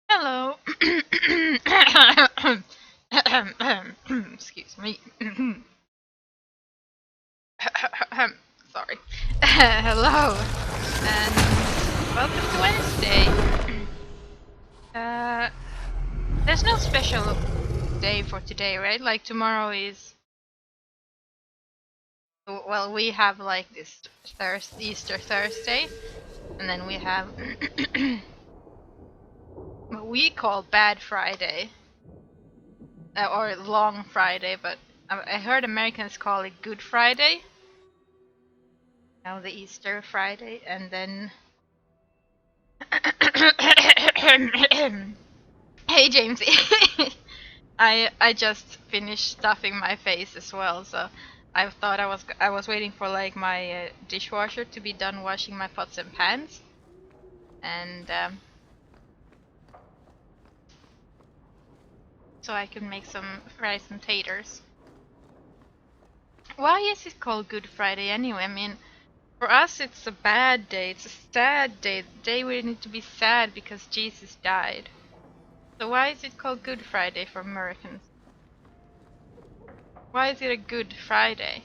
Hello. Excuse me. Sorry. Hello, and welcome to Wednesday. There's no special day for today, right? Like tomorrow is. Well, we have like this Easter Thursday, and then we have what we call Bad Friday. Or Long Friday, but I heard Americans call it Good Friday. Now the Easter Friday, and then. Hey Jamesy, I just finished stuffing my face as well, so I thought I was waiting for like my dishwasher to be done washing my pots and pans, and so I could make some fries and taters. Why is it called Good Friday anyway? I mean, for us it's a bad day, it's a sad day, the day we need to be sad because Jesus died. So why is it called Good Friday for Americans? Why is it a Good Friday?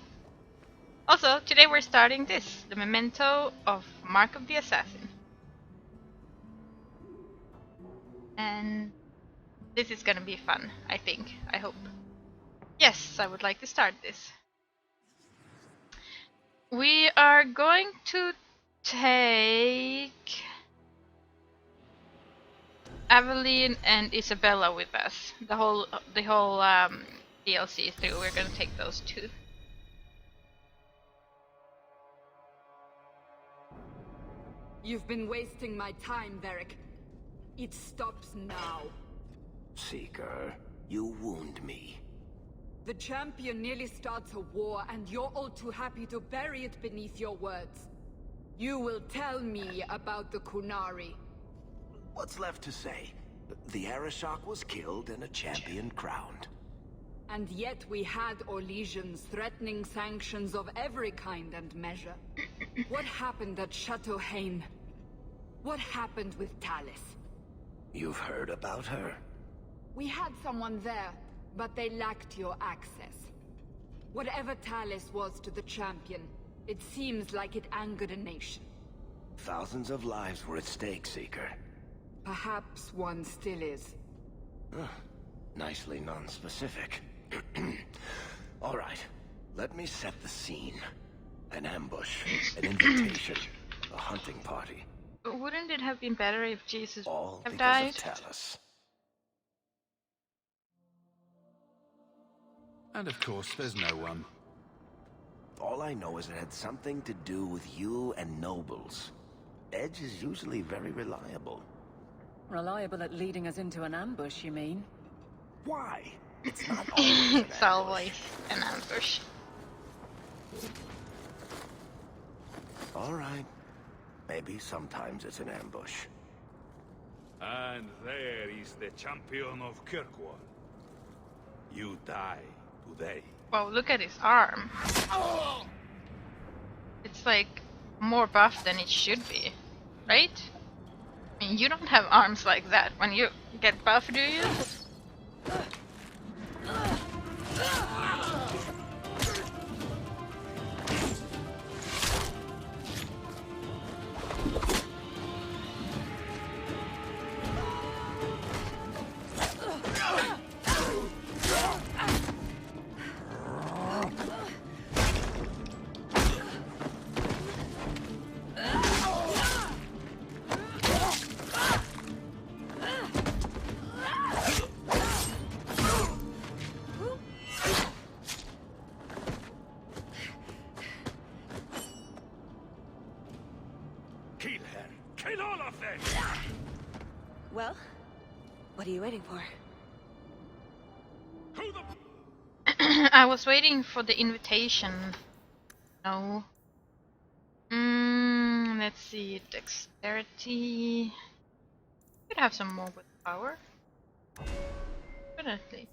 Also, today we're starting this, the Memento of Mark of the Assassin. And this is gonna be fun, I think, I hope. Yes, I would like to start this. We are going to take Aveline and Isabella with us. The whole DLC through. We're gonna take those two. You've been wasting my time, Varric. It stops now. Seeker, you wound me. The champion nearly starts a war, and you're all too happy to bury it beneath your words. You will tell me about the Kunari. What's left to say? The Arishok was killed and a champion crowned. And yet we had Orlesians threatening sanctions of every kind and measure. What happened at Chateau Hain? What happened with Talis? You've heard about her? We had someone there, but they lacked your access. Whatever Talis was to the champion, it seems like it angered a nation. Thousands of lives were at stake, Seeker. Perhaps one still is. Nicely non-specific. All right, let me set the scene. An ambush, an invitation, a hunting party. Wouldn't it have been better if Jesus All have because died? of Talis. And of course, there's no one. All I know is it had something to do with you and nobles. Edge is usually very reliable. Reliable at leading us into an ambush, you mean? Why? It's not always an It's always an ambush. All right. Maybe sometimes it's an ambush. And there is the champion of Kirkwall. You die today. Wow, look at his arm. It's like more buff than it should be, right? I mean, you don't have arms like that when you get buff, do you? Kill her. Kill all of them. Well, what are you waiting for? Who the... I was waiting for the invitation. No. Let's see. Dexterity. Could have some more with power. Definitely.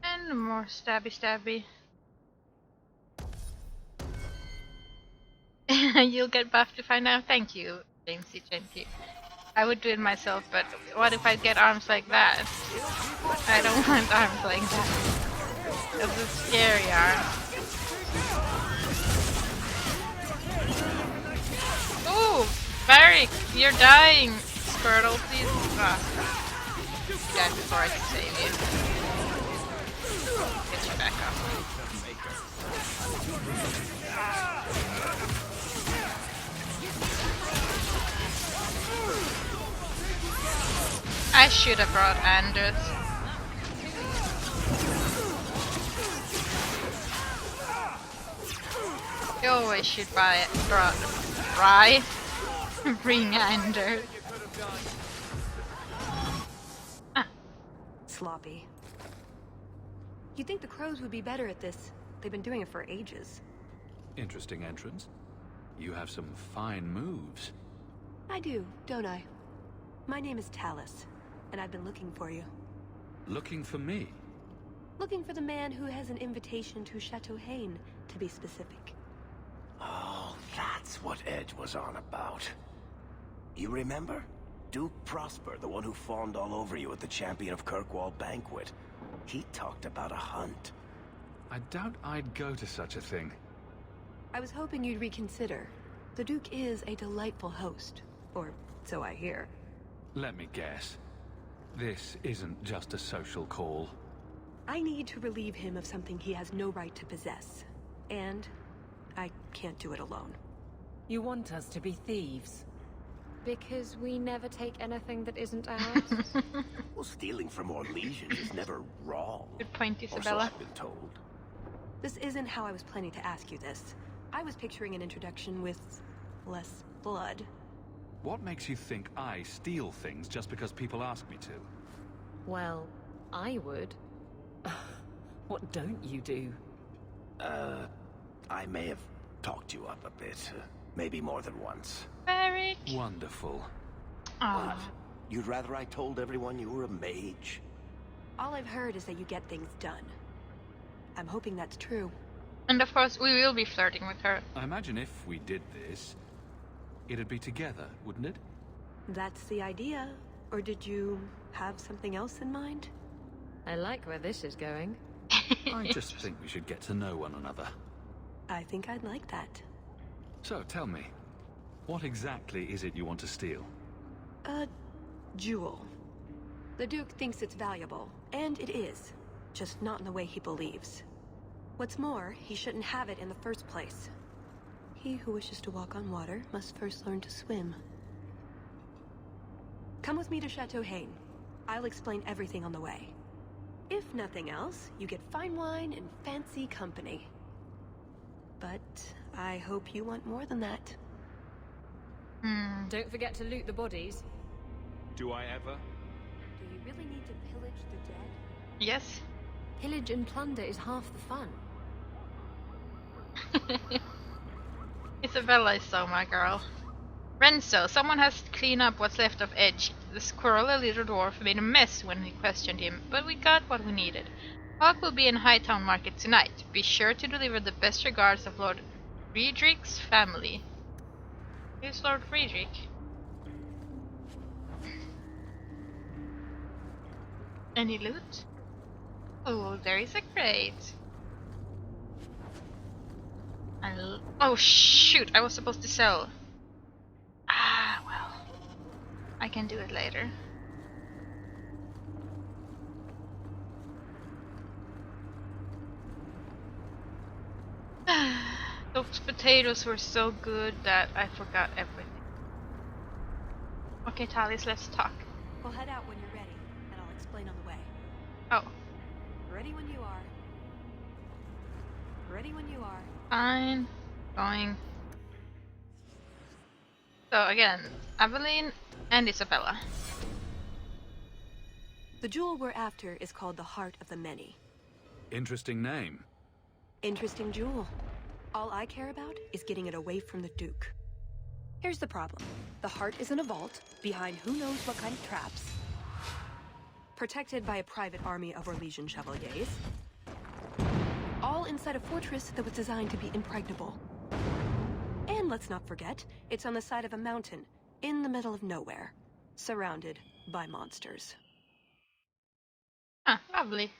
And more stabby stabby. You'll get buffed to find out. Thank you, Jamesy. Thank you. I would do it myself, but what if I get arms like that? I don't want arms like that. That's a scary arm. Ooh, Varric, you're dying. Squirtle, please. Ah. You died before I could save you. Get you back up. I should have brought Anders. You always should bring Anders. Ah. Sloppy. You'd think the crows would be better at this. They've been doing it for ages. Interesting entrance. You have some fine moves. I do, don't I? My name is Talus, and I've been looking for you. Looking for me? Looking for the man who has an invitation to Chateau Hain, to be specific. Oh, that's what Edge was on about. You remember? Duke Prosper, the one who fawned all over you at the Champion of Kirkwall banquet. He talked about a hunt. I doubt I'd go to such a thing. I was hoping you'd reconsider. The Duke is a delightful host, or so I hear. Let me guess. This isn't just a social call. I need to relieve him of something he has no right to possess. And I can't do it alone. You want us to be thieves? Because we never take anything that isn't ours? Well, stealing from Orlesians is never wrong. Good point, Or so Isabella. I've been told. This isn't how I was planning to ask you this. I was picturing an introduction with less blood. What makes you think I steal things just because people ask me to? Well, I would. What don't you do? I may have talked you up a bit. Maybe more than once. Varric. Wonderful. Aw. You'd rather I told everyone you were a mage? All I've heard is that you get things done. I'm hoping that's true. And of course, we will be flirting with her. I imagine if we did this, it'd be together, wouldn't it? That's the idea. Or did you have something else in mind? I like where this is going. I just think we should get to know one another. I think I'd like that. So, tell me, what exactly is it you want to steal? A jewel. The Duke thinks it's valuable, and it is. Just not in the way he believes. What's more, he shouldn't have it in the first place. He who wishes to walk on water must first learn to swim. Come with me to Chateau Hain. I'll explain everything on the way. If nothing else, you get fine wine and fancy company. But I hope you want more than that. Don't forget to loot the bodies. Do I ever? Do you really need to pillage the dead? Yes. Pillage and plunder is half the fun. Isabella is so my girl. Renzo, someone has to clean up what's left of Edge. The squirrely little dwarf made a mess when we questioned him, but we got what we needed. Hawk will be in Hightown Market tonight. Be sure to deliver the best regards of Lord Friedrich's family. Who's Lord Friedrich? Any loot? Oh, there is a crate. Oh shoot, I was supposed to sell. Ah, well. I can do it later. Those potatoes were so good that I forgot everything. Okay, Talis, let's talk. We'll head out when you're ready, and I'll explain on the way. Oh, Ready when you are. Ready when you are. fine. Going. So again, Aveline and Isabella. The jewel we're after is called the Heart of the Many. Interesting name. Interesting jewel. All I care about is getting it away from the Duke. Here's the problem. The heart is in a vault, behind who knows what kind of traps. Protected by a private army of Orlesian chevaliers. All inside a fortress that was designed to be impregnable. And And let's not forget, it's on the side of a mountain, in the middle of nowhere, surrounded by monsters. Ah, lovely.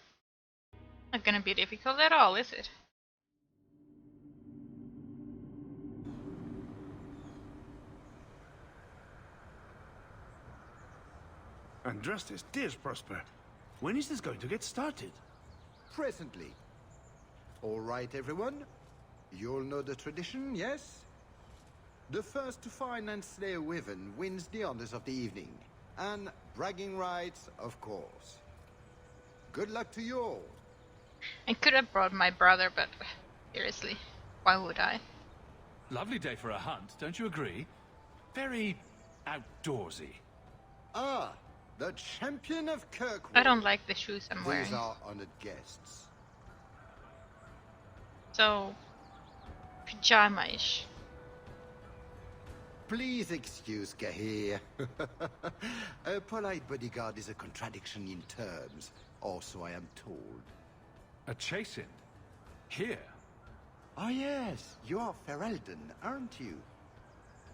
Not gonna be difficult at all, is it? And Justice, dears Prosper, when is this going to get started? Presently. All right, everyone. You'll know the tradition, yes? The first to find and slay a wyvern wins the honors of the evening. And bragging rights, of course. Good luck to you all. I could have brought my brother, but seriously, why would I? Lovely day for a hunt, don't you agree? Very outdoorsy. Ah, the champion of Kirkwood. I don't like the shoes I'm wearing. These are honored guests. So, pajama-ish. Please excuse Kahir. A polite bodyguard is a contradiction in terms, or so I am told. A chase-in? Here? Ah yes, you are Ferelden, aren't you?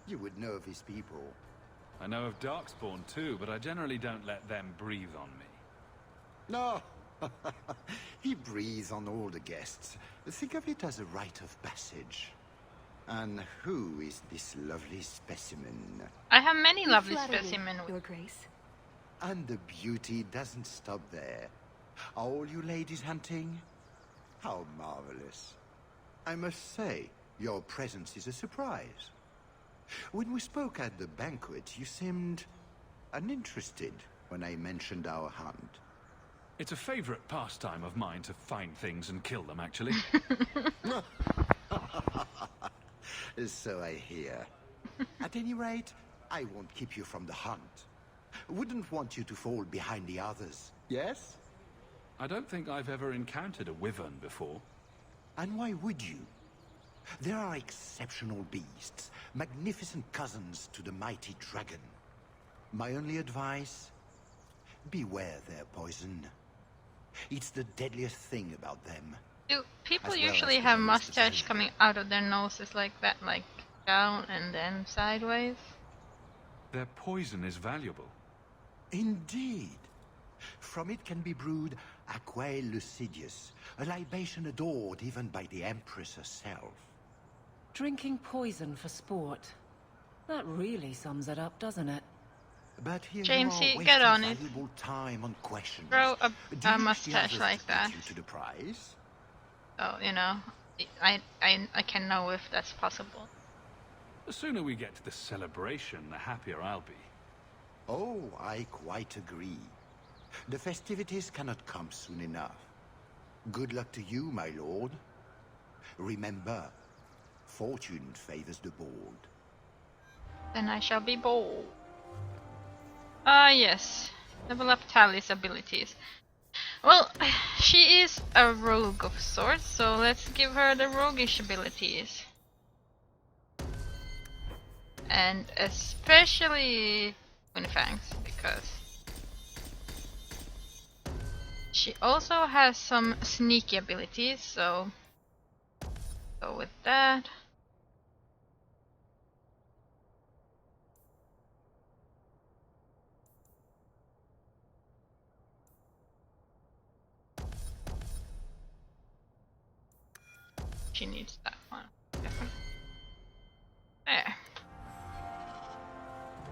You would know of his people. I know of Darkspawn too, but I generally don't let them breathe on me. No, he breathes on all the guests. Think of it as a rite of passage. And who is this lovely specimen? I have many You lovely flatter me, specimens. Your Grace. And the beauty doesn't stop there. Are all you ladies hunting? How marvelous. I must say, your presence is a surprise. When we spoke at the banquet, you seemed uninterested when I mentioned our hunt. It's a favorite pastime of mine to find things and kill them, actually. So I hear. At any rate, I won't keep you from the hunt. Wouldn't want you to fall behind the others, yes? I don't think I've ever encountered a wyvern before. And why would you? There are exceptional beasts, magnificent cousins to the mighty dragon. My only advice? Beware their poison. It's the deadliest thing about them. Do people As well usually as the have most mustache deserving. coming out of their noses like that, like down and then sideways? Their poison is valuable. Indeed. From it can be brewed Aquae Lucidius, a libation adored even by the Empress herself. Drinking poison for sport. That really sums it up, doesn't it? But here Jamesy, you are get wasting on it. valuable time on questions. Grow Do a you wish the mustache others like to that. beat you to the prize? So, you know, I can know if that's possible. The sooner we get to the celebration, the happier I'll be. Oh, I quite agree. The festivities cannot come soon enough. Good luck to you, my lord. Remember, fortune favors the bold. Then I shall be bold. Ah, yes. Level up Tally's abilities. Well, she is a rogue of sorts, so let's give her the roguish abilities. And especially Winfangs, because she also has some sneaky abilities, so go with that. She needs that one. Definitely. There.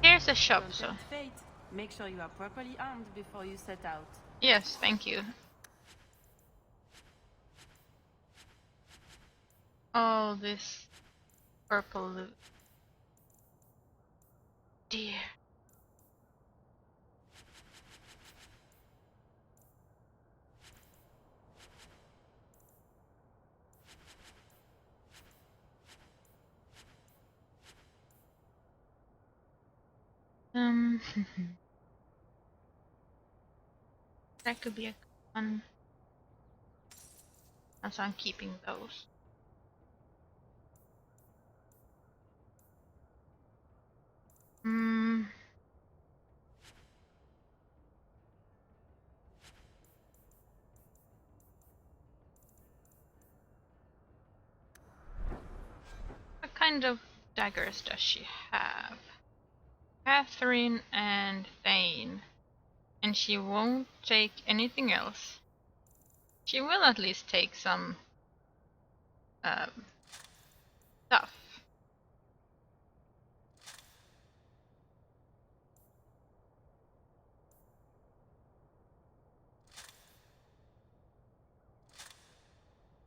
Here's a shop, Don't so tempt fate. Make sure you are properly armed before you set out. yes, thank you. All this purple loot. Dear. That could be a fun. So I'm keeping those. Hmm. What kind of daggers does she have? Catherine and Thane. And she won't take anything else. She will at least take some stuff.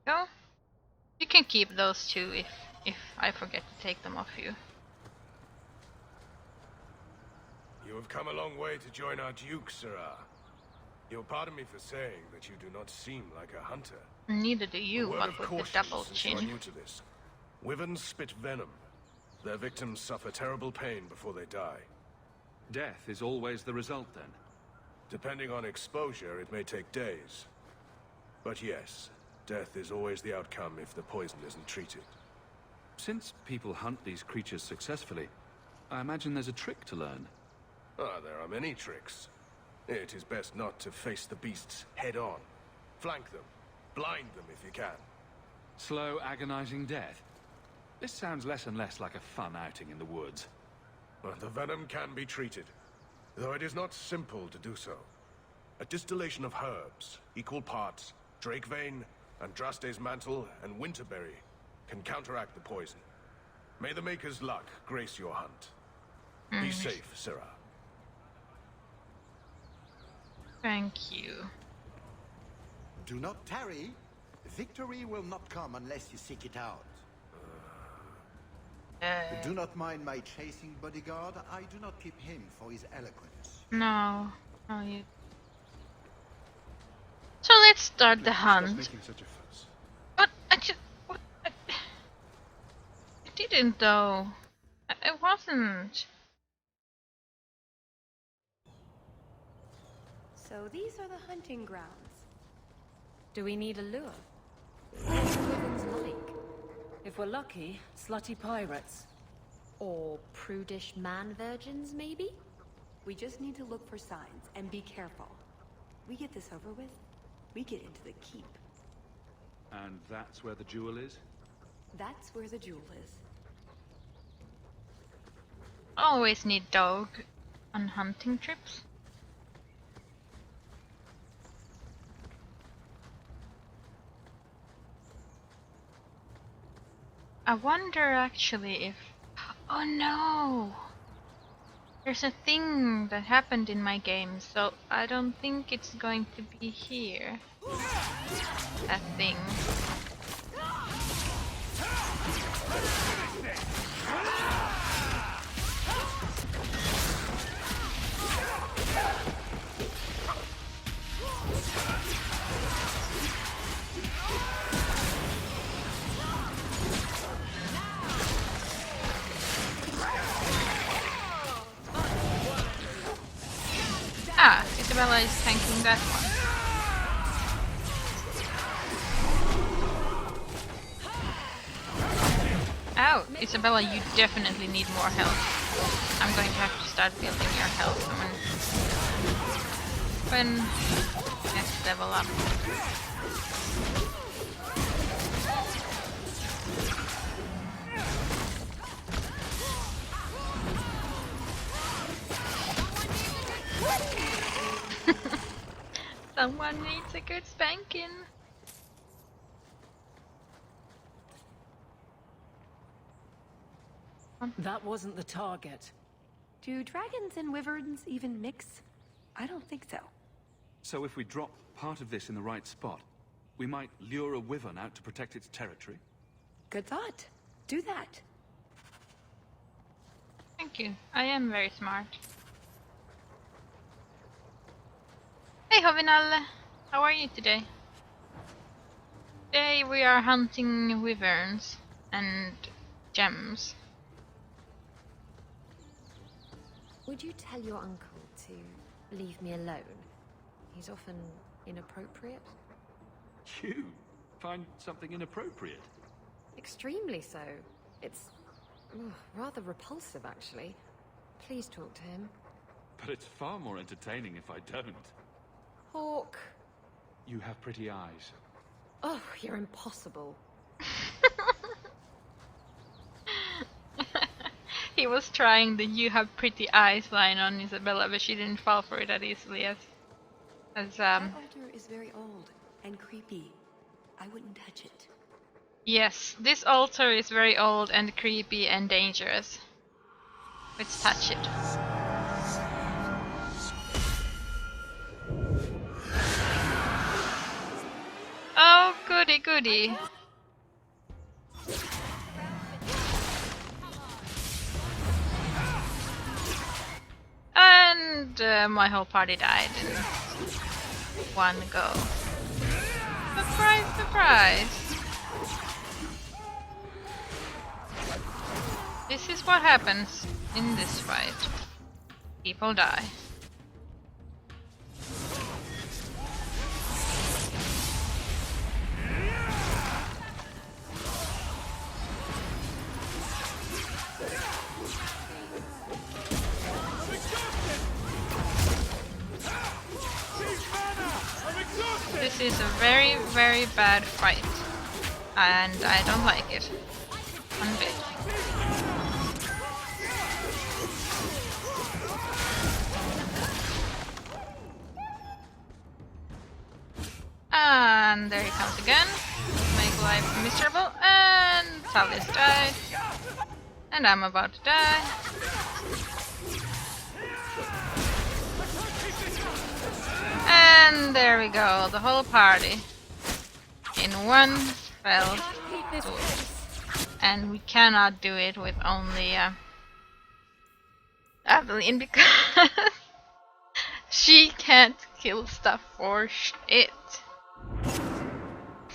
So you can keep those two if I forget to take them off you. You have come a long way to join our Duke, Sirrah. You'll pardon me for saying that you do not seem like a hunter. Neither do A you, word but of with the caution, double since you are chin. new to this. Wyverns spit venom. Their victims suffer terrible pain before they die. Death is always the result, then? Depending on exposure, it may take days. But yes, death is always the outcome if the poison isn't treated. Since people hunt these creatures successfully, I imagine there's a trick to learn. Ah, there are many tricks. It is best not to face the beasts head-on. Flank them. Blind them if you can. Slow, agonizing death? This sounds less and less like a fun outing in the woods. But the venom can be treated, though it is not simple to do so. A distillation of herbs, equal parts, Drakevein, Andraste's mantle, and winterberry, can counteract the poison. May the Maker's luck grace your hunt. Be safe, Sirrah. Thank you. Do not tarry. Victory will not come unless you seek it out. Do not mind my chasing bodyguard. I do not keep him for his eloquence. No. No, you. So let's start the hunt. Making such a fuss. But what? I didn't though. I wasn't. So these are the hunting grounds. Do we need a lure? What do wyverns like? If we're lucky, slutty pirates. Or prudish man-virgins, maybe? We just need to look for signs and be careful. We get this over with, we get into the keep. And that's where the jewel is? That's where the jewel is. Always need dog on hunting trips. I wonder actually if... Oh no! There's a thing that happened in my game, so I don't think it's going to be here. That thing. Ah, Isabella is tanking that one. Ow, Isabella, you definitely need more health. I'm going to have to start building your health when next level up. Someone needs a good spanking. That wasn't the target. Do dragons and wyverns even mix? I don't think so. So if we drop part of this in the right spot, we might lure a wyvern out to protect its territory? Good thought. Do that. Thank you. I am very smart. Hey Hovinal, how are you today? Today we are hunting wyverns and gems. Would you tell your uncle to leave me alone? He's often inappropriate. You find something inappropriate? Extremely so. It's rather repulsive, actually. Please talk to him. But it's far more entertaining if I don't. Hawk. You have pretty eyes. Oh, you're impossible. He was trying the "you have pretty eyes" line on Isabella, but she didn't fall for it that easily as That altar is very old and creepy. I wouldn't touch it. Yes, this altar is very old and creepy and dangerous. Let's touch it. Oh, goody goody. And my whole party died in one go. Surprise, surprise. This is what happens in this fight. People die. This is a very, very bad fight. And I don't like it. One bit. And there he comes again. Make life miserable. And Talis died. And I'm about to die. And there we go, the whole party in one fell swoop. And we cannot do it with only Aveline because she can't kill stuff for shit.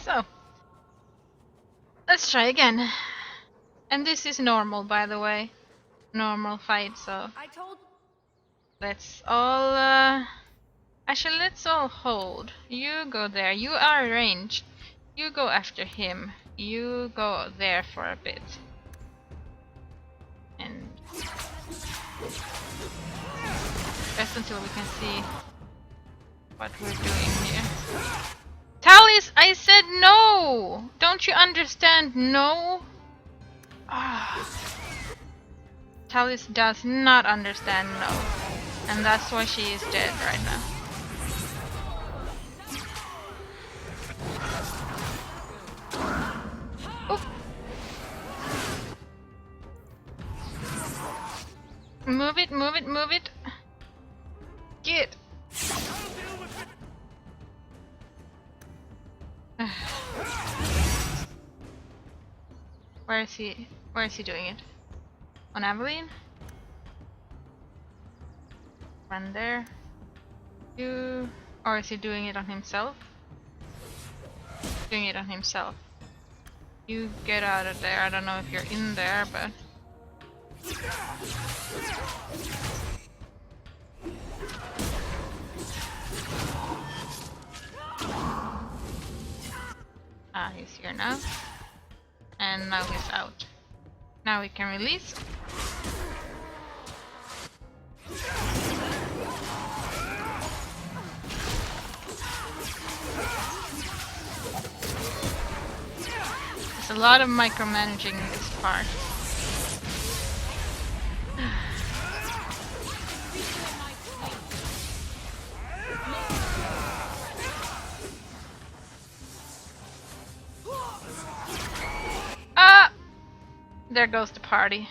So, let's try again. And this is normal, by the way. Normal fight, so let's all actually, let's all hold. You go there. You are ranged. You go after him. You go there for a bit. And just until we can see what we're doing here. Talis, I said no! Don't you understand? No? Ah. Talis does not understand no. And that's why she is dead right now. Oop. Move it, move it, move it. Get. Where is he? Where is he doing it? On Aveline? Run there. You. Or is he doing it on himself? Doing it on himself. You get out of there. I don't know if you're in there, but. Ah, he's here now. And now he's out. Now we can release. There's a lot of micromanaging in this part. Ah! There goes the party.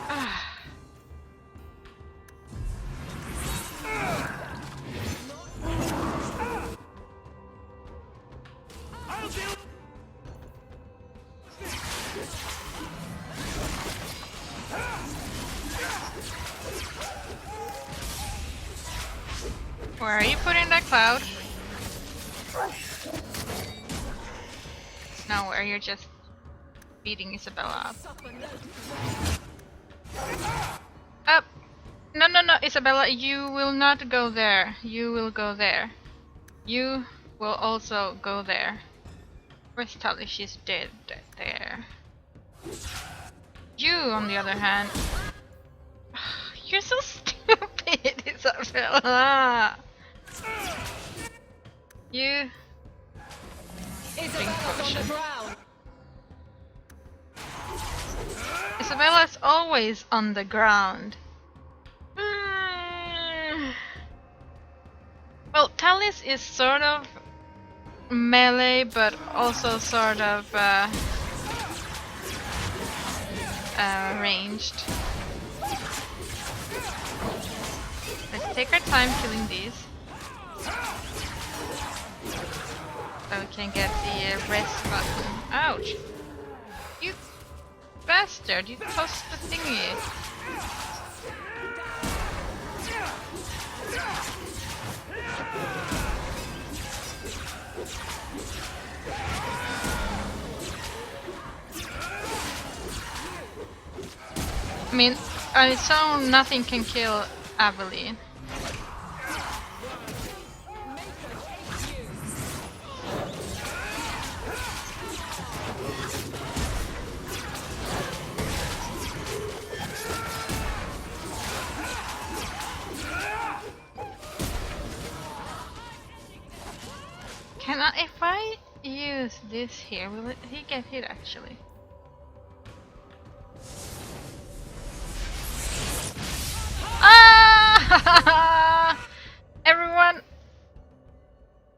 Ah. Where are you putting that cloud? No, where you're just beating Isabella up. Up! No, no, no, Isabella, you will not go there. You will go there. You will also go there. Where's Tali? She's dead there. You, on the other hand... You're so stupid, Isabella! You... Drink potion. Isabella's always on the ground. Mm. Well, Talis is sort of melee, but also sort of ranged. Let's take our time killing these. So we can get the rest button. Ouch! You bastard! You tossed the thingy! I mean, on its own, nothing can kill Aveline. Can I, if I use this here, will he get hit actually? Ah! Everyone,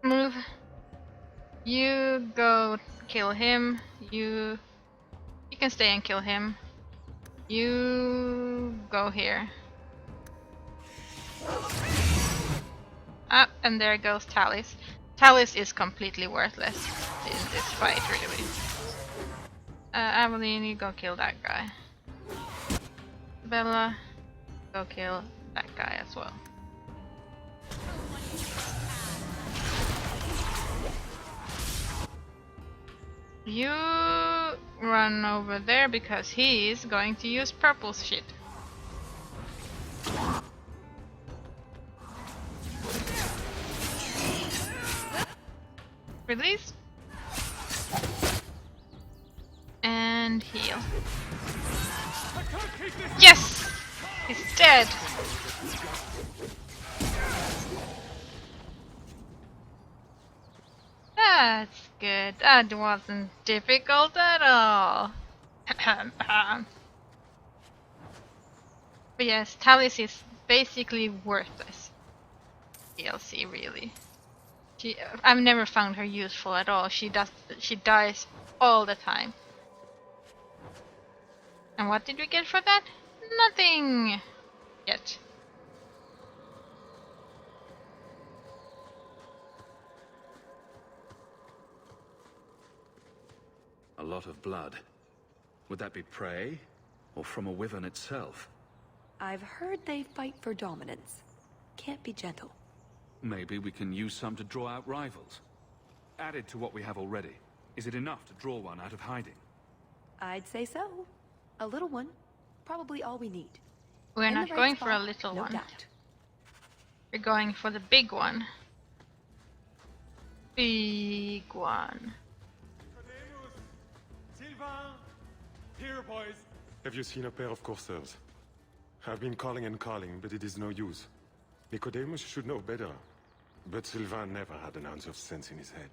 move. You go kill him. You can stay and kill him. You go here. Ah, and there goes Talis. Talis is completely worthless in this fight, really. Aveline, you go kill that guy. Bella, go kill that guy as well. You run over there because he's going to use purple shit. Release. And heal. Yes! He's dead! That's good. That wasn't difficult at all. But yes, Talis is basically worthless. DLC, really. I've never found her useful at all. She dies all the time. And what did we get for that? Nothing yet. A lot of blood. Would that be prey? Or from a wyvern itself? I've heard they fight for dominance. Can't be gentle. Maybe we can use some to draw out rivals. Added to what we have already, is it enough to draw one out of hiding? I'd say so. A little one. Probably all we need. We're In not the right going spot, for a little no one. doubt. We're going for the big one. Big one. Sylvain! Here, boys! Have you seen a pair of coursers? I've been calling and calling, but it is no use. Nicodemus should know better. But Sylvain never had an ounce of sense in his head.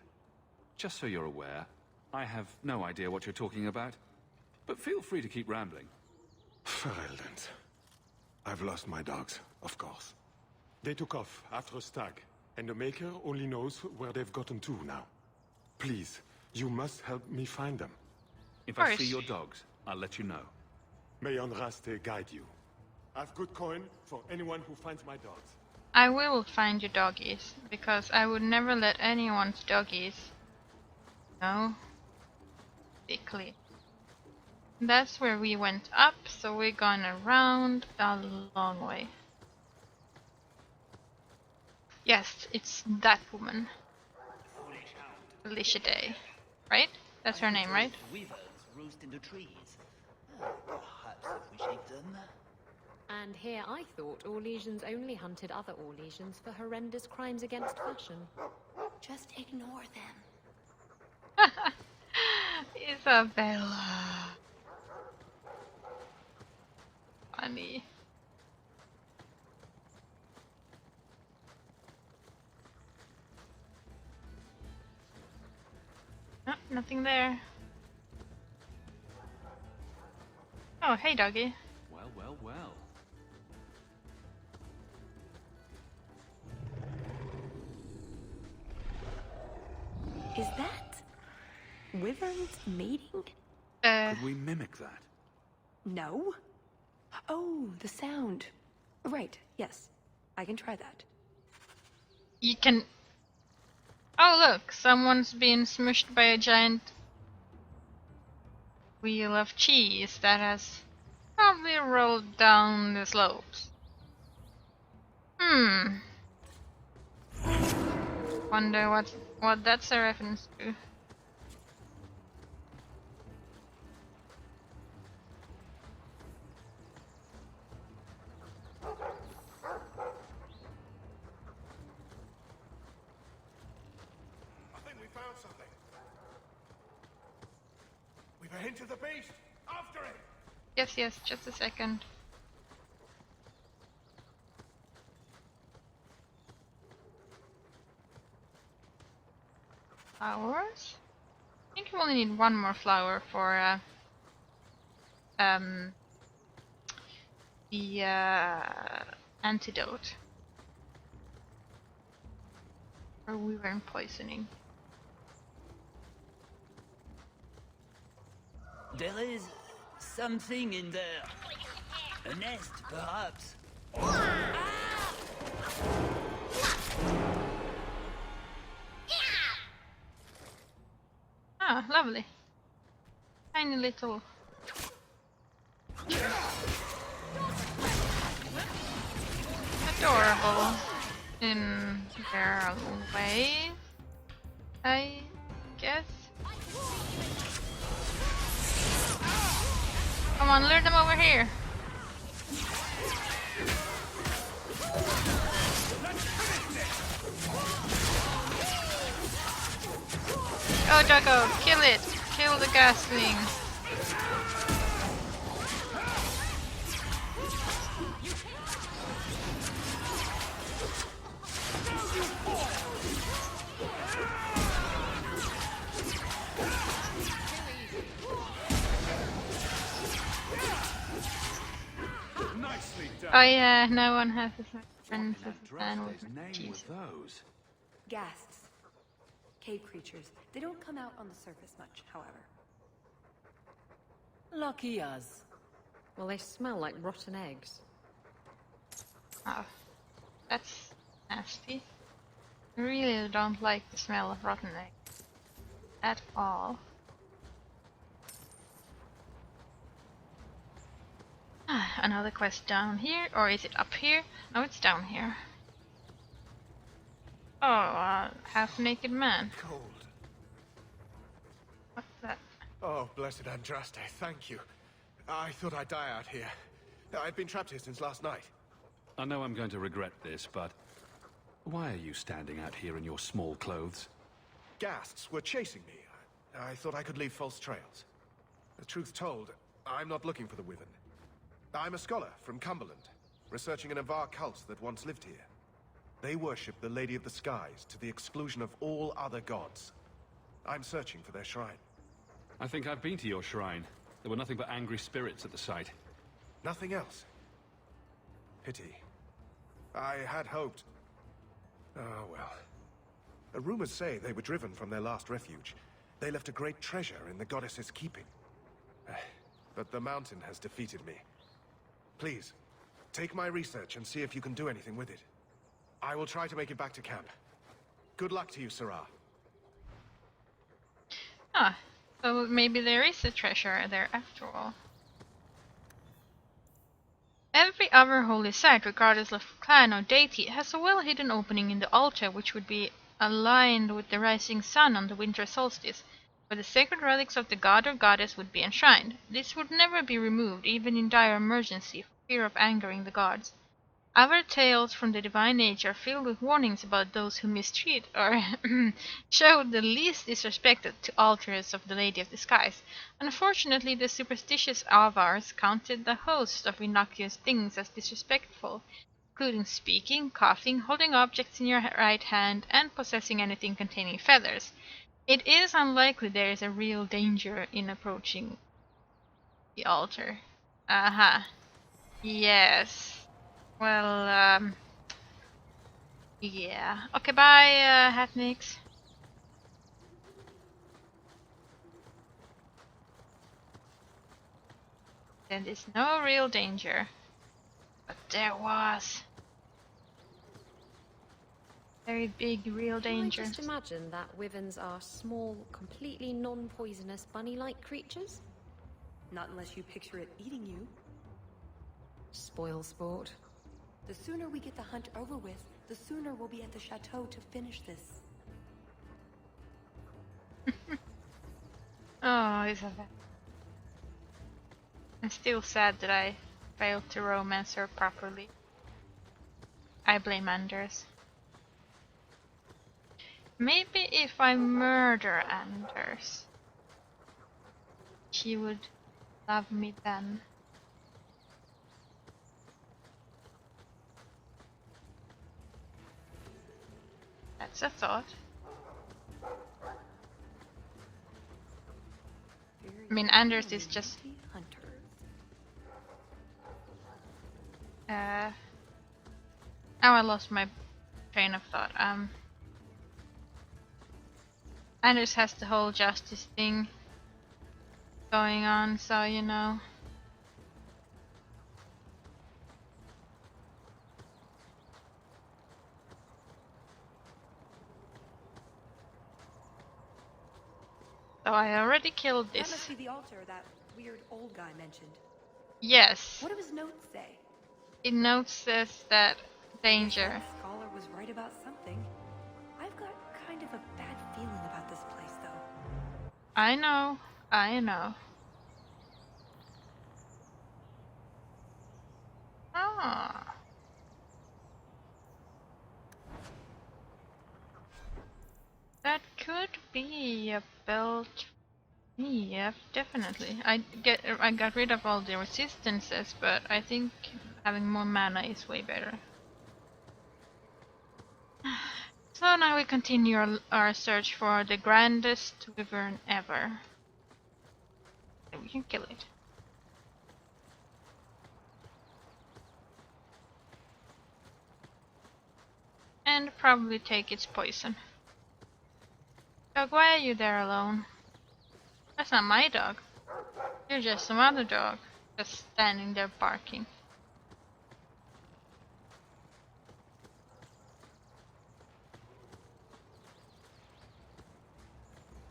Just so you're aware, I have no idea what you're talking about. But feel free to keep rambling. Ferelden. I've lost my dogs, of course. They took off after a stag, and the Maker only knows where they've gotten to now. Please, you must help me find them. If I see your dogs, I'll let you know. May Andraste guide you. I've good coin for anyone who finds my dogs. I will find your doggies, because I would never let anyone's doggies, be clear. That's where we went up, so we're going around a long way. Yes, it's that woman. Alicia Day, right? That's her name, right? Weavers roost in the trees. Perhaps if we shake them. And here I thought Orlesians only hunted other Orlesians for horrendous crimes against fashion. Just ignore them. Isabella. Funny. Oh, nothing there. Oh, hey, doggy. Well, well, well. Is that wyverns mating? Could we mimic that? No. Oh, the sound. Right, yes. I can try that. You can... Oh, look! Someone's been smushed by a giant wheel of cheese that has probably rolled down the slopes. Wonder what that's a reference to. I think we found something. We've a hint of the beast. After it! Yes, just a second. Flowers? I think you only need one more flower for the antidote. Or wyvern poisoning. There is something in there. A nest, perhaps. Ah, lovely. Tiny little. Adorable in their own way, I guess. Come on, lure them over here. Oh, Draco, kill it! Kill the gasling. Oh yeah, no one has a friends as a fan with cheese. Ghasts. Cave creatures. They don't come out on the surface much, however. Lucky us. Well, they smell like rotten eggs. Oh, that's nasty. I really don't like the smell of rotten egg. At all. Another quest down here, or is it up here? No, it's down here. Oh, half-naked man. Cold. What's that? Oh, blessed Andraste, thank you. I thought I'd die out here. I've been trapped here since last night. I know I'm going to regret this, but why are you standing out here in your small clothes? Ghasts were chasing me. I thought I could leave false trails. The truth told, I'm not looking for the Wyvern. I'm a scholar from Cumberland, researching an Avar cult that once lived here. They worship the Lady of the Skies to the exclusion of all other gods. I'm searching for their shrine. I think I've been to your shrine. There were nothing but angry spirits at the site. Nothing else. Pity. I had hoped. Oh well. The rumors say they were driven from their last refuge. They left a great treasure in the goddess's keeping. But the mountain has defeated me. Please, take my research and see if you can do anything with it. I will try to make it back to camp. Good luck to you, Sarah. Ah, so maybe there is a treasure there after all. Every other holy site, regardless of clan or deity, has a well-hidden opening in the altar which would be aligned with the rising sun on the winter solstice, where the sacred relics of the god or goddess would be enshrined. This would never be removed, even in dire emergency, for fear of angering the gods. Our tales from the divine age are filled with warnings about those who mistreat or show the least disrespect to altars of the Lady of the Skies. Unfortunately, the superstitious Avars counted the host of innocuous things as disrespectful, including speaking, coughing, holding objects in your right hand, and possessing anything containing feathers. It is unlikely there is a real danger in approaching the altar. Uh-huh. Yes. Well, yeah. Okay, bye, Hatnix. Then there's no real danger. But there was. Very big real Can I danger. just imagine that wyverns are small, completely non-poisonous bunny-like creatures? Not unless you picture it eating you. Spoil sport. The sooner we get the hunt over with, the sooner we'll be at the chateau to finish this. Oh, Isabel. I'm still sad that I failed to romance her properly. I blame Anders. Maybe if I murder Anders, she would love me then. That's a thought. I mean, Anders is just... Oh, I lost my train of thought. Anders has the whole justice thing going on, so you know. So I already killed this. That must be the altar that weird old guy mentioned. Yes. What do his notes say? It notes says that danger. That scholar was right about something. I've got kind of a bad feeling about this place, though. I know. I know. Ah. That could be a belt. Yeah, definitely. I got rid of all the resistances, but I think having more mana is way better. So now we continue our search for the grandest wyvern ever. We can kill it. And probably take its poison. Dog, why are you there alone? That's not my dog. You're just some other dog, just standing there barking.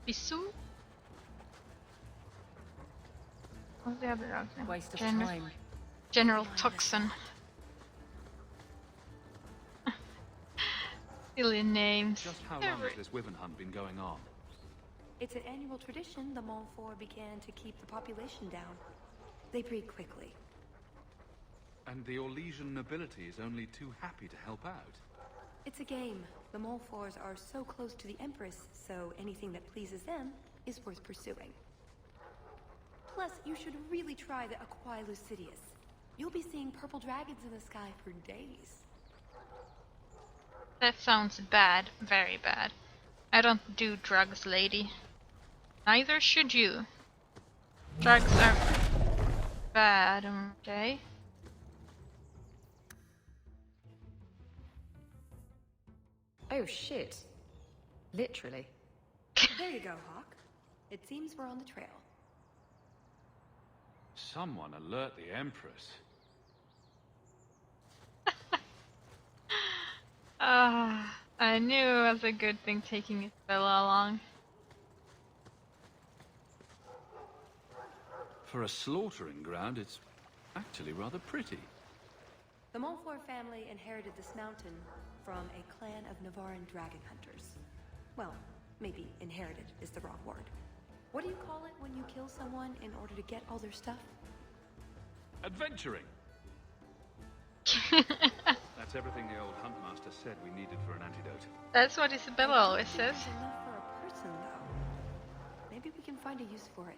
Bisou? What's the other dog's name? Waste of time. General Toxin. Silly names. Just how long has this wyvern hunt been going on? It's an annual tradition the Monstar began to keep the population down. They breed quickly. And the Orlesian nobility is only too happy to help out. It's a game. The Monstars are so close to the Empress, so anything that pleases them is worth pursuing. Plus, you should really try the Aquae Lucidius. You'll be seeing purple dragons in the sky for days. That sounds bad, very bad. I don't do drugs, lady. Neither should you. Drugs are bad, okay? Oh shit. Literally. There you go, Hawk. It seems we're on the trail. Someone alert the Empress. I knew it was a good thing taking Isabella along. For a slaughtering ground, it's actually rather pretty. The Monstar family inherited this mountain from a clan of Navaran dragon hunters. Well, maybe inherited is the wrong word. What do you call it when you kill someone in order to get all their stuff? Adventuring! That's everything the old huntmaster said we needed for an antidote. That's what Isabella always says. It's enough for a person, though. Maybe we can find a use for it.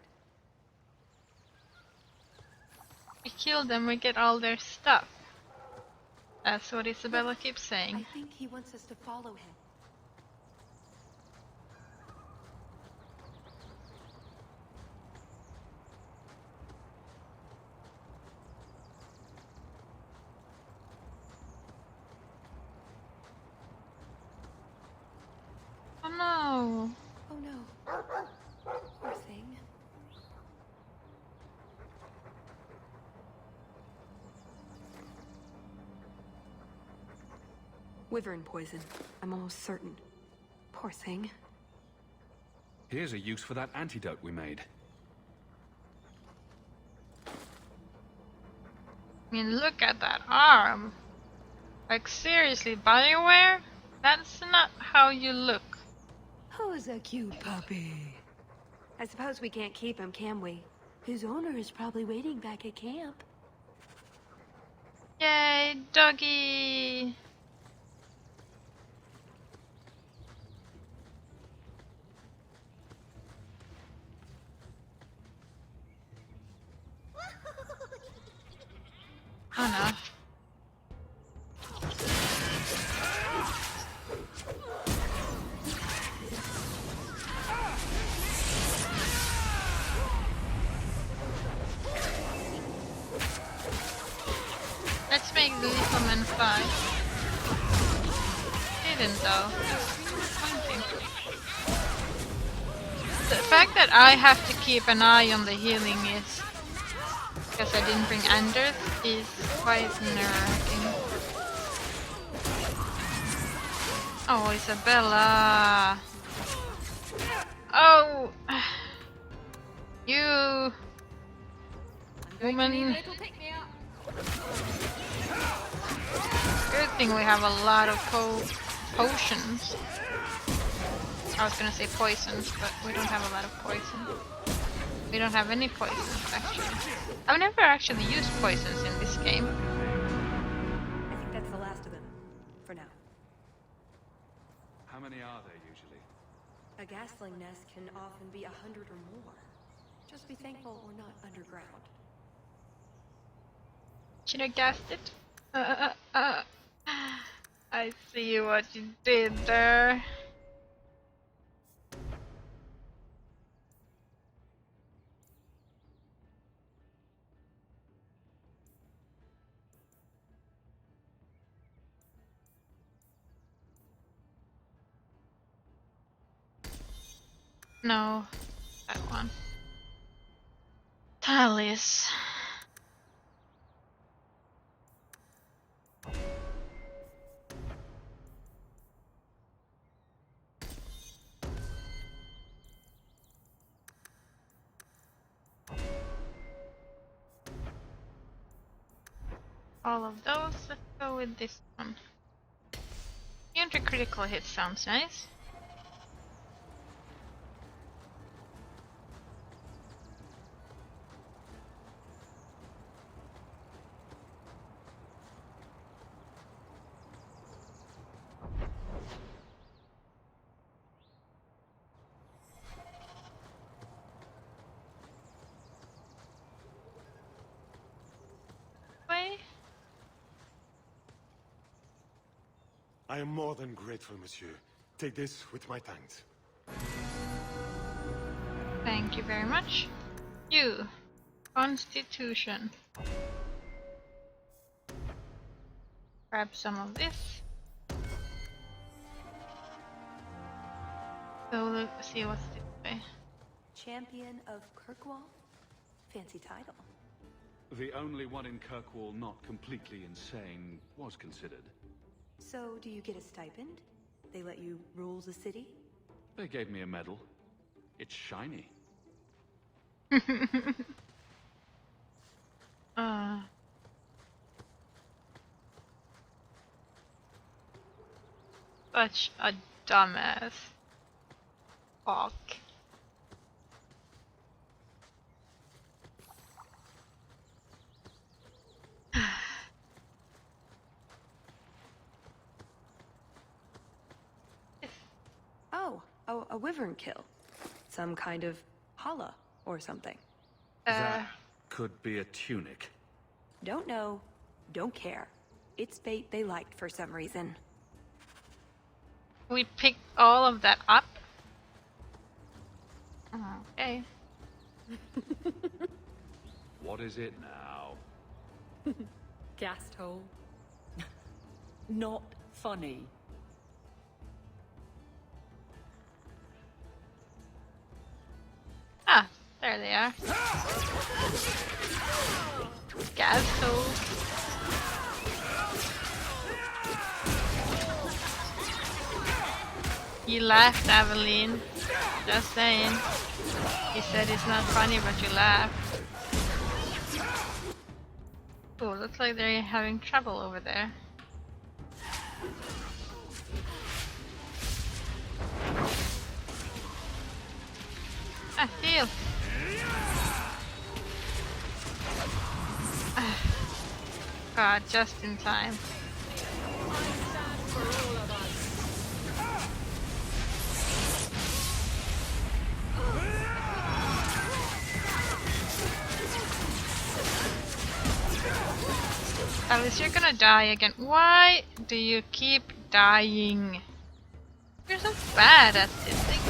We kill them, we get all their stuff. That's what Isabella keeps saying. I think he wants us to follow him. Oh. Oh no. Poor thing. Wyvern poison. I'm almost certain. Poor thing. Here's a use for that antidote we made. I mean, look at that arm. Like, seriously, BioWare? That's not how you look. Who's a cute puppy? I suppose we can't keep him, can we? His owner is probably waiting back at camp. Yay, doggy! Oh no. Let's make the little man fly. Didn't though. The fact that I have to keep an eye on the healing is because I didn't bring Anders is quite nerve-wracking. Oh, Isabella! Oh! You... woman... Good thing we have a lot of potions. I was gonna say poisons, but we don't have a lot of poison. We don't have any poisons, actually. I've never actually used poisons in this game. I think that's the last of them. For now. How many are there usually? A gasling nest can often be 100 or more. Just be thankful we're not underground. Should I guessed it? I see what you did there. No, that one. Talis. All of those, let's go with this one. 300 critical hit sounds nice. Way. I am more than grateful, monsieur. Take this with my thanks. Thank you very much. You. Constitution. Grab some of this. So let's see what's this way. Champion of Kirkwall? Fancy title. The only one in Kirkwall not completely insane was considered. So, do you get a stipend? They let you rule the city? They gave me a medal. It's shiny. Such a dumbass. Fuck. Oh, a wyvern kill. Some kind of holla or something. That could be a tunic. Don't know, don't care. It's bait they liked for some reason. We picked all of that up. Okay. What is it now? Gast hole. Not funny. Ah, there they are. Gas hole. You laughed, Aveline. Just saying. You said it's not funny, but you laughed. Oh, looks like they're having trouble over there. Ah, heal! God, just in time. Alice, you're gonna die again. Why do you keep dying? You're so bad at this thing.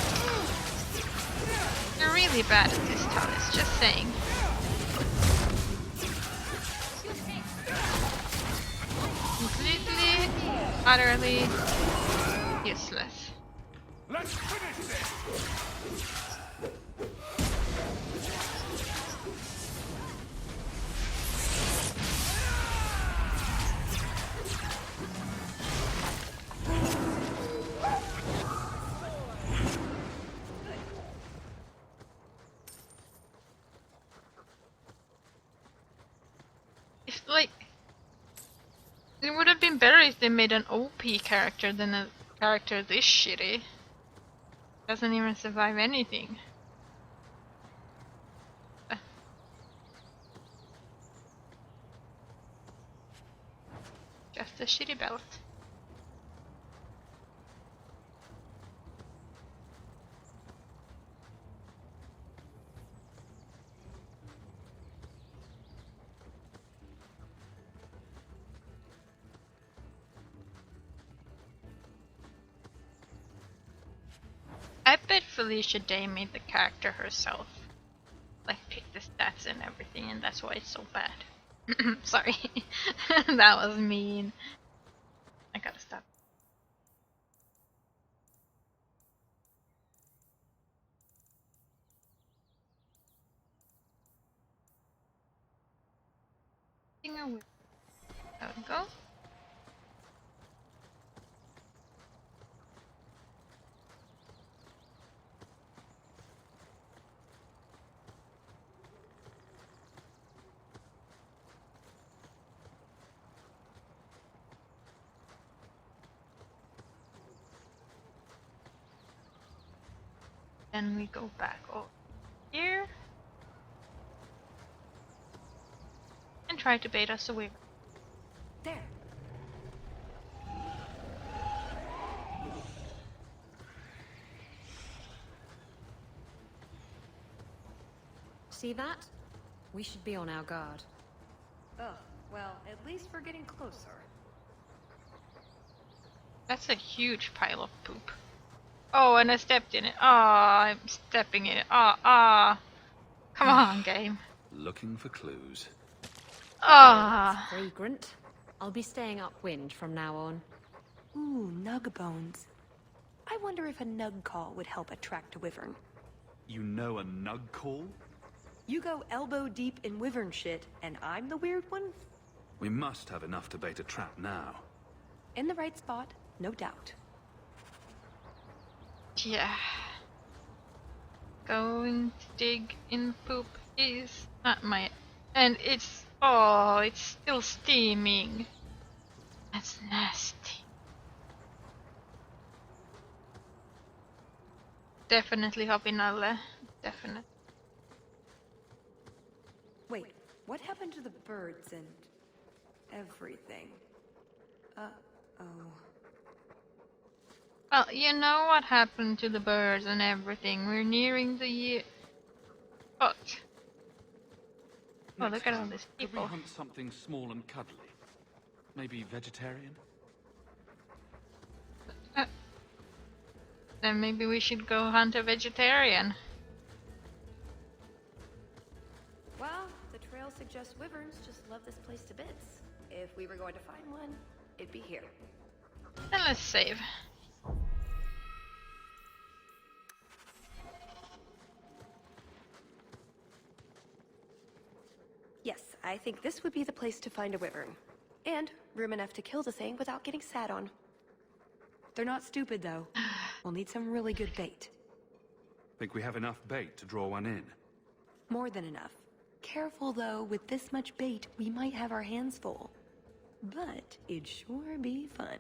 You're really bad at this, Talis, just saying. Completely, utterly useless. Let's finish this! It's like... It would have been better if they made an OP character than a character this shitty. Doesn't even survive anything. Just a shitty belt. I bet Felicia Day made the character herself. Like, picked the stats and everything, and that's why it's so bad. Sorry. That was mean. I gotta stop. There we go. Then we go back over here. And try to bait us away. There. See that? We should be on our guard. Ugh, well, at least we're getting closer. That's a huge pile of poop. Oh, and I stepped in it. Ah, I'm stepping in it. Ah. Come on, game. Looking for clues. Ah. Fragrant. I'll be staying upwind from now on. Ooh, nug bones. I wonder if a nug call would help attract a wyvern. You know a nug call? You go elbow deep in wyvern shit, and I'm the weird one? We must have enough to bait a trap now. In the right spot, no doubt. Yeah. Going to dig in poop is not my... And it's... Oh, it's still steaming. That's nasty. Definitely hop in alle. Definitely. Wait, what happened to the birds and everything? Uh-oh. Well, you know what happened to the birds and everything. We're nearing the spot. Oh, look at all these Could we people. hunt something small and cuddly? Maybe vegetarian? Then maybe we should go hunt a vegetarian. Well, the trail suggests wyverns just love this place to bits. If we were going to find one, it'd be here. Then let's save. Yes, I think this would be the place to find a wyvern. And room enough to kill the thing without getting sat on. They're not stupid, though. We'll need some really good bait. Think we have enough bait to draw one in? More than enough. Careful, though, with this much bait, we might have our hands full. But it'd sure be fun.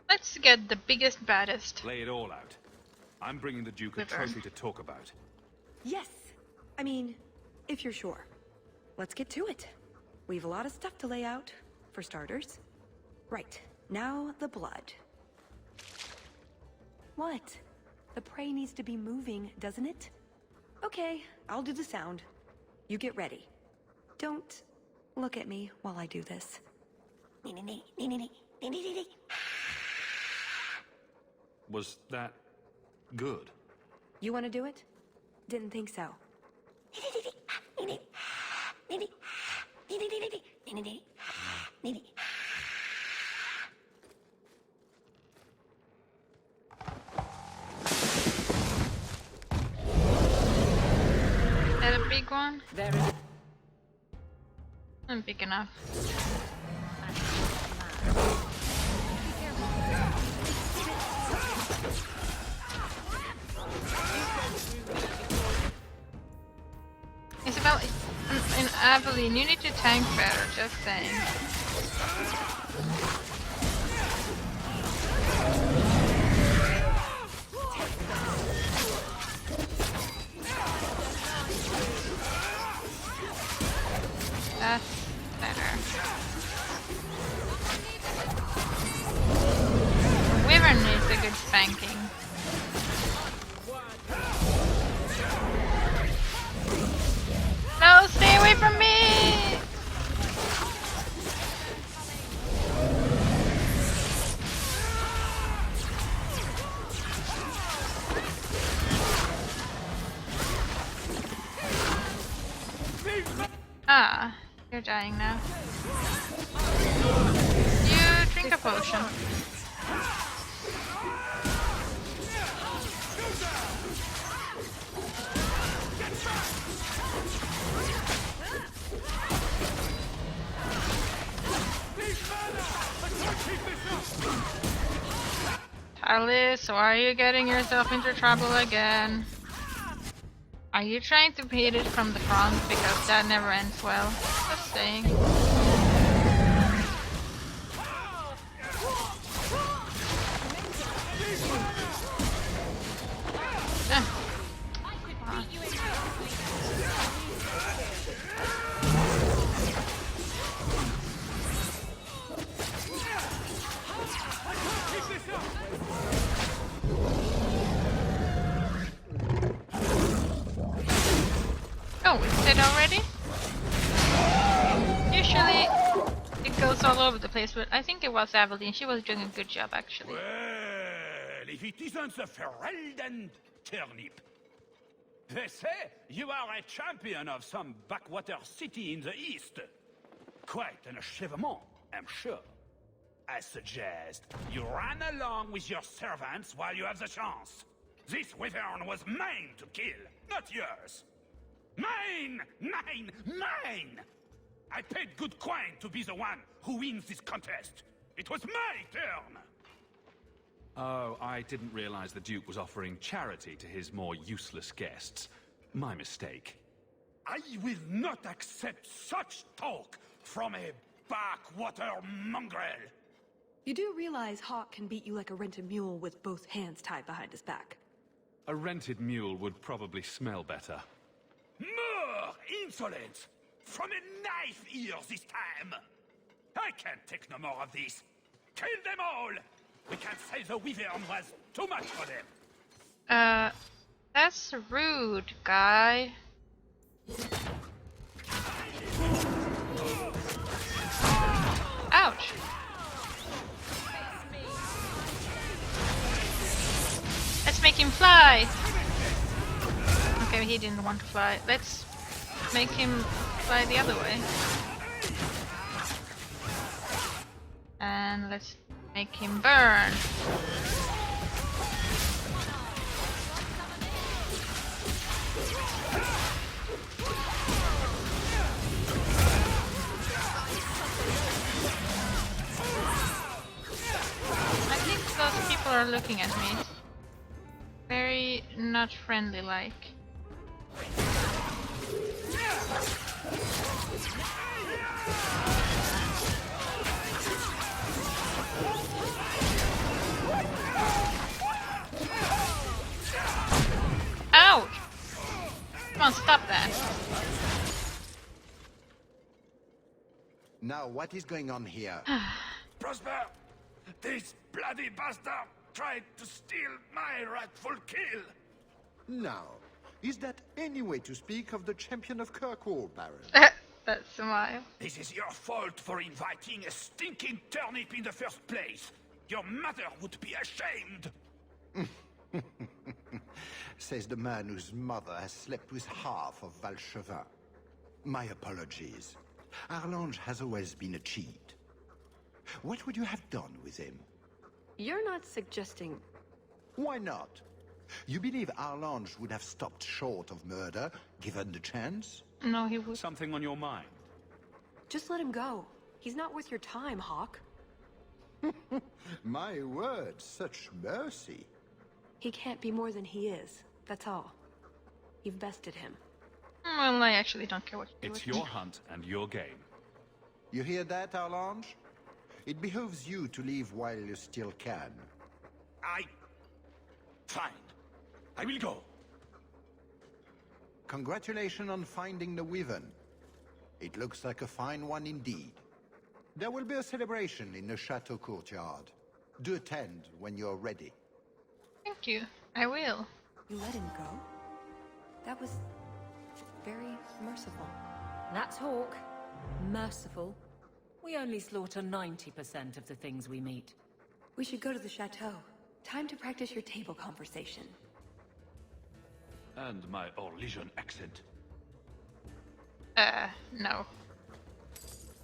Let's get the biggest, baddest. Lay it all out. I'm bringing the Duke a Wyvern. trophy to talk about. Yes! I mean, if you're sure. Let's get to it. We've a lot of stuff to lay out, for starters. Right, now the blood. What? The prey needs to be moving, doesn't it? Okay, I'll do the sound. You get ready. Don't look at me while I do this. Was that good? You want to do it? Didn't think so. Is that a big one? There is. Not big enough. Isabel, in Aveline, you need to tank better, just saying. That's better. Wyvern needs a good spanking. No, stay away from me! Ah, you're dying now. You drink a potion. Alice, why are you getting yourself into trouble again? Are you trying to beat it from the front? Because that never ends well. Just saying. Oh, it's dead already? Usually it goes all over the place, but I think it was Aveline. She was doing a good job, actually. Well, if it isn't the Ferelden turnip. They say you are a champion of some backwater city in the east. Quite an achievement, I'm sure. I suggest you run along with your servants while you have the chance. This wyvern was mine to kill, not yours. Mine! Mine! Mine! I paid good coin to be the one who wins this contest. It was my turn! Oh, I didn't realize the Duke was offering charity to his more useless guests. My mistake. I will not accept such talk from a backwater mongrel. You do realize Hawk can beat you like a rented mule with both hands tied behind his back. A rented mule would probably smell better. More insolence! From a knife ear this time! I can't take no more of this. Kill them all! We can't say the wyvern was too much for them. That's rude, guy. Ouch. Let's make him fly. Okay, he didn't want to fly. Let's make him fly the other way. And let's make him burn. are looking at me. Very not friendly like. Ouch! Come on, stop that. Now, what is going on here? Prosper! This bloody bastard tried to steal my rightful kill! Now, is that any way to speak of the champion of Kirkwall, Baron? That smile. This is your fault for inviting a stinking turnip in the first place. Your mother would be ashamed. Says the man whose mother has slept with half of Valchevin. My apologies. Arlange has always been a cheat. What would you have done with him? You're not suggesting... Why not? You believe Arlange would have stopped short of murder, given the chance? No, he would. Something on your mind? Just let him go. He's not worth your time, Hawk. My word, such mercy. He can't be more than he is. That's all. You've bested him. Well, I actually don't care what you do. It's with your me. hunt and your game. You hear that, Arlange? It behooves you to leave while you still can. Fine. I will go. Congratulations on finding the Wyvern. It looks like a fine one indeed. There will be a celebration in the chateau courtyard. Do attend when you're ready. Thank you. I will. You let him go? That was... very merciful. That's Hawk. Merciful. We only slaughter 90% of the things we meet. We should go to the chateau. Time to practice your table conversation. And my Orlesian accent. No.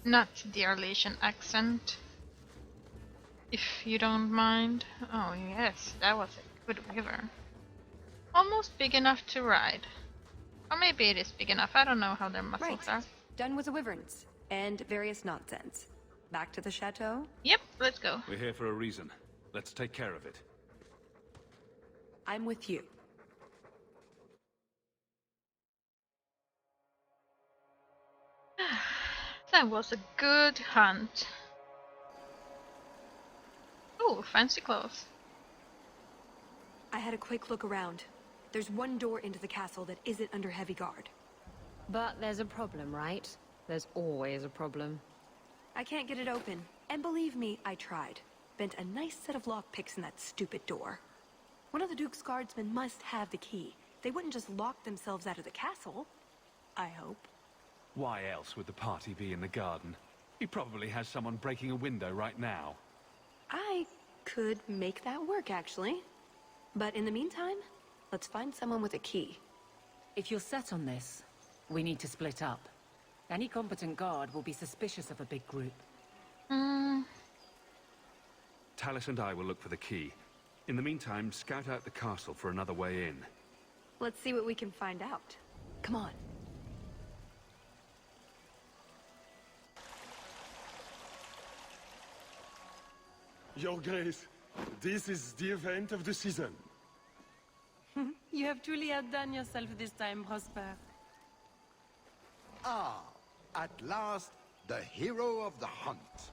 Not the Arlesian accent. If you don't mind. Oh yes, that was a good river. Almost big enough to ride. Or maybe it is big enough, I don't know how their muscles are. Done with the wyverns. And various nonsense. Back to the chateau? Yep, let's go. We're here for a reason. Let's take care of it. I'm with you. That was a good hunt. Ooh, fancy clothes. I had a quick look around. There's one door into the castle that isn't under heavy guard. But there's a problem, right? There's always a problem. I can't get it open. And believe me, I tried. Bent a nice set of lockpicks in that stupid door. One of the Duke's guardsmen must have the key. They wouldn't just lock themselves out of the castle. I hope. Why else would the party be in the garden? He probably has someone breaking a window right now. I could make that work, actually. But in the meantime, let's find someone with a key. If you're set on this, we need to split up. Any competent guard will be suspicious of a big group. Tallis and I will look for the key. In the meantime, scout out the castle for another way in. Let's see what we can find out. Come on. Your Grace, this is the event of the season. You have truly outdone yourself this time, Prosper. Ah, at last, the hero of the hunt.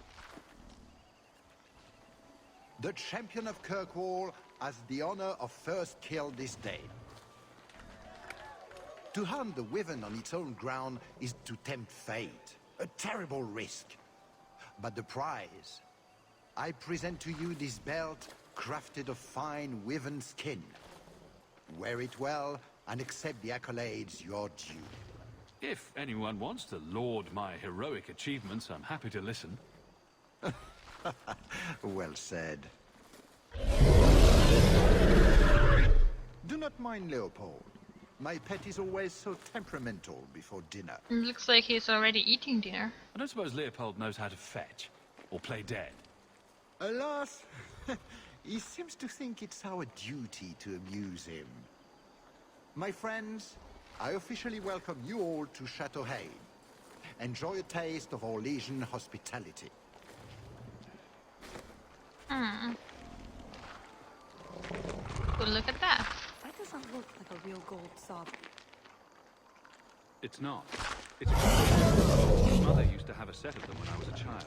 The champion of Kirkwall has the honor of first kill this day. To hunt the Wyvern on its own ground is to tempt fate, a terrible risk. But the prize, I present to you this belt crafted of fine Wyvern skin. Wear it well and accept the accolades you're due. If anyone wants to laud my heroic achievements, I'm happy to listen. Well said. Do not mind Leopold. My pet is always so temperamental before dinner. Looks like he's already eating dinner. I don't suppose Leopold knows how to fetch or play dead. Alas, he seems to think it's our duty to amuse him. My friends, I officially welcome you all to Chateau Hain. Enjoy a taste of Orlesian hospitality. Well, look at that. That doesn't look like a real gold saw. It's not. It's my mother used to have a set of them when I was a child.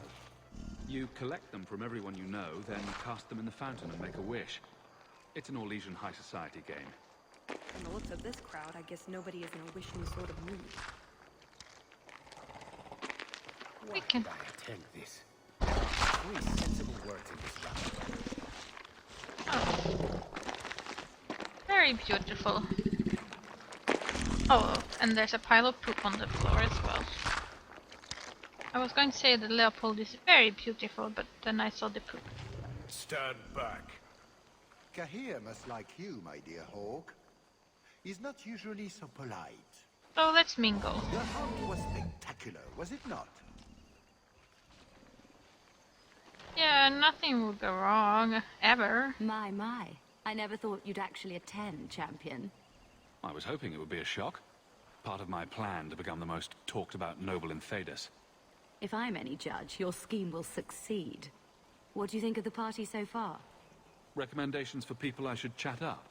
You collect them from everyone you know, then cast them in the fountain and make a wish. It's an Orlesian high society game. From the looks of this crowd, I guess nobody is in a wishing sort of mood. We can. I attend this. Three sensible words in this round. Oh. Very beautiful. Oh, and there's a pile of poop on the floor as well. I was going to say that Leopold is very beautiful, but then I saw the poop. Stand back. Kahir must like you, my dear Hawk. He's not usually so polite. So let's mingle. The hunt was spectacular, was it not? Yeah, nothing would go wrong, ever. My. I never thought you'd actually attend, champion. I was hoping it would be a shock. Part of my plan to become the most talked-about noble in Thedas. If I'm any judge, your scheme will succeed. What do you think of the party so far? Recommendations for people I should chat up?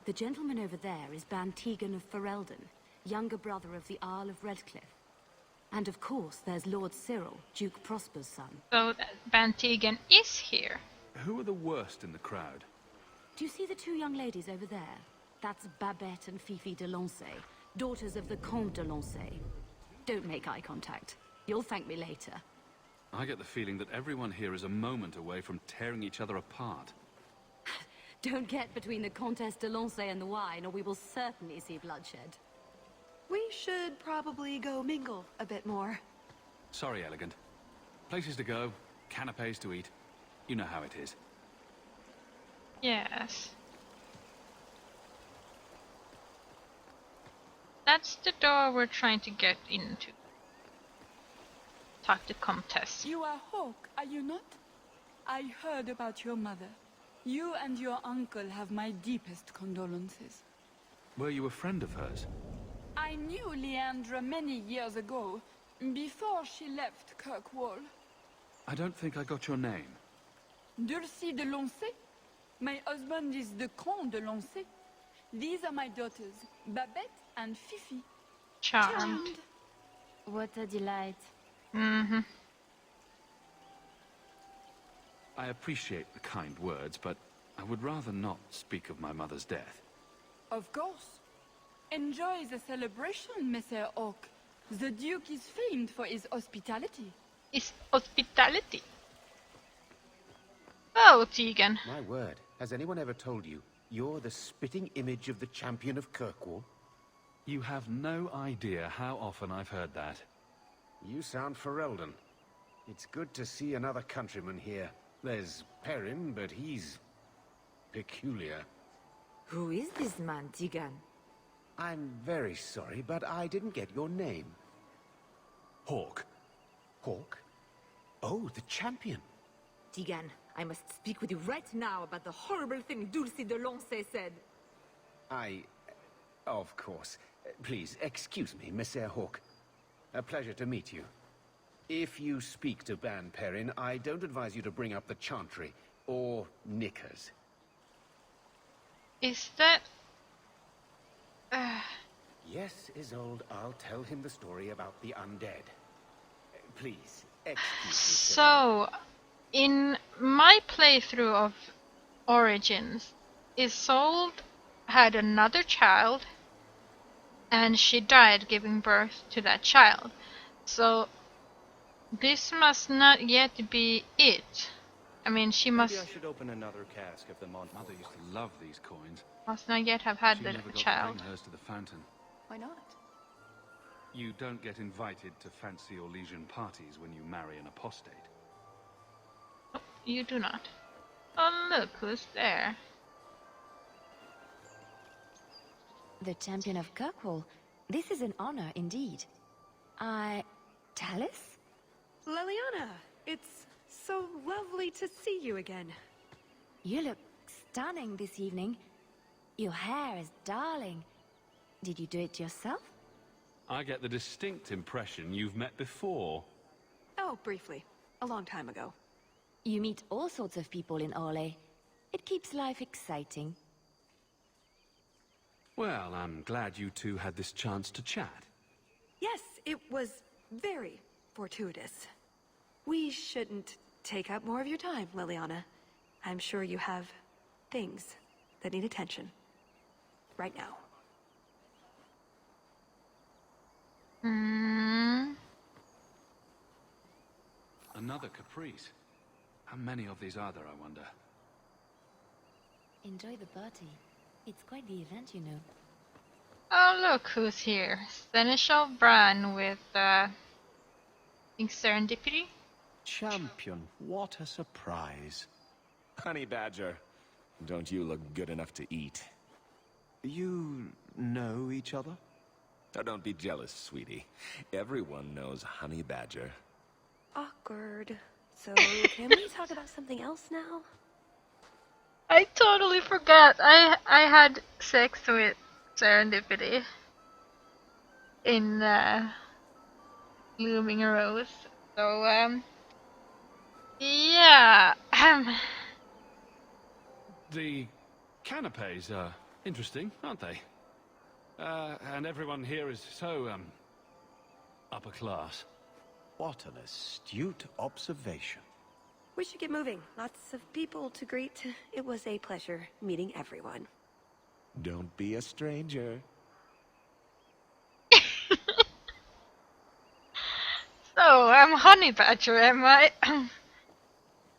The gentleman over there is Bantegan of Ferelden, younger brother of the Earl of Redcliffe. And of course, there's Lord Cyril, Duke Prosper's son. So Bantegan is here. Who are the worst in the crowd? Do you see the two young ladies over there? That's Babette and Fifi de Lancey, daughters of the Comte de Lancey. Don't make eye contact. You'll thank me later. I get the feeling that everyone here is a moment away from tearing each other apart. Don't get between the Comtesse de Lancey and the wine, or we will certainly see bloodshed. We should probably go mingle a bit more. Sorry, Elegant. Places to go, canapes to eat. You know how it is. Yes. That's the door we're trying to get into. Talk to Comtesse. You are Hawk, are you not? I heard about your mother. You and your uncle have my deepest condolences. Were you a friend of hers? I knew Leandra many years ago, before she left Kirkwall. I don't think I got your name. Dulcie de Lancey? My husband is the Comte de Lancey. These are my daughters, Babette and Fifi. Charmed. What a delight. Mm-hmm. I appreciate the kind words, but I would rather not speak of my mother's death. Of course. Enjoy the celebration, Messire Hawk. The Duke is famed for his hospitality. Is hospitality. Oh, Tegan. My word, has anyone ever told you you're the spitting image of the champion of Kirkwall? You have no idea how often I've heard that. You sound Ferelden. It's good to see another countryman here. There's Perrin, but he's peculiar. Who is this man, Tegan? I'm very sorry, but I didn't get your name. Hawk. Hawk? Oh, the champion. Tegan, I must speak with you right now about the horrible thing Dulcie de Lancey said. Of course. Please, excuse me, Messire Hawk. A pleasure to meet you. If you speak to Ban Perrin, I don't advise you to bring up the Chantry, or knickers. Is that... Yes, Isolde, I'll tell him the story about the undead. Please, excuse me. So, in my playthrough of Origins, Isolde had another child, and she died giving birth to that child. So, this must not yet be it. I mean, she must... Maybe I should open another cask of the Mont. Mother used to love these coins. Must not yet have had She the never got child. to bring hers to the fountain. Why not? You don't get invited to fancy Orlesian parties when you marry an apostate. Oh, you do not. Oh, look who's there. The champion of Kirkwall. This is an honor indeed. Talus? Leliana, it's so lovely to see you again. You look stunning this evening. Your hair is darling. Did you do it yourself? I get the distinct impression you've met before. Oh, briefly. A long time ago. You meet all sorts of people in Orlais. It keeps life exciting. Well, I'm glad you two had this chance to chat. Yes, it was very fortuitous. We shouldn't take up more of your time, Liliana. I'm sure you have things that need attention. Right now. Another caprice. How many of these are there, I wonder? Enjoy the party. It's quite the event, you know. Oh, look who's here. Seneschal Bran with, think Serendipity? Champion, what a surprise. Honey Badger, don't you look good enough to eat? You know each other? Oh, don't be jealous, sweetie. Everyone knows Honey Badger. Awkward. So, can we talk about something else now? I totally forgot. I had sex with Serendipity in Looming Rose. So yeah. The canapes are interesting, aren't they? And everyone here is so upper class. What an astute observation. We should get moving. Lots of people to greet. It was a pleasure meeting everyone. Don't be a stranger. So I'm Honey Badger, am I?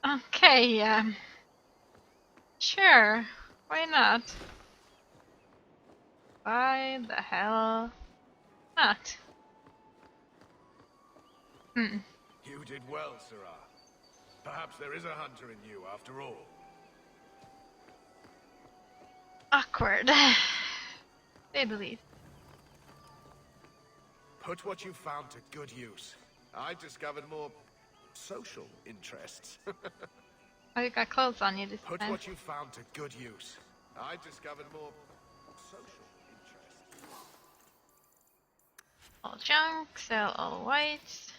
Okay. Sure. Why not? Why the hell not? You did well, Sirrah. Perhaps there is a hunter in you after all. Awkward. Say the least. Put what you found to good use. I discovered more social interests. Oh, you got clothes on you this Put time. what you found to good use. I discovered more social interests. All junk, sell all whites.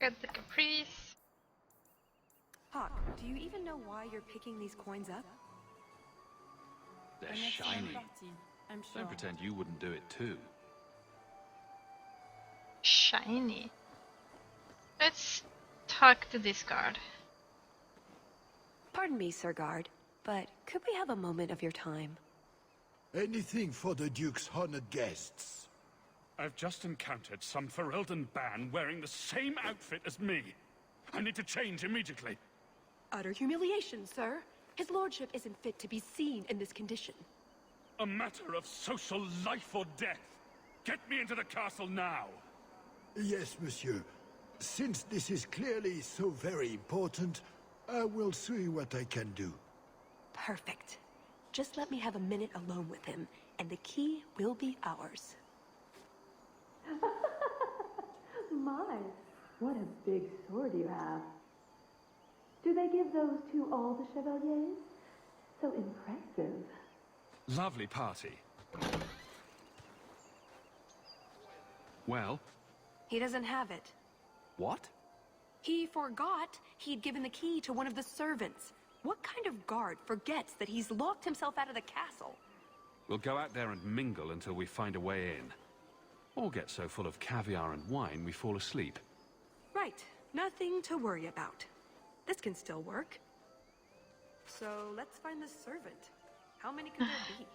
Get the caprice. Hawk, do you even know why you're picking these coins up? They're shiny. I'm sure. Don't pretend you wouldn't do it too. Shiny. Let's talk to this guard. Pardon me, Sir Guard, but could we have a moment of your time? Anything for the Duke's honored guests. I've just encountered some Ferelden band wearing the same outfit as me. I need to change immediately. Utter humiliation, sir. His lordship isn't fit to be seen in this condition. A matter of social life or death. Get me into the castle now. Yes, monsieur. Since this is clearly so very important, I will see what I can do. Perfect. Just let me have a minute alone with him, and the key will be ours. My, what a big sword you have. Do they give those to all the chevaliers? So impressive. Lovely party. Well? He doesn't have it. What? He forgot he'd given the key to one of the servants. What kind of guard forgets that he's locked himself out of the castle? We'll go out there and mingle until we find a way in. Or get so full of caviar and wine we fall asleep. Right. Nothing to worry about. This can still work. So let's find the servant. How many could there be?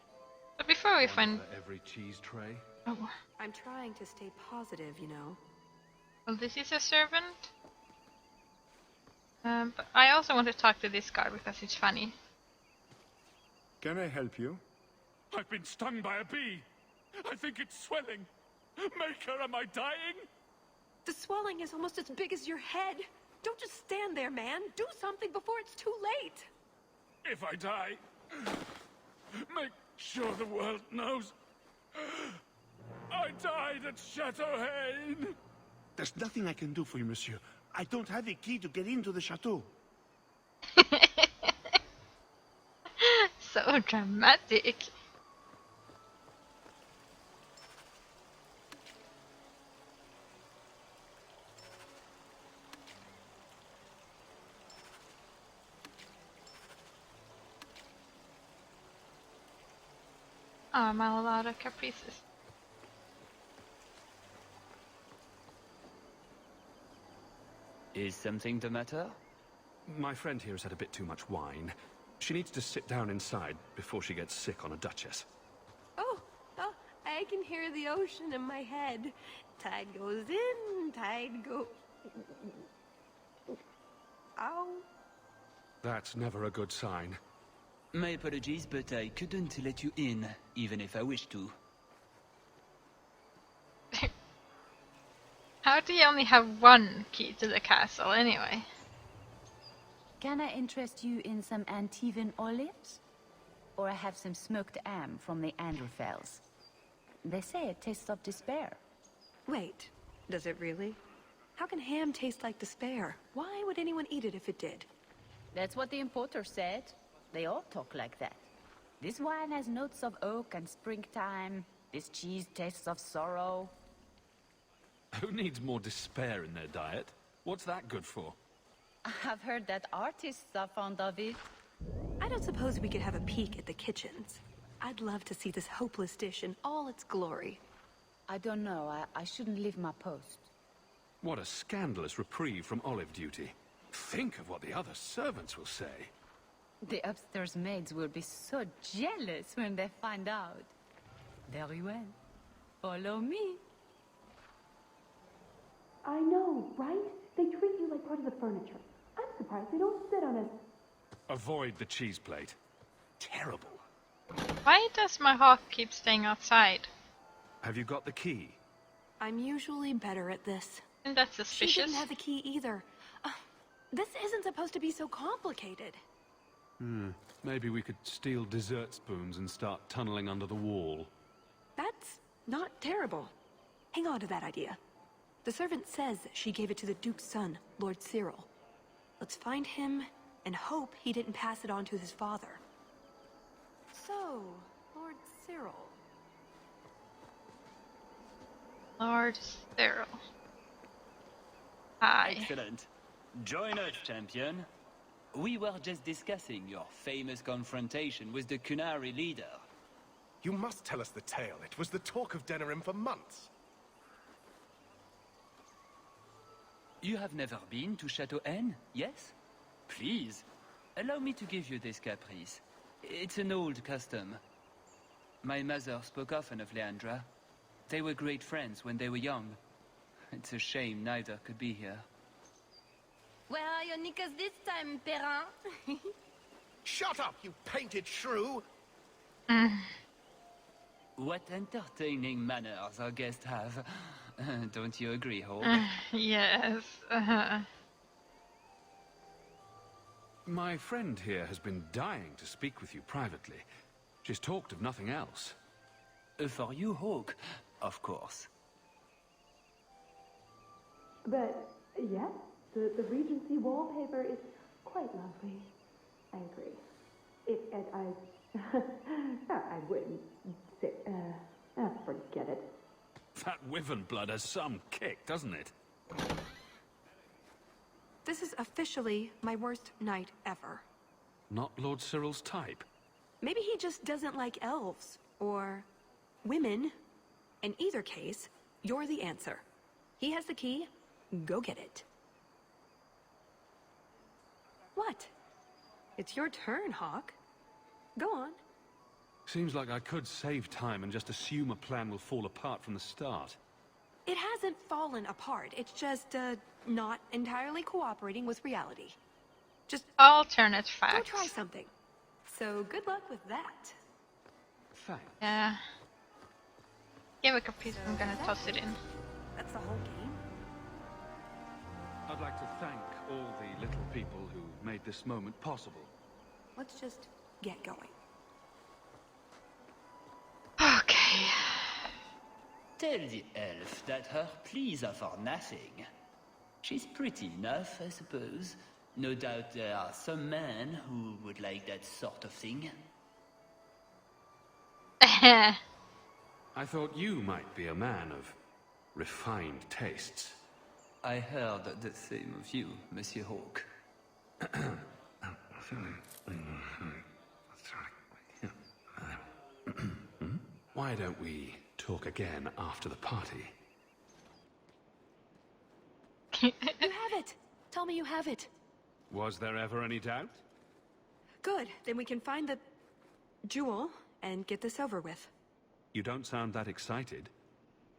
But before we find... every cheese tray? Oh. I'm trying to stay positive, you know. Well, this is a servant. But I also want to talk to this guard because it's funny. Can I help you? I've been stung by a bee. I think it's swelling. Maker, am I dying? The swelling is almost as big as your head. Don't just stand there, man. Do something before it's too late. If I die, make sure the world knows I died at Chateau Haine. There's nothing I can do for you, monsieur. I don't have a key to get into the chateau. So dramatic. I'm all out of caprices. Is something the matter? My friend here has had a bit too much wine. She needs to sit down inside before she gets sick on a duchess. Oh, I can hear the ocean in my head. Tide goes in, tide go... Ow. That's never a good sign. My apologies, but I couldn't let you in, even if I wished to. How do you only have one key to the castle anyway? Can I interest you in some Antivan olives? Or I have some smoked ham from the Anderfels. They say it tastes of despair. Wait, does it really? How can ham taste like despair? Why would anyone eat it if it did? That's what the importer said. They all talk like that. This wine has notes of oak and springtime. This cheese tastes of sorrow. Who needs more despair in their diet? What's that good for? I've heard that artists are fond of it. I don't suppose we could have a peek at the kitchens. I'd love to see this hopeless dish in all its glory. I don't know. I shouldn't leave my post. What a scandalous reprieve from olive duty. Think of what the other servants will say. The upstairs maids will be so jealous when they find out. Very well. Follow me. I know, right? They treat you like part of the furniture. I'm surprised they don't sit on it. Avoid the cheese plate. Terrible. Why does my hawk keep staying outside? Have you got the key? I'm usually better at this. And that's suspicious. She didn't have the key either. This isn't supposed to be so complicated. Maybe we could steal dessert spoons and start tunneling under the wall. That's not terrible. Hang on to that idea. The servant says she gave it to the Duke's son, Lord Cyril. Let's find him and hope he didn't pass it on to his father. So, Lord Cyril. Lord Cyril. Hi. Excellent. Join us, champion. We were just discussing your famous confrontation with the Kunari leader. You must tell us the tale. It was the talk of Denerim for months. You have never been to Chateau N, yes? Please, allow me to give you this caprice. It's an old custom. My mother spoke often of Leandra. They were great friends when they were young. It's a shame neither could be here. Where are your knickers this time, Perrin? Shut up, you painted shrew! What entertaining manners our guests have. Don't you agree, Hawk? Yes. My friend here has been dying to speak with you privately. She's talked of nothing else. For you, Hawk, of course. But, yes, the Regency wallpaper is quite lovely. I agree. I wouldn't say, forget it. That wyvern blood has some kick, doesn't it? This is officially my worst night ever. Not Lord Cyril's type. Maybe he just doesn't like elves, or women. In either case, you're the answer. He has the key, go get it. What? It's your turn, Hawk. Go on. Seems like I could save time and just assume a plan will fall apart from the start. It hasn't fallen apart. It's just, not entirely cooperating with reality. Just alternate facts. Go try something. So good luck with that. Thanks. Yeah. Give a piece. I'm gonna toss it in. That's the whole game. I'd like to thank all the little people who made this moment possible. Let's just get going. Okay. Tell the elf that her pleas are for nothing. She's pretty enough, I suppose. No doubt there are some men who would like that sort of thing. I thought you might be a man of refined tastes. I heard the same of you, Monsieur Hawk. Why don't we talk again after the party? You have it! Tell me you have it. Was there ever any doubt? Good, then we can find the jewel and get this over with. You don't sound that excited.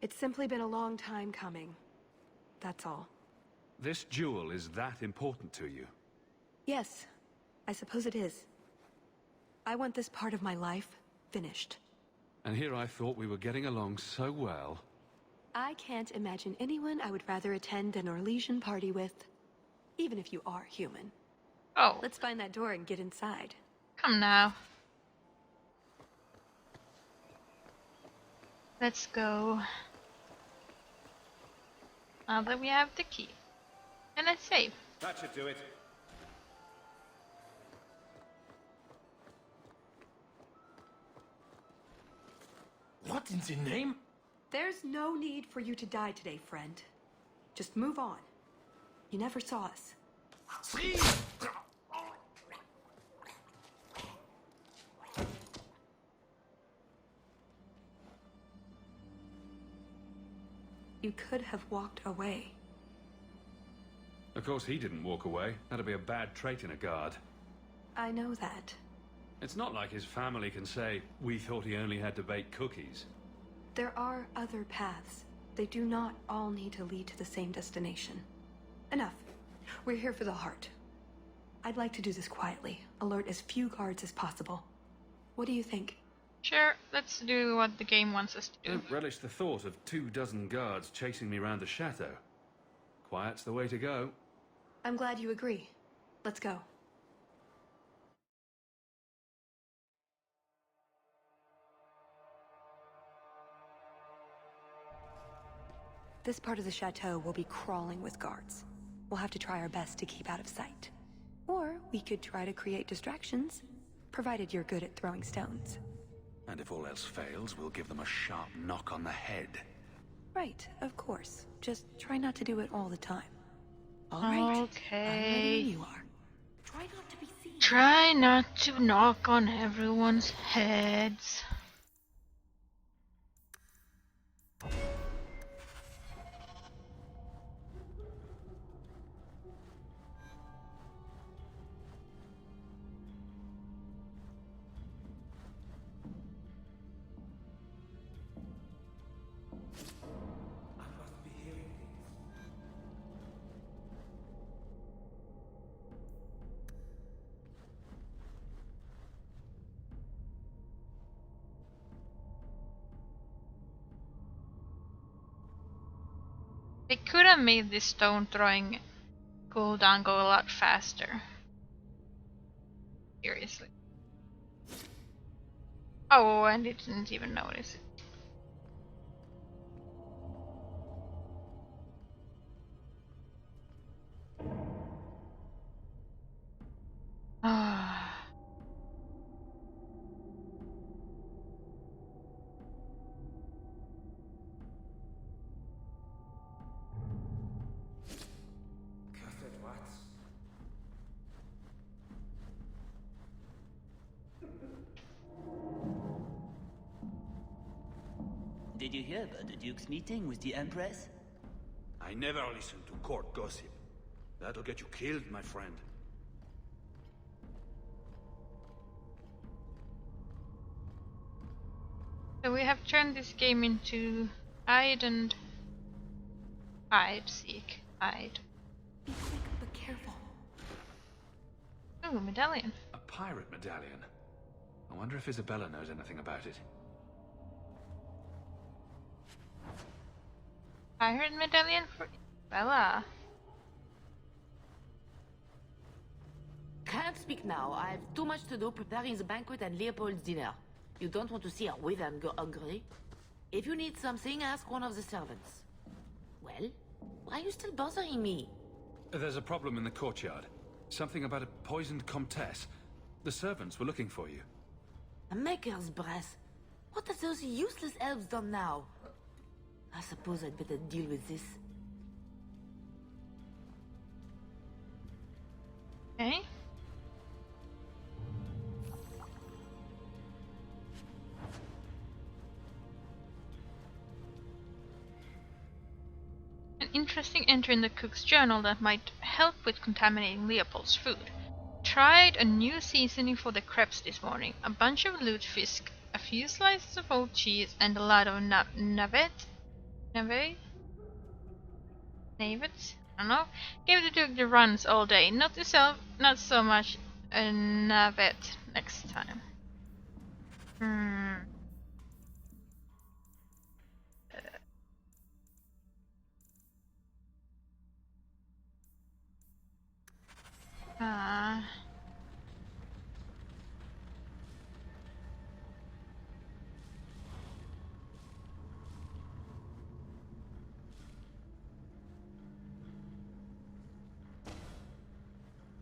It's simply been a long time coming. That's all. This jewel is that important to you? Yes, I suppose it is. I want this part of my life finished. And here I thought we were getting along so well. I can't imagine anyone I would rather attend an Orlesian party with, even if you are human. Oh. Let's find that door and get inside. Come now. Let's go. Now that we have the key. And let's save. That should do it. What in the name? There's no need for you to die today, friend. Just move on. You never saw us. You could have walked away. Of course he didn't walk away. That'd be a bad trait in a guard. I know that. It's not like his family can say, we thought he only had to bake cookies. There are other paths. They do not all need to lead to the same destination. Enough. We're here for the heart. I'd like to do this quietly. Alert as few guards as possible. What do you think? Sure, let's do what the game wants us to do. Don't relish the thought of 24 guards chasing me round the chateau. Quiet's the way to go. I'm glad you agree. Let's go. This part of the chateau will be crawling with guards. We'll have to try our best to keep out of sight. Or we could try to create distractions, provided you're good at throwing stones. And if all else fails, we'll give them a sharp knock on the head. Right, of course. Just try not to do it all the time. All right. Okay. I'm ready when you are. Try not to be seen. Try not to knock on everyone's heads. They could have made this stone throwing cooldown go a lot faster. Seriously. Oh, and it didn't even notice it. Ah. Did you hear about the Duke's meeting with the Empress? I never listen to court gossip. That'll get you killed, my friend. So we have turned this game into hide and seek, hide. Be quick, but careful. Ooh, medallion. A pirate medallion. I wonder if Isabella knows anything about it. Pirate medallion for Isabella. Can't speak now. I have too much to do preparing the banquet and Leopold's dinner. You don't want to see a wyvern go hungry. If you need something, ask one of the servants. Well, why are you still bothering me? There's a problem in the courtyard. Something about a poisoned comtesse. The servants were looking for you. A maker's breath. What have those useless elves done now? I suppose I'd better deal with this. Okay. interesting entry in the cook's journal that might help with contaminating Leopold's food. Tried a new seasoning for the crepes this morning. A bunch of lutefisk, a few slices of old cheese, and a lot of navets. I don't know. Gave the Duke the runs all day. Not so much a navet next time.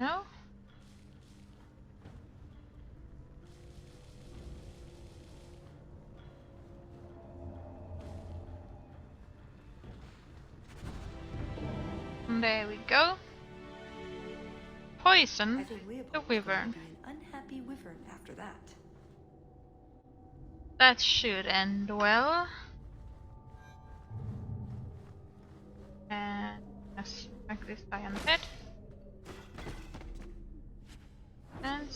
No? There we go. Poison the wyvern. An unhappy wyvern after that. That should end well. And let's smack this guy on the head. And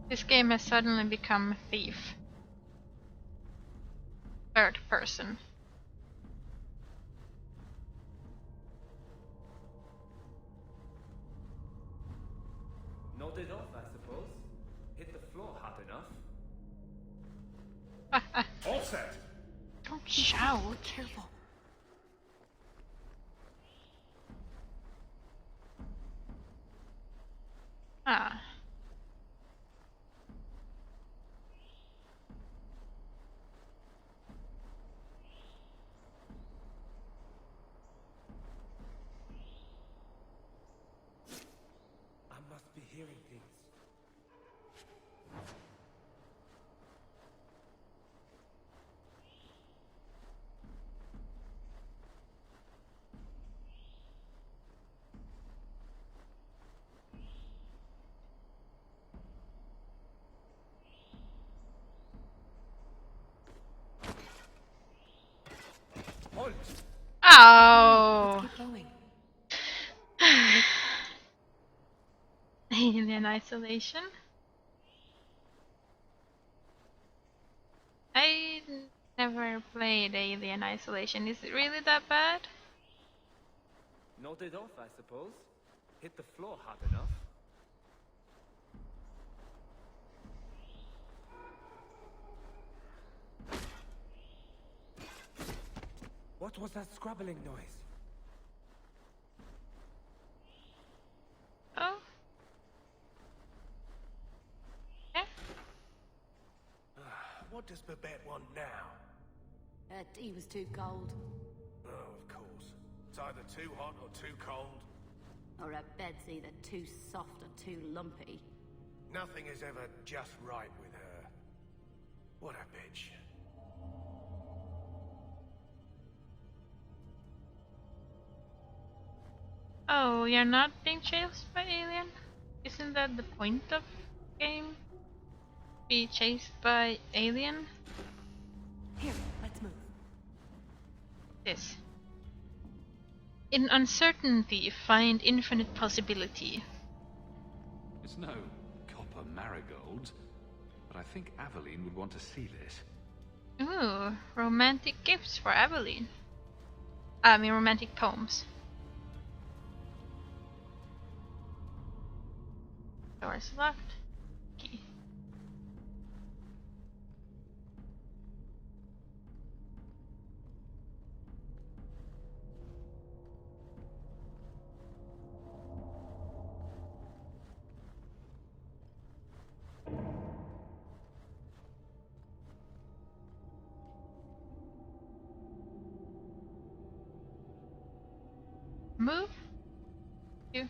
this game has suddenly become Thief. Third person. Nodded off, I suppose. Hit the floor hard enough. All set. Don't shout. Careful. Ah. I must be hearing things. Oh. Let's keep going. Alien Isolation. I never played Alien Isolation. Is it really that bad? Nodded off, I suppose. Hit the floor hard enough. What was that scrabbling noise? Oh. Yeah. What does Babette want now? Her tea was too cold. Oh, of course. It's either too hot or too cold. Or her bed's either too soft or too lumpy. Nothing is ever just right with her. What a bitch. Oh, you're not being chased by alien? Isn't that the point of the game? Be chased by alien? Here, let's move. This. In uncertainty, find infinite possibility. It's no copper marigold, but I think Aveline would want to see this. Ooh, romantic gifts for Aveline. I mean, romantic poems. Doors locked. Key. Move. You.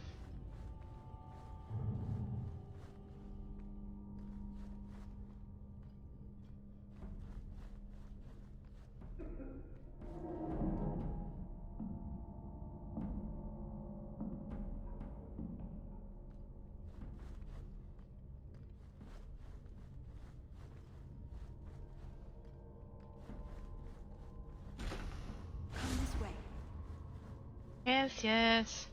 Yes, yes.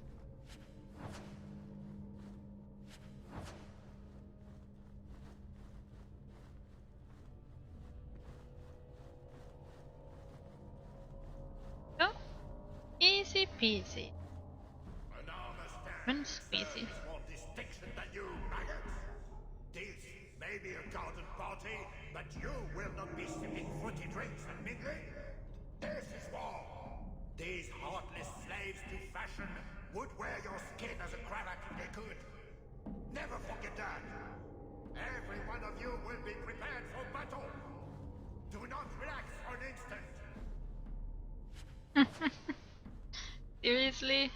Oh, easy peasy. Lemon squeezy. More distinction than you, maggots. This may be a garden party, but you will not be sipping fruity drinks and mingling. This is war. These heartless slaves to fashion would wear your skin as a cravat if they could. Never forget that. Every one of you will be prepared for battle. Do not relax for an instant. Seriously?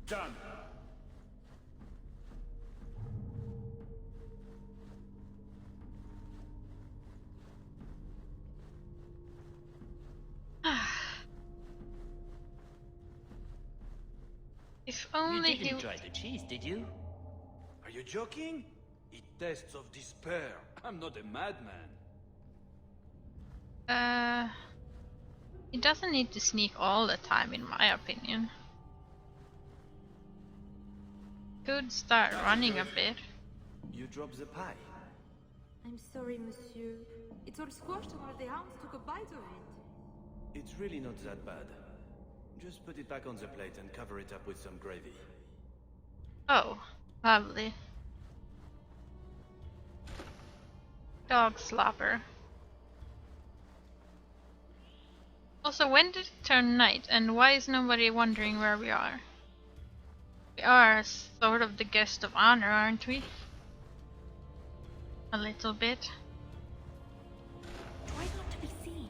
Done. If only You he didn't try the cheese, did you? Are you joking? It tastes of despair. I'm not a madman. he doesn't need to sneak all the time, in my opinion. Could start running a bit. You dropped the pie. I'm sorry, monsieur. It's all squashed and one of the hounds took a bite of it. It's really not that bad. Just put it back on the plate and cover it up with some gravy. Oh, lovely. Dog slobber. Also, when did it turn night, and why is nobody wondering where we are? We are sort of the guest of honor, aren't we? A little bit. Try not to be seen.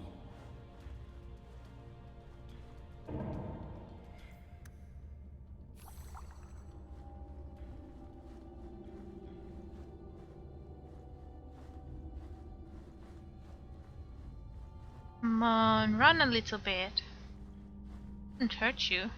Come on, run a little bit. Wouldn't hurt you.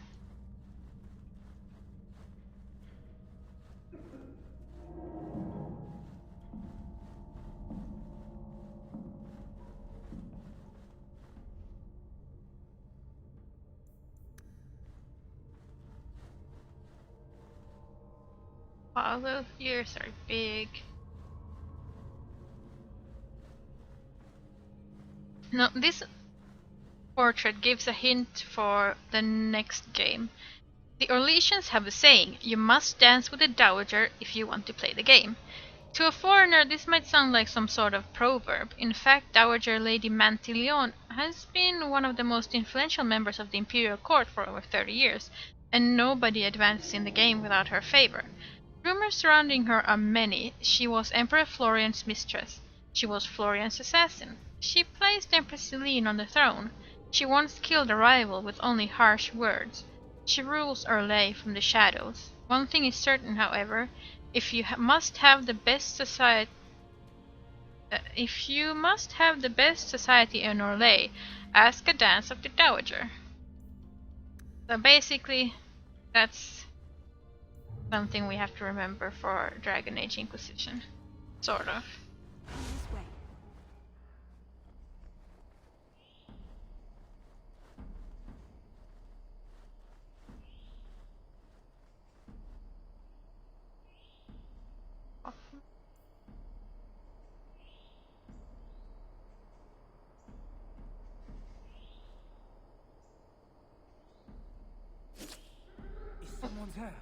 Wow, those ears are big. No, this portrait gives a hint for the next game. The Orlesians have a saying, you must dance with the Dowager if you want to play the game. To a foreigner, this might sound like some sort of proverb. In fact, Dowager Lady Mantillon has been one of the most influential members of the Imperial Court for over 30 years, and nobody advances in the game without her favor. Rumors surrounding her are many. She was Emperor Florian's mistress. She was Florian's assassin. She placed Empress Celine on the throne. She once killed a rival with only harsh words. She rules Orlais from the shadows. One thing is certain, however, if you must have the best society in Orlais, ask a dance of the Dowager. So basically, that's something we have to remember for Dragon Age Inquisition. Sort of. This way. Is someone there?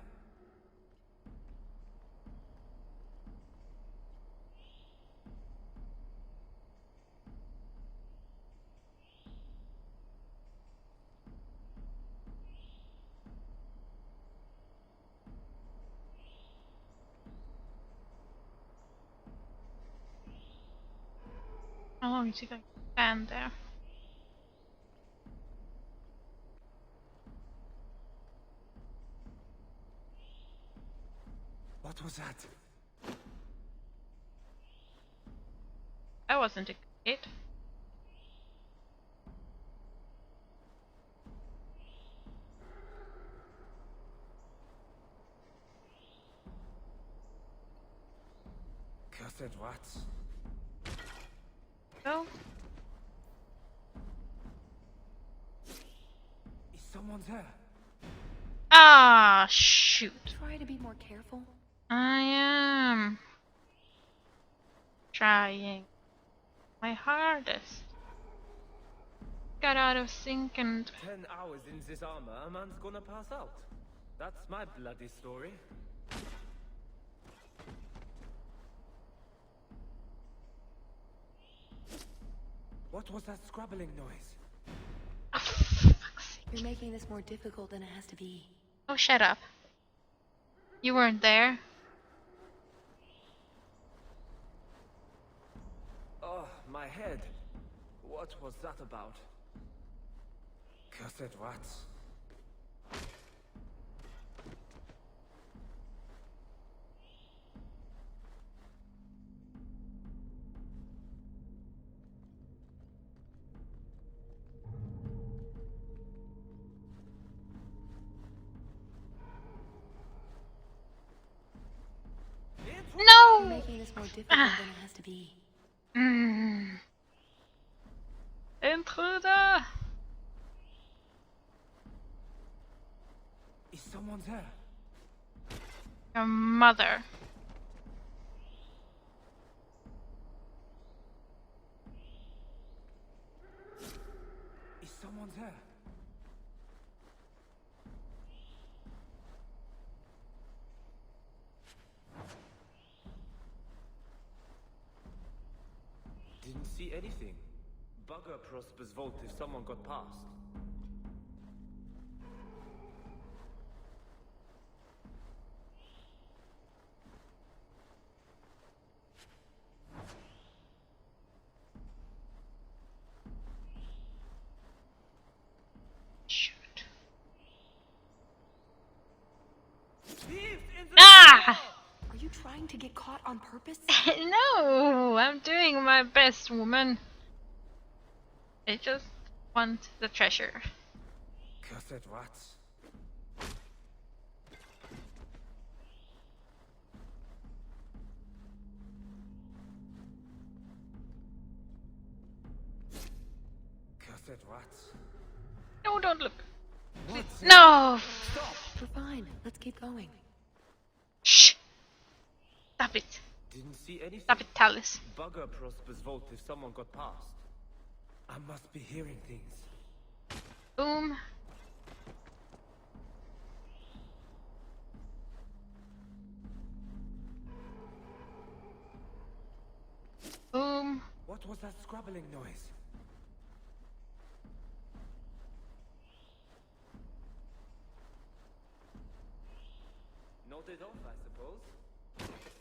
How long is it going to stand there? What was that? That wasn't a good hit. Cursed rats. So, Someone's here. Ah, shoot. Try to be more careful. I am trying my hardest. Got out of sync and 10 hours in this armor, a man's gonna pass out. That's my bloody story. What was that scrabbling noise? You're making this more difficult than it has to be. oh, shut up. You weren't there. Oh, my head. What was that about? Cursed rats. No! You're making this more difficult than it has to be. Intruder! Is someone there? Your mother. Is someone there? Didn't see anything. Bugger Prosper's vault if someone got past. Shoot. Ah! Are you trying to get caught on purpose? No, I'm doing my best, woman. I just want the treasure. Cursed rats. Cursed rats. No, don't look. What's No! Stop! We're fine. Let's keep going. Shh! Stop it. Didn't see anything. Stop it, Talus. Bugger Prosper's vault if someone got past. I must be hearing things. Boom. Boom. What was that scrabbling noise? Noted off, I suppose.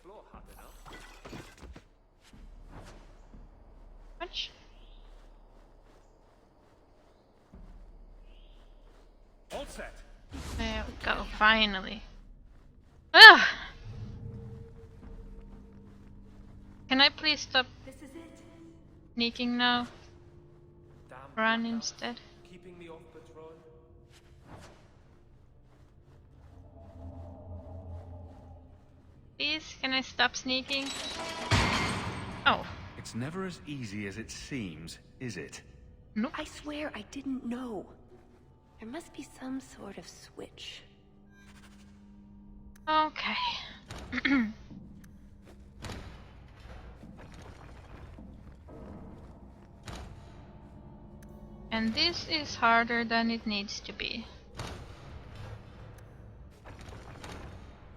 Floor hot enough. Much? All set. There we go, finally. Ah! Can I please stop sneaking now? Run instead. Keeping me off patrol. Please, can I stop sneaking? Oh. It's never as easy as it seems, is it? Nope. I swear I didn't know. There must be some sort of switch. Okay. And this is harder than it needs to be.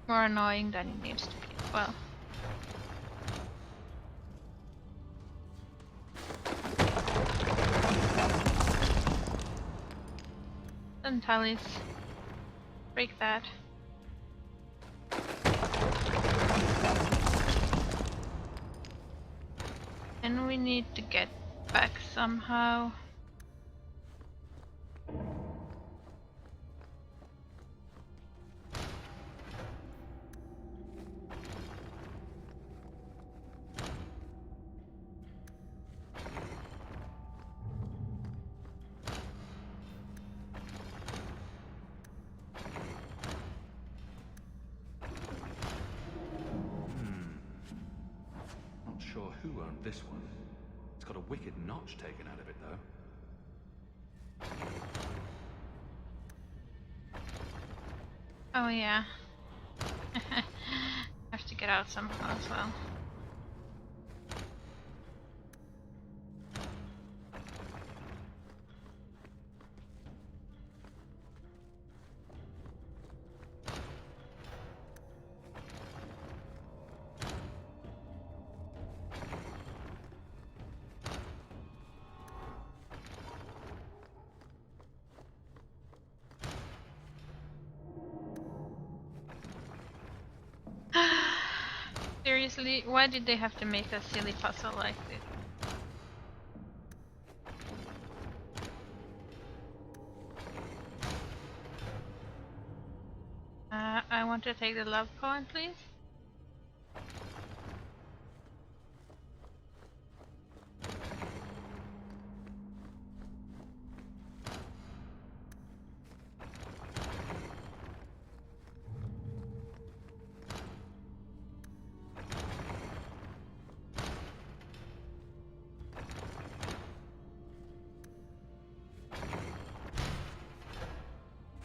More annoying than it needs to be. Well. And Talus. Break that. And we need to get back somehow. Not sure who owned this one. It's got a wicked notch taken out of it, though. Oh yeah. Have to get out somehow as well. Seriously, why did they have to make a silly puzzle like this? I want to take the love coin, please.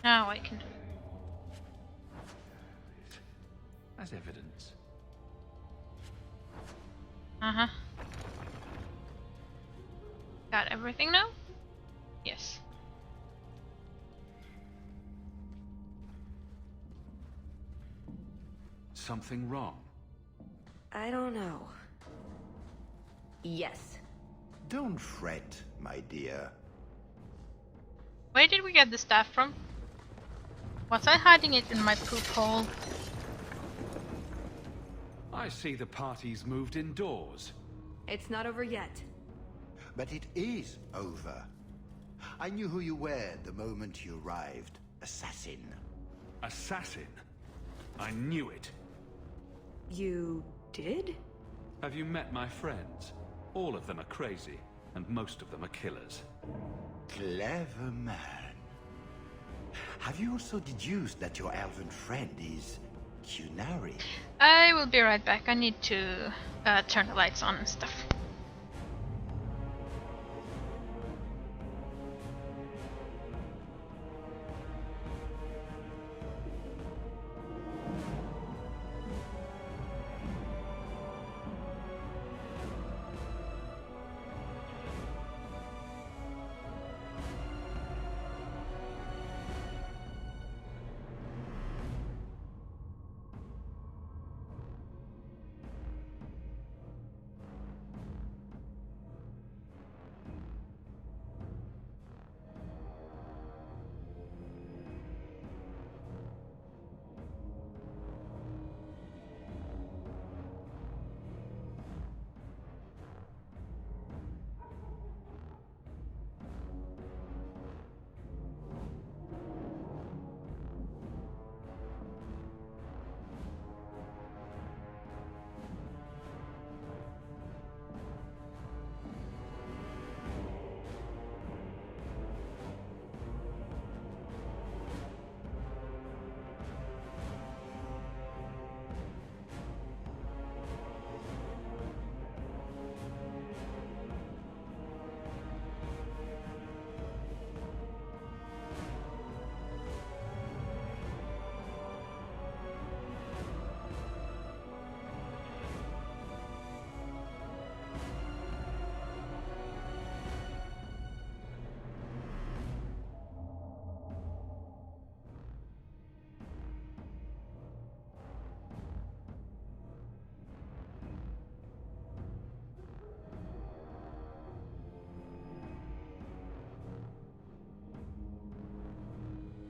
Now I can do it. As evidence. Uh-huh. Got everything now? Yes. Something wrong? I don't know. Yes. Don't fret, my dear. Where did we get the staff from? Was I hiding it in my poop hole? I see the party's moved indoors. It's not over yet. But it is over. I knew who you were the moment you arrived. Assassin. Assassin? I knew it. You did? Have you met my friends? All of them are crazy, and most of them are killers. Clever man. Have you also deduced that your elven friend is Qunari? I will be right back. I need to turn the lights on and stuff.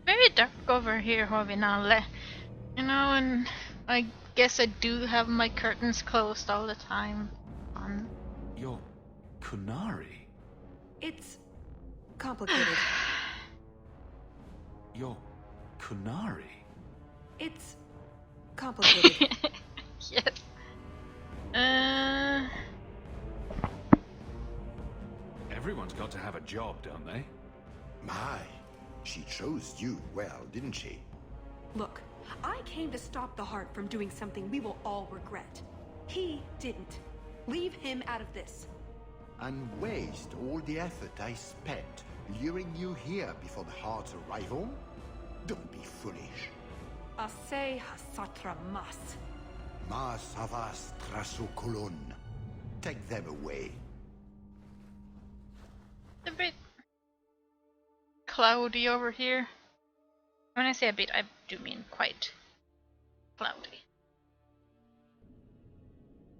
Very dark over here, Hovinale. You know, and I guess I do have my curtains closed all the time. You're Qunari? It's complicated. You're Qunari? It's complicated. Yes. Everyone's got to have a job, don't they? My, she chose you well, didn't she? Look, I came to stop the Heart from doing something we will all regret. He didn't. Leave him out of this. And waste all the effort I spent luring you here before the Heart's arrival? Don't be foolish. Ase hasatra mas. Mas havas trasukulun. Take them away. A bit cloudy over here. When I say a bit, I do mean quite cloudy.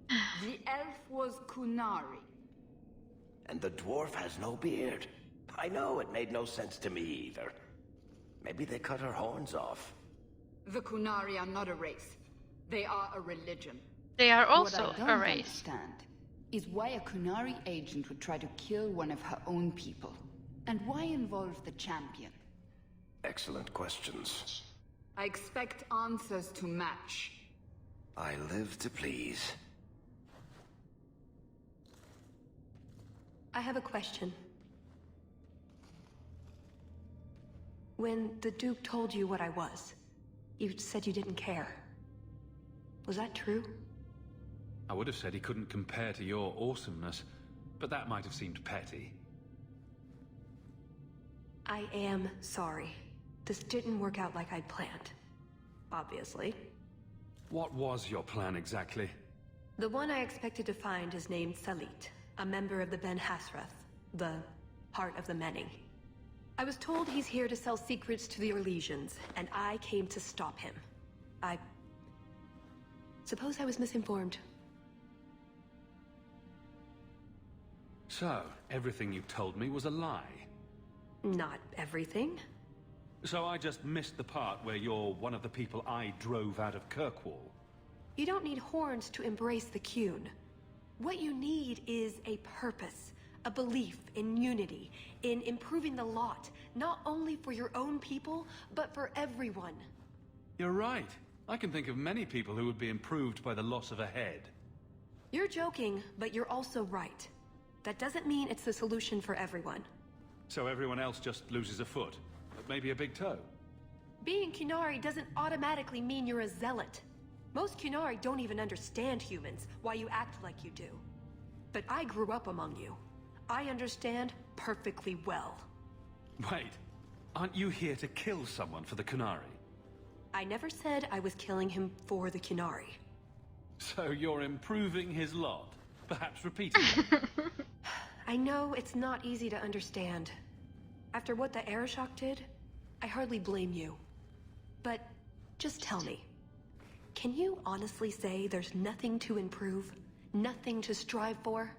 The elf was Kunari. And the dwarf has no beard. I know, it made no sense to me either. Maybe they cut her horns off. The Kunari are not a race. They are a religion. They are also what I don't a race. understand is why a Kunari agent would try to kill one of her own people. And why involve the champion? Excellent questions. I expect answers to match. I live to please. I have a question. When the Duke told you what I was, you said you didn't care. Was that true? I would have said he couldn't compare to your awesomeness, but that might have seemed petty. I am sorry. This didn't work out like I'd planned. Obviously. What was your plan exactly? The one I expected to find is named Salit, a member of the Ben Hasrath, the Heart of the Many. I was told he's here to sell secrets to the Orlesians, and I came to stop him. I suppose I was misinformed. So, everything you told me was a lie? Not everything. So I just missed the part where you're one of the people I drove out of Kirkwall? You don't need horns to embrace the Qun. What you need is a purpose, a belief in unity, in improving the lot, not only for your own people, but for everyone. You're right. I can think of many people who would be improved by the loss of a head. You're joking, but you're also right. That doesn't mean it's the solution for everyone. So everyone else just loses a foot, but maybe a big toe? Being Qunari doesn't automatically mean you're a zealot. Most Qunari don't even understand humans, why you act like you do. But I grew up among you. I understand perfectly well. Wait, aren't you here to kill someone for the Qunari? I never said I was killing him for the Qunari. So you're improving his lot? Perhaps repeating it? I know it's not easy to understand. After what the Arishok did, I hardly blame you. But just tell me, can you honestly say there's nothing to improve? Nothing to strive for?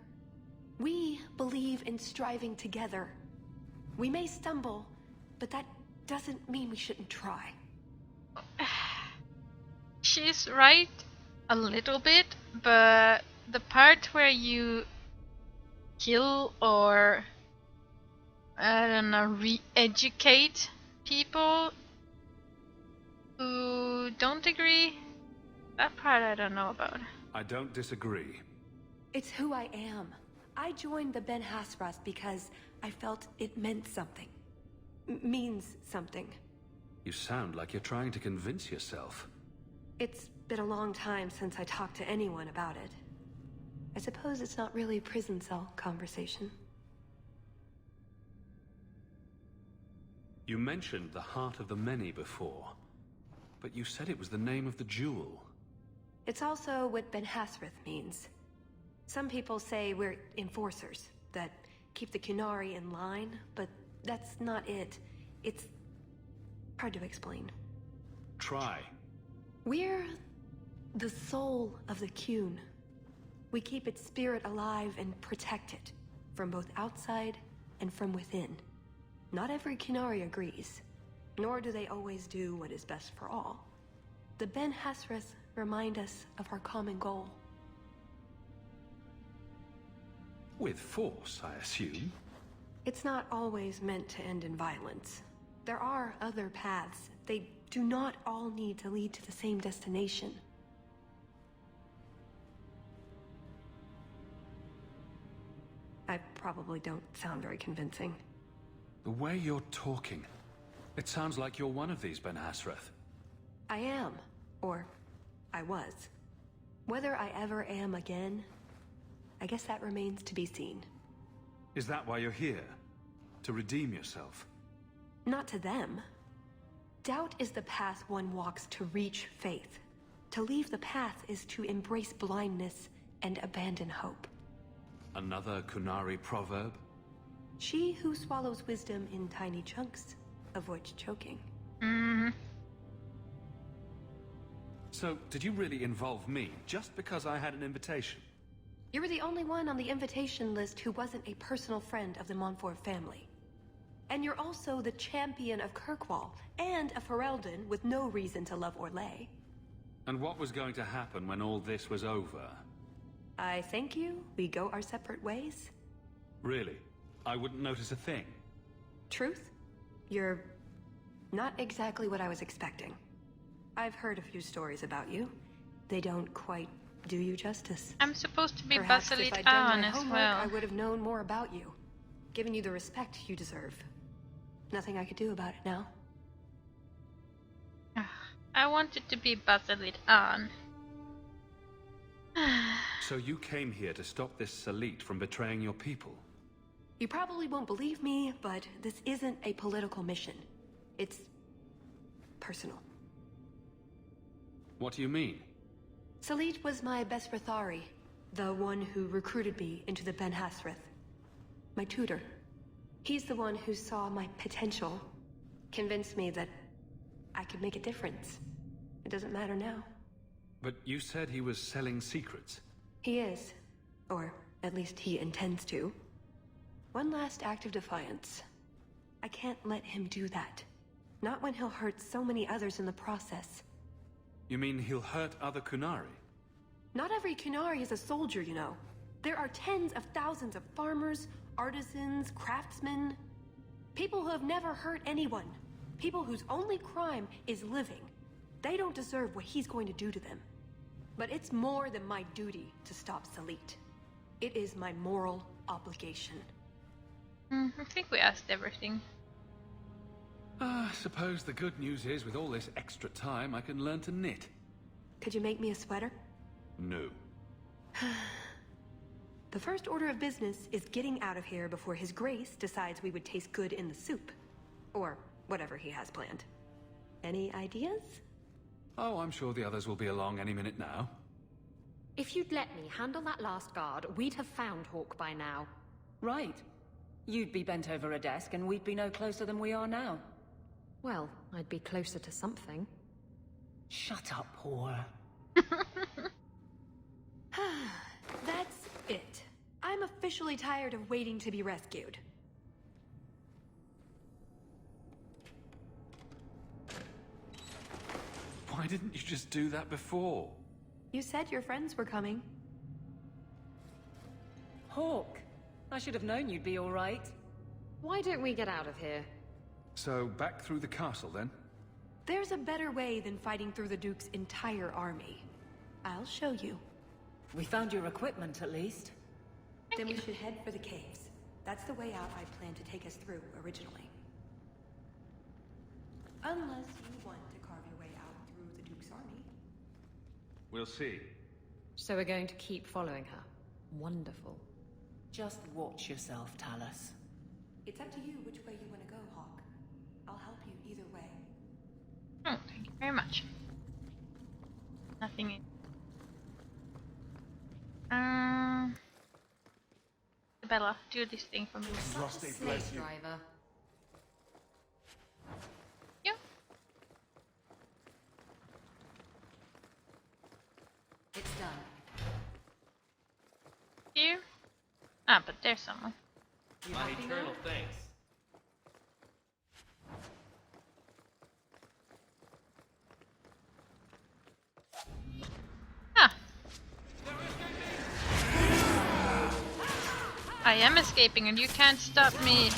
We believe in striving together. We may stumble, but that doesn't mean we shouldn't try. She's right a little bit, but the part where you kill or, I don't know, re-educate people who don't agree, that part I don't know about. I don't disagree. It's who I am. I joined the Ben Hasras because I felt it meant something. Means something. You sound like you're trying to convince yourself. It's been a long time since I talked to anyone about it. I suppose it's not really a prison cell conversation. You mentioned the Heart of the Many before, but you said it was the name of the jewel. It's also what Ben Hasrath means. Some people say we're enforcers, that keep the Qunari in line, but that's not it. It's hard to explain. Try. We're the soul of the Qun. We keep its spirit alive and protect it, from both outside and from within. Not every Qunari agrees, nor do they always do what is best for all. The Ben Hasrath remind us of our common goal. With force, I assume? It's not always meant to end in violence. There are other paths. They do not all need to lead to the same destination. I probably don't sound very convincing. The way you're talking, it sounds like you're one of these Ben Hasrath. I am, or I was. Whether I ever am again, I guess that remains to be seen. Is that why you're here? To redeem yourself? Not to them. Doubt is the path one walks to reach faith. To leave the path is to embrace blindness and abandon hope. Another Kunari proverb? She who swallows wisdom in tiny chunks avoids choking. So, did you really involve me just because I had an invitation? You were the only one on the invitation list who wasn't a personal friend of the Montfort family. And you're also the champion of Kirkwall, and a Ferelden with no reason to love Orlais. And what was going to happen when all this was over? I thank you. We go our separate ways. Really? I wouldn't notice a thing? Truth? You're not exactly what I was expecting. I've heard a few stories about you. They don't quite do you justice. I'm supposed to be Perhaps if Basilit I'd done An my as homework, well. I would have known more about you. Given you the respect you deserve. Nothing I could do about it now. I wanted to be Basilit An. So you came here to stop this Salit from betraying your people? You probably won't believe me, but this isn't a political mission. It's personal. What do you mean? Salit was my best Rathari, the one who recruited me into the Ben Hasrith. My tutor. He's the one who saw my potential, convinced me that I could make a difference. It doesn't matter now. But you said he was selling secrets. He is. Or at least he intends to. One last act of defiance. I can't let him do that. Not when he'll hurt so many others in the process. You mean he'll hurt other Kunari? Not every Kunari is a soldier, you know. There are tens of thousands of farmers, artisans, craftsmen. People who have never hurt anyone. People whose only crime is living. They don't deserve what he's going to do to them. But it's more than my duty to stop Salit. It is my moral obligation. I think we asked everything. I suppose the good news is, with all this extra time, I can learn to knit. Could you make me a sweater? No. The first order of business is getting out of here before His Grace decides we would taste good in the soup. Or whatever he has planned. Any ideas? Oh, I'm sure the others will be along any minute now. If you'd let me handle that last guard, we'd have found Hawk by now. Right. You'd be bent over a desk and we'd be no closer than we are now. Well, I'd be closer to something. Shut up, whore. That's it. I'm officially tired of waiting to be rescued. Why didn't you just do that before? You said your friends were coming. Hawk, I should have known you'd be all right. Why don't we get out of here? So, back through the castle, then? There's a better way than fighting through the Duke's entire army. I'll show you. We found your equipment, at least. Then we should head for the caves. That's the way out I planned to take us through originally. Unless you want to carve your way out through the Duke's army. We'll see. So we're going to keep following her. Wonderful. Just watch yourself, Talus. It's up to you which way you want to go, Hawk. I'll help you either way. Oh, thank you very much. Nothing in. Bella, do this thing for me. Slave driver. Yeah. It's done. Here? Ah, but there's someone. My eternal thanks. Ah. I am escaping and you can't stop me.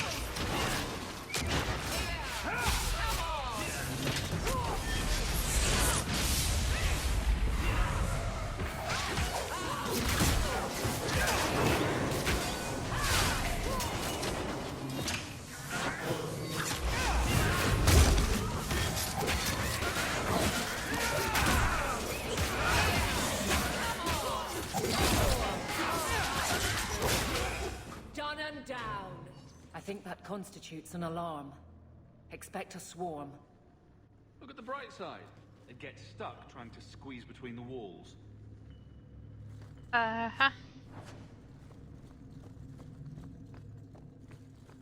Done and down. I think that constitutes an alarm. Expect a swarm. Look at the bright side. They'd get stuck trying to squeeze between the walls. Uh-huh.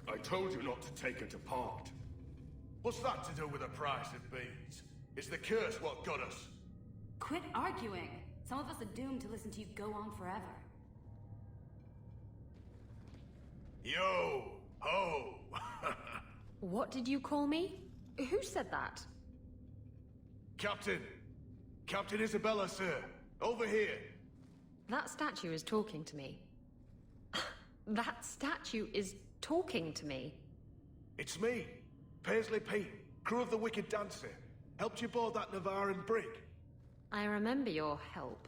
I told you not to take her to part. What's that to do with the price of beans? It's the curse what got us. Quit arguing. Some of us are doomed to listen to you go on forever. Yo! Ho! What did you call me? Who said that? Captain! Captain Isabella, sir! Over here! That statue is talking to me. That statue is talking to me. It's me, Paisley Pete, crew of the Wicked Dancer. Helped you board that Navaran brig. I remember your help.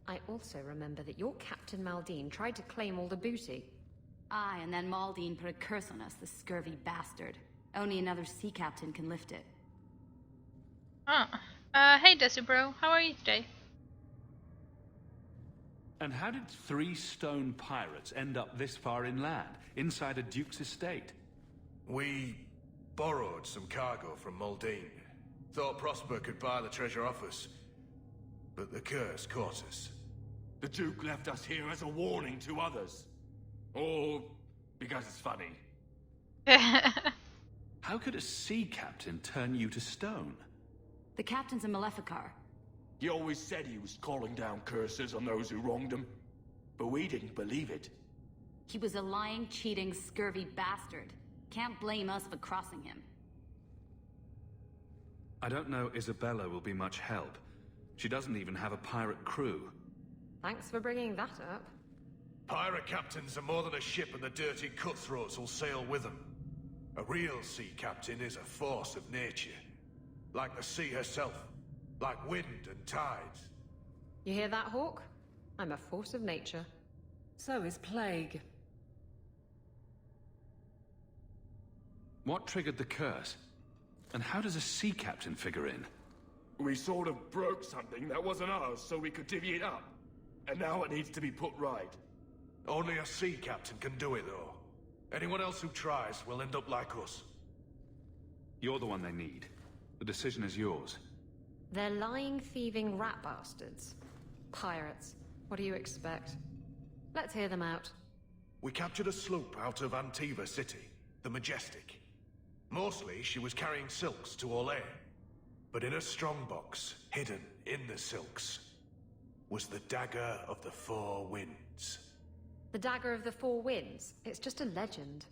I also remember that your Captain Maldine tried to claim all the booty. Aye, and then Maldine put a curse on us, the scurvy bastard. Only another sea captain can lift it. Hey Desi bro, how are you today? And how did 3 stone pirates end up this far inland, inside a duke's estate? We borrowed some cargo from Maldine. Thought Prosper could buy the treasure off us. But the curse caught us. The Duke left us here as a warning to others. Or because it's funny. How could a sea captain turn you to stone? The captain's a Maleficar. He always said he was calling down curses on those who wronged him. But we didn't believe it. He was a lying, cheating, scurvy bastard. Can't blame us for crossing him. I don't know Isabella will be much help. She doesn't even have a pirate crew. Thanks for bringing that up. Pirate captains are more than a ship, and the dirty cutthroats will sail with them. A real sea captain is a force of nature. Like the sea herself. Like wind and tides. You hear that, Hawk? I'm a force of nature. So is plague. What triggered the curse? And how does a sea captain figure in? We sort of broke something that wasn't ours so we could divvy it up. And now it needs to be put right. Only a sea captain can do it, though. Anyone else who tries will end up like us. You're the one they need. The decision is yours. They're lying, thieving rat bastards. Pirates. What do you expect? Let's hear them out. We captured a sloop out of Antiva City, the Majestic. Mostly, she was carrying silks to Orlais. But in a strongbox, hidden in the silks, was the Dagger of the Four Winds. The Dagger of the Four Winds? It's just a legend.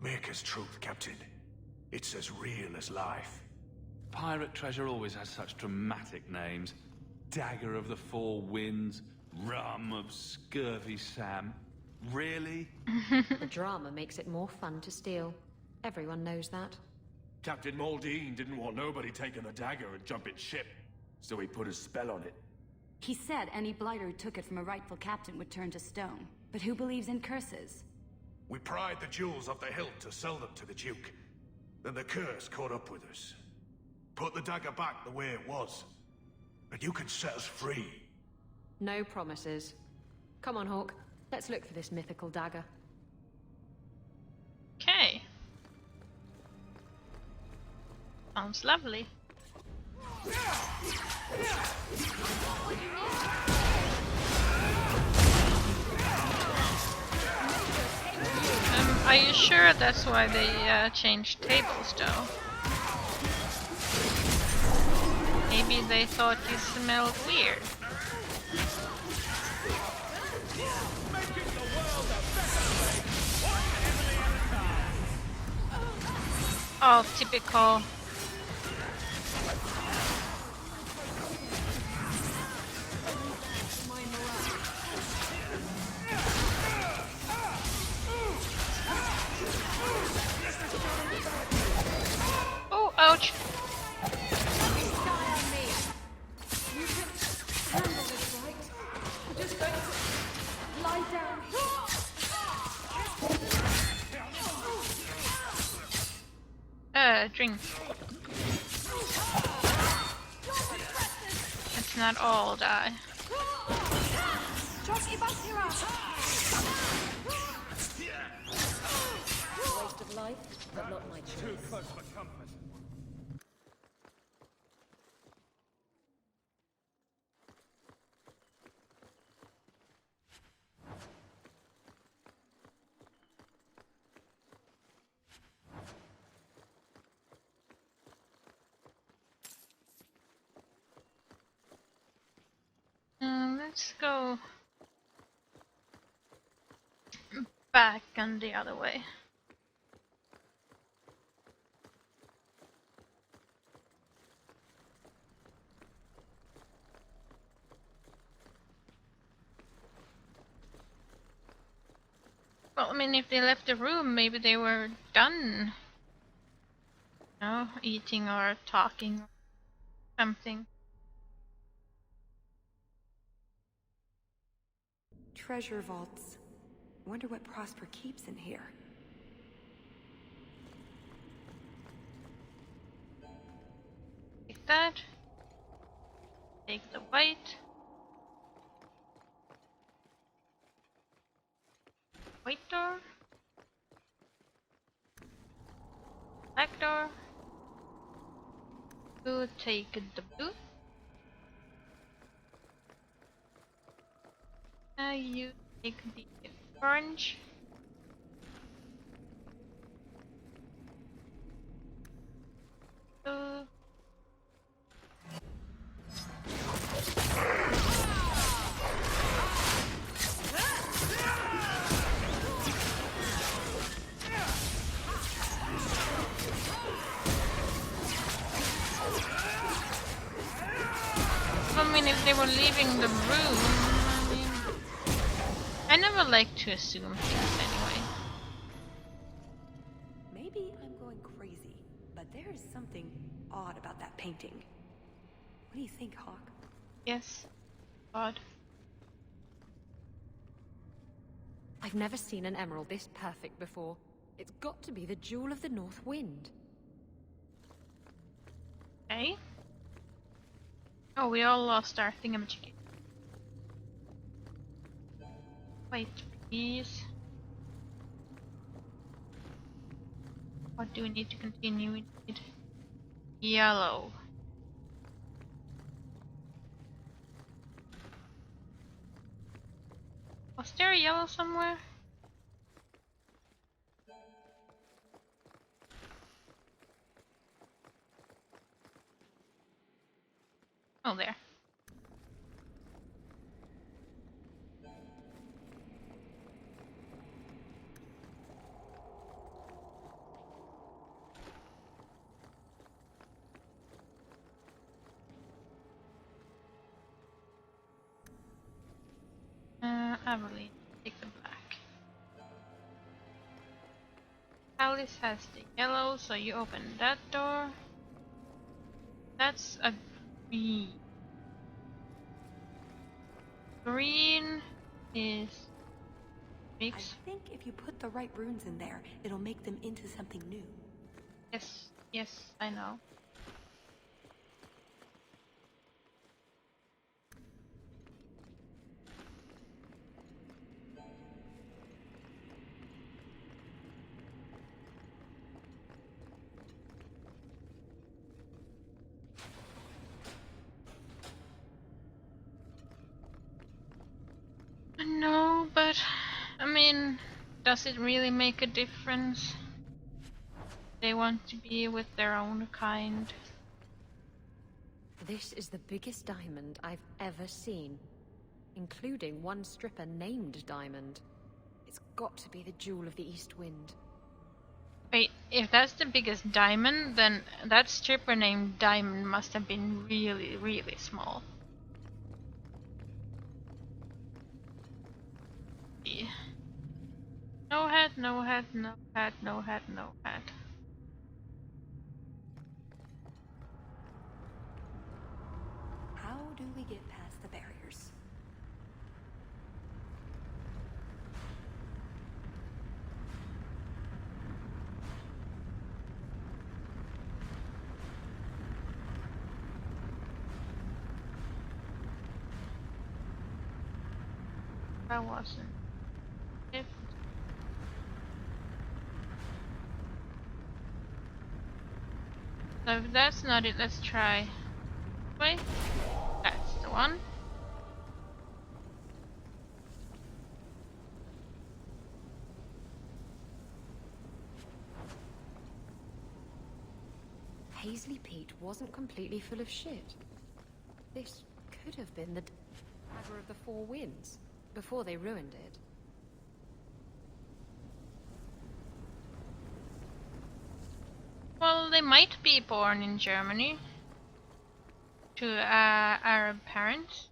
Maker's truth, Captain. It's as real as life. Pirate treasure always has such dramatic names. Dagger of the Four Winds, Rum of Scurvy Sam. Really? The drama makes it more fun to steal. Everyone knows that. Captain Maldine didn't want nobody taking the dagger and jumping ship, so he put a spell on it. He said any blighter who took it from a rightful captain would turn to stone. But who believes in curses? We pried the jewels off the hilt to sell them to the Duke. Then the curse caught up with us. Put the dagger back the way it was. And you can set us free. No promises. Come on, Hawk. Let's look for this mythical dagger. Okay. Sounds lovely. Are you sure that's why they changed tables, though? Maybe they thought you smelled weird. Oh, typical. Oh, ouch. Drink. Let's not all die. Waste of life, but not my choice. Let's go back and the other way. Well, I mean, if they left the room, maybe they were done. You know, eating or talking or something. Treasure vaults. Wonder what Prosper keeps in here. Take that. Take the white. White door. Black door. We'll take the blue. You take the orange. Blue. I mean, if they were leaving the room, I never like to assume things anyway. Maybe I'm going crazy, but there is something odd about that painting. What do you think, Hawk? Yes. Odd. I've never seen an emerald this perfect before. It's got to be the Jewel of the North Wind. Okay. Oh, we all lost our thingamajiggy. Wait, please. What do we need to continue? We need yellow. Was there a yellow somewhere? Oh, there. I really take the black. Alice has the yellow, so you open that door. That's a green. Green is mix. I think if you put the right runes in there, it'll make them into something new. Yes, yes, I know. No, but I mean, does it really make a difference? They want to be with their own kind. This is the biggest diamond I've ever seen, including one stripper named Diamond. It's got to be the Jewel of the East Wind. Wait, if that's the biggest diamond, then that stripper named Diamond must have been really, really small. Yeah. No hat, no hat, no hat, no hat, no hat. How do we get past the barriers? That wasn't it. So if that's not it, let's try. Wait, that's the one. Paisley Pete wasn't completely full of shit. This could have been the... Dagger of the Four Winds, before they ruined it. Well, they might be born in Germany to Arab parents.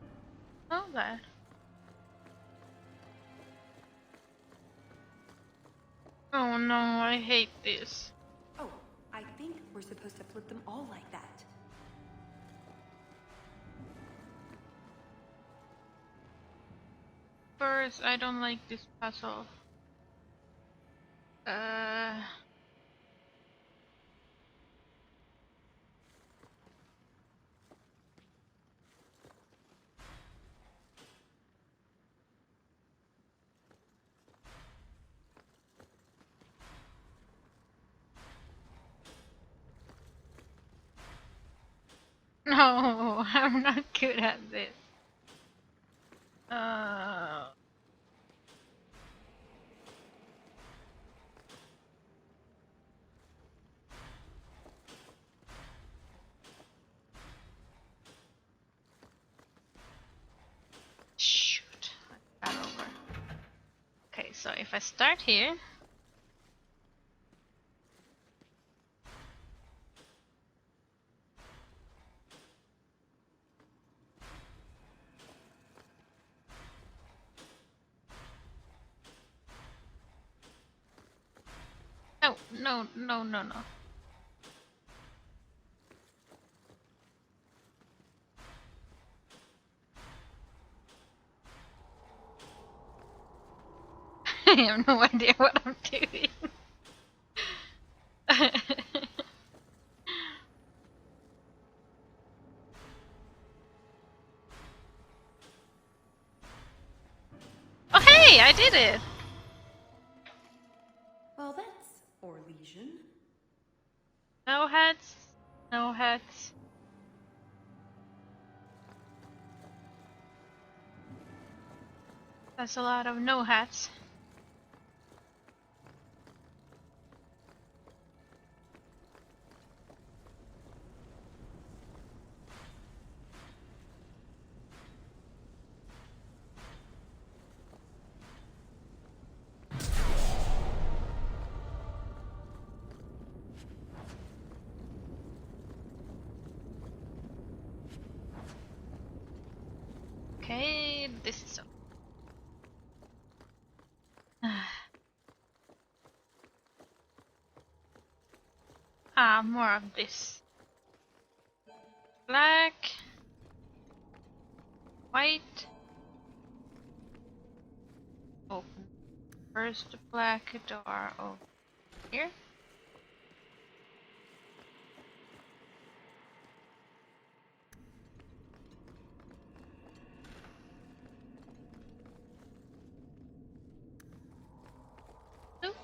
Know that. Oh no, I hate this. Oh, I think we're supposed to flip them all like that. First, I don't like this puzzle. No, I'm not good at this. Shoot, I got over. Okay, so if I start here. No, no, no, no, no. I have no idea what I'm doing. Oh hey, I did it! Well, that's Orlesian. No hats, no hats. That's a lot of no hats. Okay, this is so. More of this. Black. White. Open. First black door over here. Oop.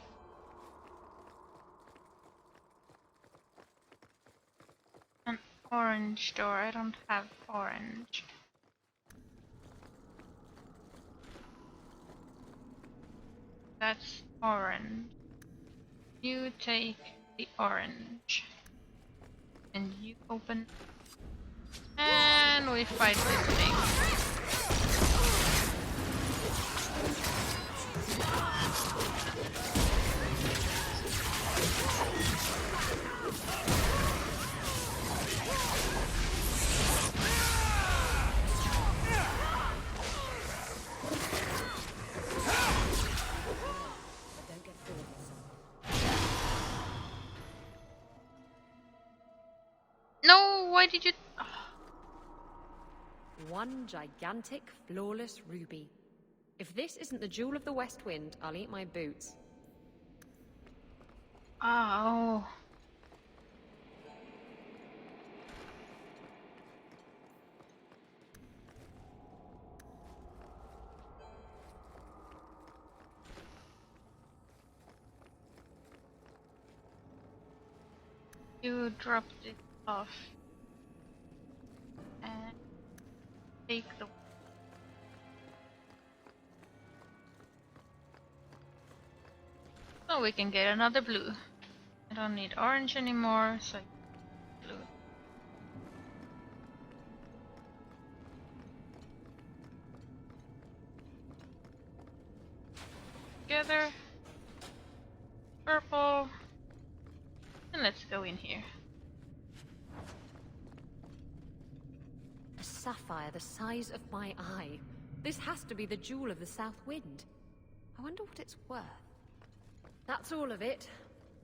An orange door. I don't have orange. That's orange. You take the orange. And you open. And we fight this thing. No, why did you... Oh. One gigantic, flawless ruby. If this isn't the Jewel of the West Wind, I'll eat my boots. Oh. You dropped it off. And take the... So we can get another blue. I don't need orange anymore, so blue. together. Purple. And let's go in here. A sapphire the size of my eye. This has to be the Jewel of the South Wind. I wonder what it's worth. That's all of it.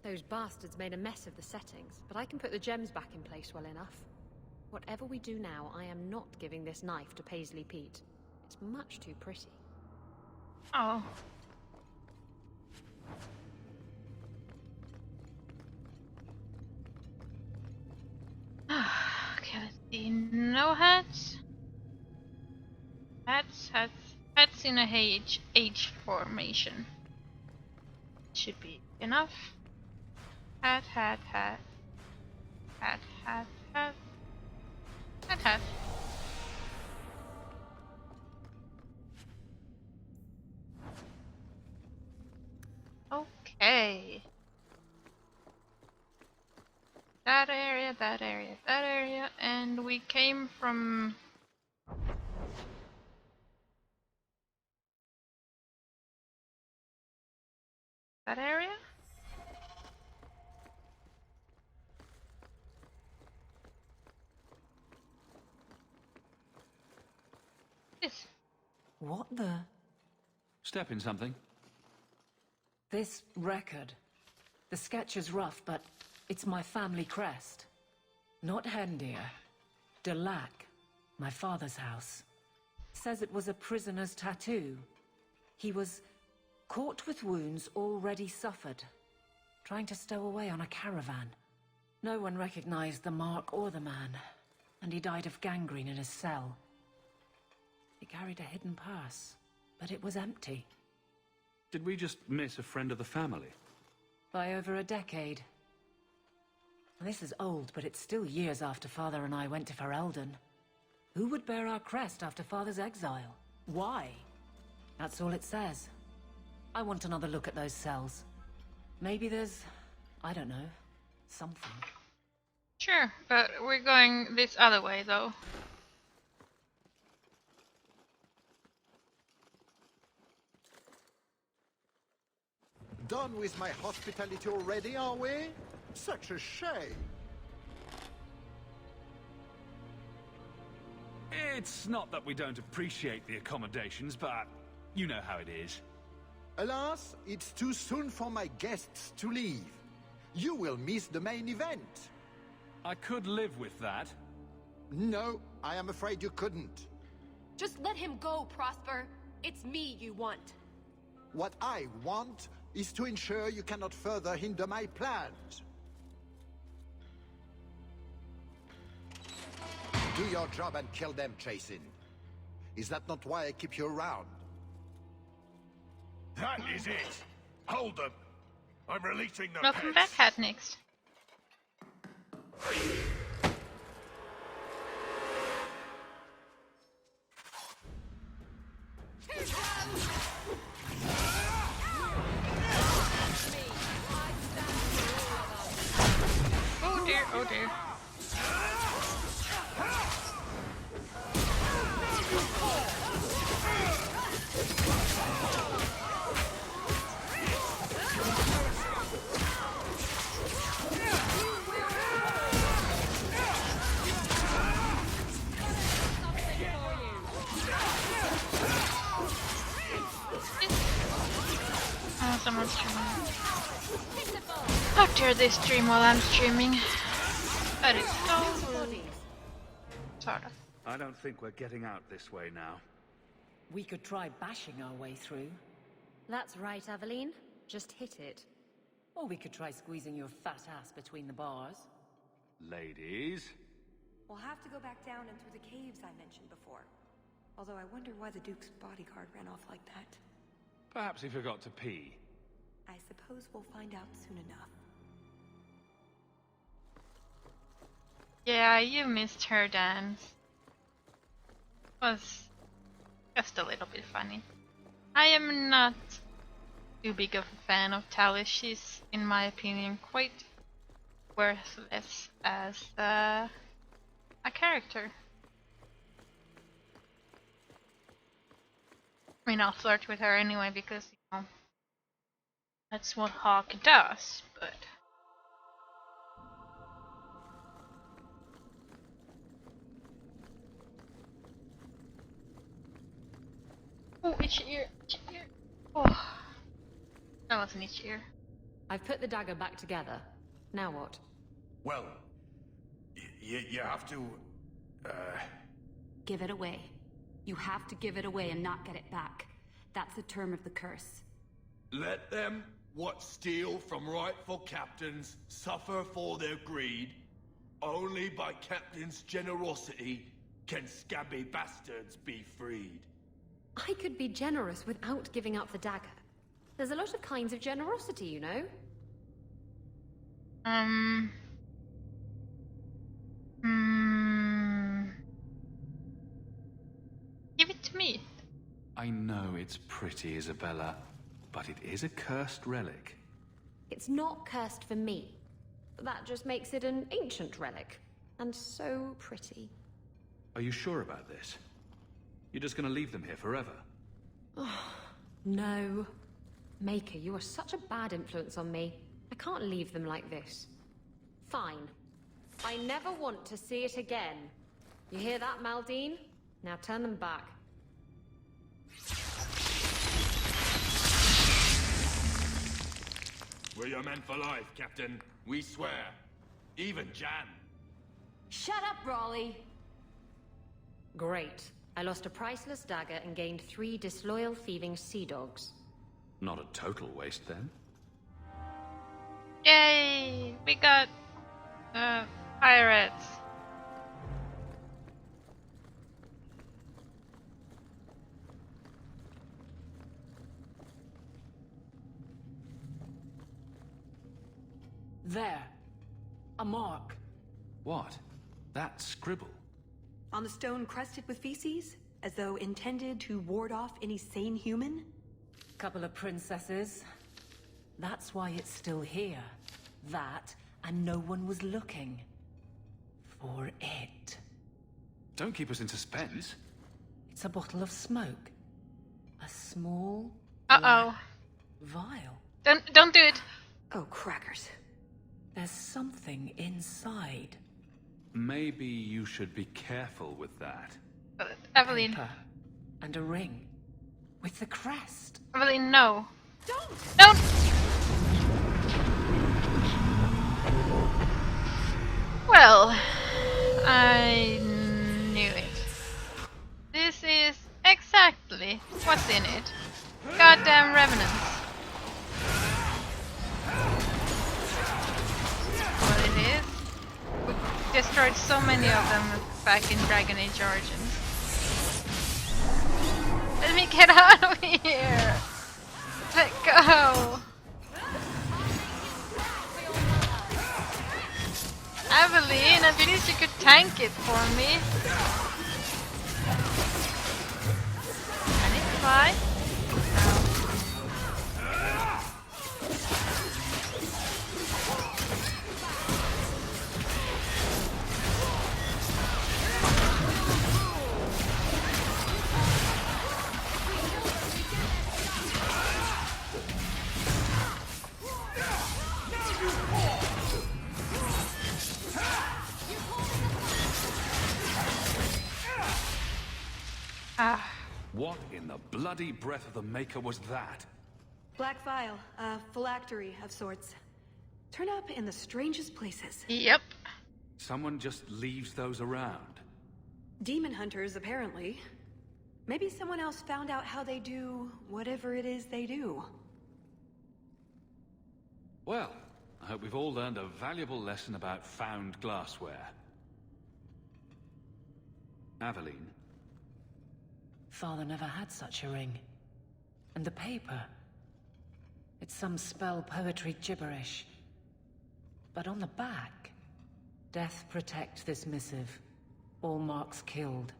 Those bastards made a mess of the settings, but I can put the gems back in place well enough. Whatever we do now, I am not giving this knife to Paisley Pete. It's much too pretty. Oh. Okay, let's see. No hats. Hats in a H formation. Should be enough. Hat. Okay. That area, and we came from... that area? This. What the? Step in something. This record. The sketch is rough, but it's my family crest. Not Hendir. Delac, my father's house. Says it was a prisoner's tattoo. He was caught with wounds already suffered, trying to stow away on a caravan. No one recognized the mark or the man, and he died of gangrene in his cell. He carried a hidden purse, but it was empty. Did we just miss a friend of the family? By over a decade. This is old, but it's still years after Father and I went to Ferelden. Who would bear our crest after Father's exile? Why? That's all it says. I want another look at those cells. Maybe there's... I don't know. Something. Sure, but we're going this other way, though. Done with my hospitality already, are we? Such a shame. It's not that we don't appreciate the accommodations, but you know how it is. Alas, it's too soon for my guests to leave. You will miss the main event. I could live with that. No, I am afraid you couldn't. Just let him go, Prosper. It's me you want. What I want is to ensure you cannot further hinder my plans. Do your job and kill them, Chasin. Is that not why I keep you around? That is it! Hold them! I'm releasing the Welcome back, Hat next. Oh dear, oh dear. Oh, someone's streaming. How dare they stream while I'm streaming? That is so rude. Sort of. I don't think we're getting out this way now. We could try bashing our way through. That's right, Aveline. Just hit it. Or we could try squeezing your fat ass between the bars. Ladies? We'll have to go back down and through the caves I mentioned before. Although I wonder why the Duke's bodyguard ran off like that. Perhaps he forgot to pee. I suppose we'll find out soon enough. Yeah, you missed her dance. Was just a little bit funny. I am not too big of a fan of Tallis. She's, in my opinion, quite worthless as a character. I mean, I'll flirt with her anyway because, you know, That's what Hawk does, but... Oh, itchy ear, itchy ear. Oh, that was an itchy ear. I've put the dagger back together. Now what? Well, you have to... Give it away. You have to give it away and not get it back. That's the term of the curse. Let them what steal from rightful captains suffer for their greed. Only by captain's generosity can scabby bastards be freed. I could be generous without giving up the dagger. There's a lot of kinds of generosity, you know? Give it to me. I know it's pretty, Isabella, but it is a cursed relic. It's not cursed for me. That just makes it an ancient relic. And so pretty. Are you sure about this? You're just gonna leave them here forever? No. Maker, you are such a bad influence on me. I can't leave them like this. Fine. I never want to see it again. You hear that, Maldine? Now turn them back. We're your men for life, Captain. We swear. Even Jan. Shut up, Raleigh! Great. I lost a priceless dagger and gained 3 disloyal thieving sea dogs. Not a total waste, then. Yay! We got pirates. There. A mark. What? That scribble? On the stone crusted with feces? As though intended to ward off any sane human? Couple of princesses. That's why it's still here. That, and no one was looking. For it. Don't keep us in suspense. It's a bottle of smoke. A small... Uh-oh. vial. Don't do it. Oh, crackers. There's something inside. Maybe you should be careful with that. Evelyn. Paper and a ring. With the crest. Evelyn, no. Don't! Well, I knew it. This is exactly what's in it. Goddamn revenants. What it is. We destroyed so many of them back in Dragon Age Origins. Let me get out of here! Let go! Evelyn, at least you could tank it for me. Can it fly? What in the bloody breath of the Maker was that? Black vial, a phylactery of sorts. Turn up in the strangest places. Yep. Someone just leaves those around. Demon hunters, apparently. Maybe someone else found out how they do whatever it is they do. Well, I hope we've all learned a valuable lesson about found glassware. Aveline. Father never had such a ring. And the paper. It's some spell poetry gibberish. But on the back, death protect this missive. All marks killed.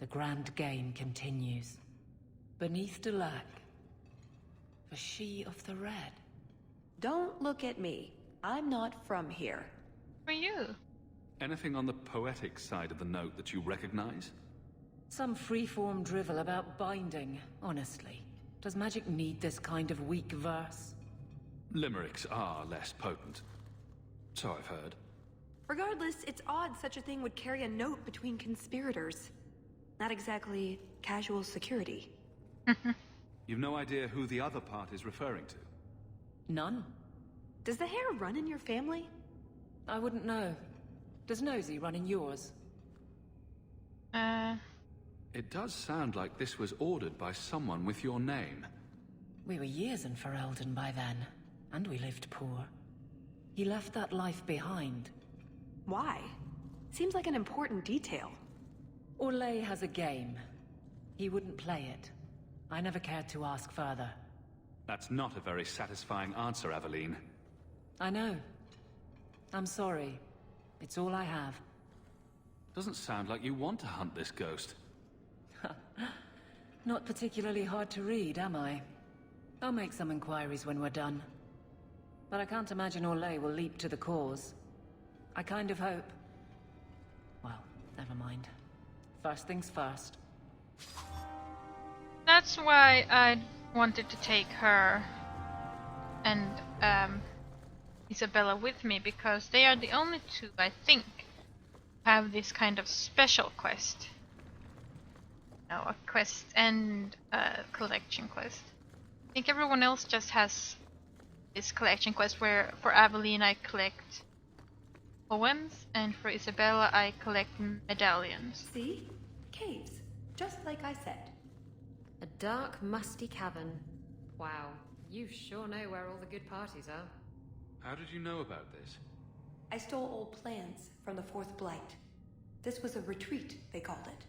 The grand game continues. Beneath Dulac, the she of the red. Don't look at me. I'm not from here. For you. Anything on the poetic side of the note that you recognize? Some free-form drivel about binding, honestly. Does magic need this kind of weak verse? Limericks are less potent. So I've heard. Regardless, it's odd such a thing would carry a note between conspirators. Not exactly casual security. You've no idea who the other part is referring to? None. Does the hair run in your family? I wouldn't know. Does Nosy run in yours? It does sound like this was ordered by someone with your name. We were years in Ferelden by then, and we lived poor. He left that life behind. Why? Seems like an important detail. Orlais has a game. He wouldn't play it. I never cared to ask further. That's not a very satisfying answer, Aveline. I know. I'm sorry. It's all I have. Doesn't sound like you want to hunt this ghost. Not particularly hard to read, am I? I'll make some inquiries when we're done. But I can't imagine Orlais will leap to the cause. I kind of hope... Well, never mind. First things first. That's why I wanted to take her and Isabella with me, because they are the only two, I think, have this kind of special quest. No, a quest and a collection quest. I think everyone else just has this collection quest where for Aveline I collect poems and for Isabella I collect medallions. See? Caves. Just like I said. A dark, musty cavern. Wow, you sure know where all the good parties are. How did you know about this? I stole old plans from the Fourth Blight. This was a retreat, they called it.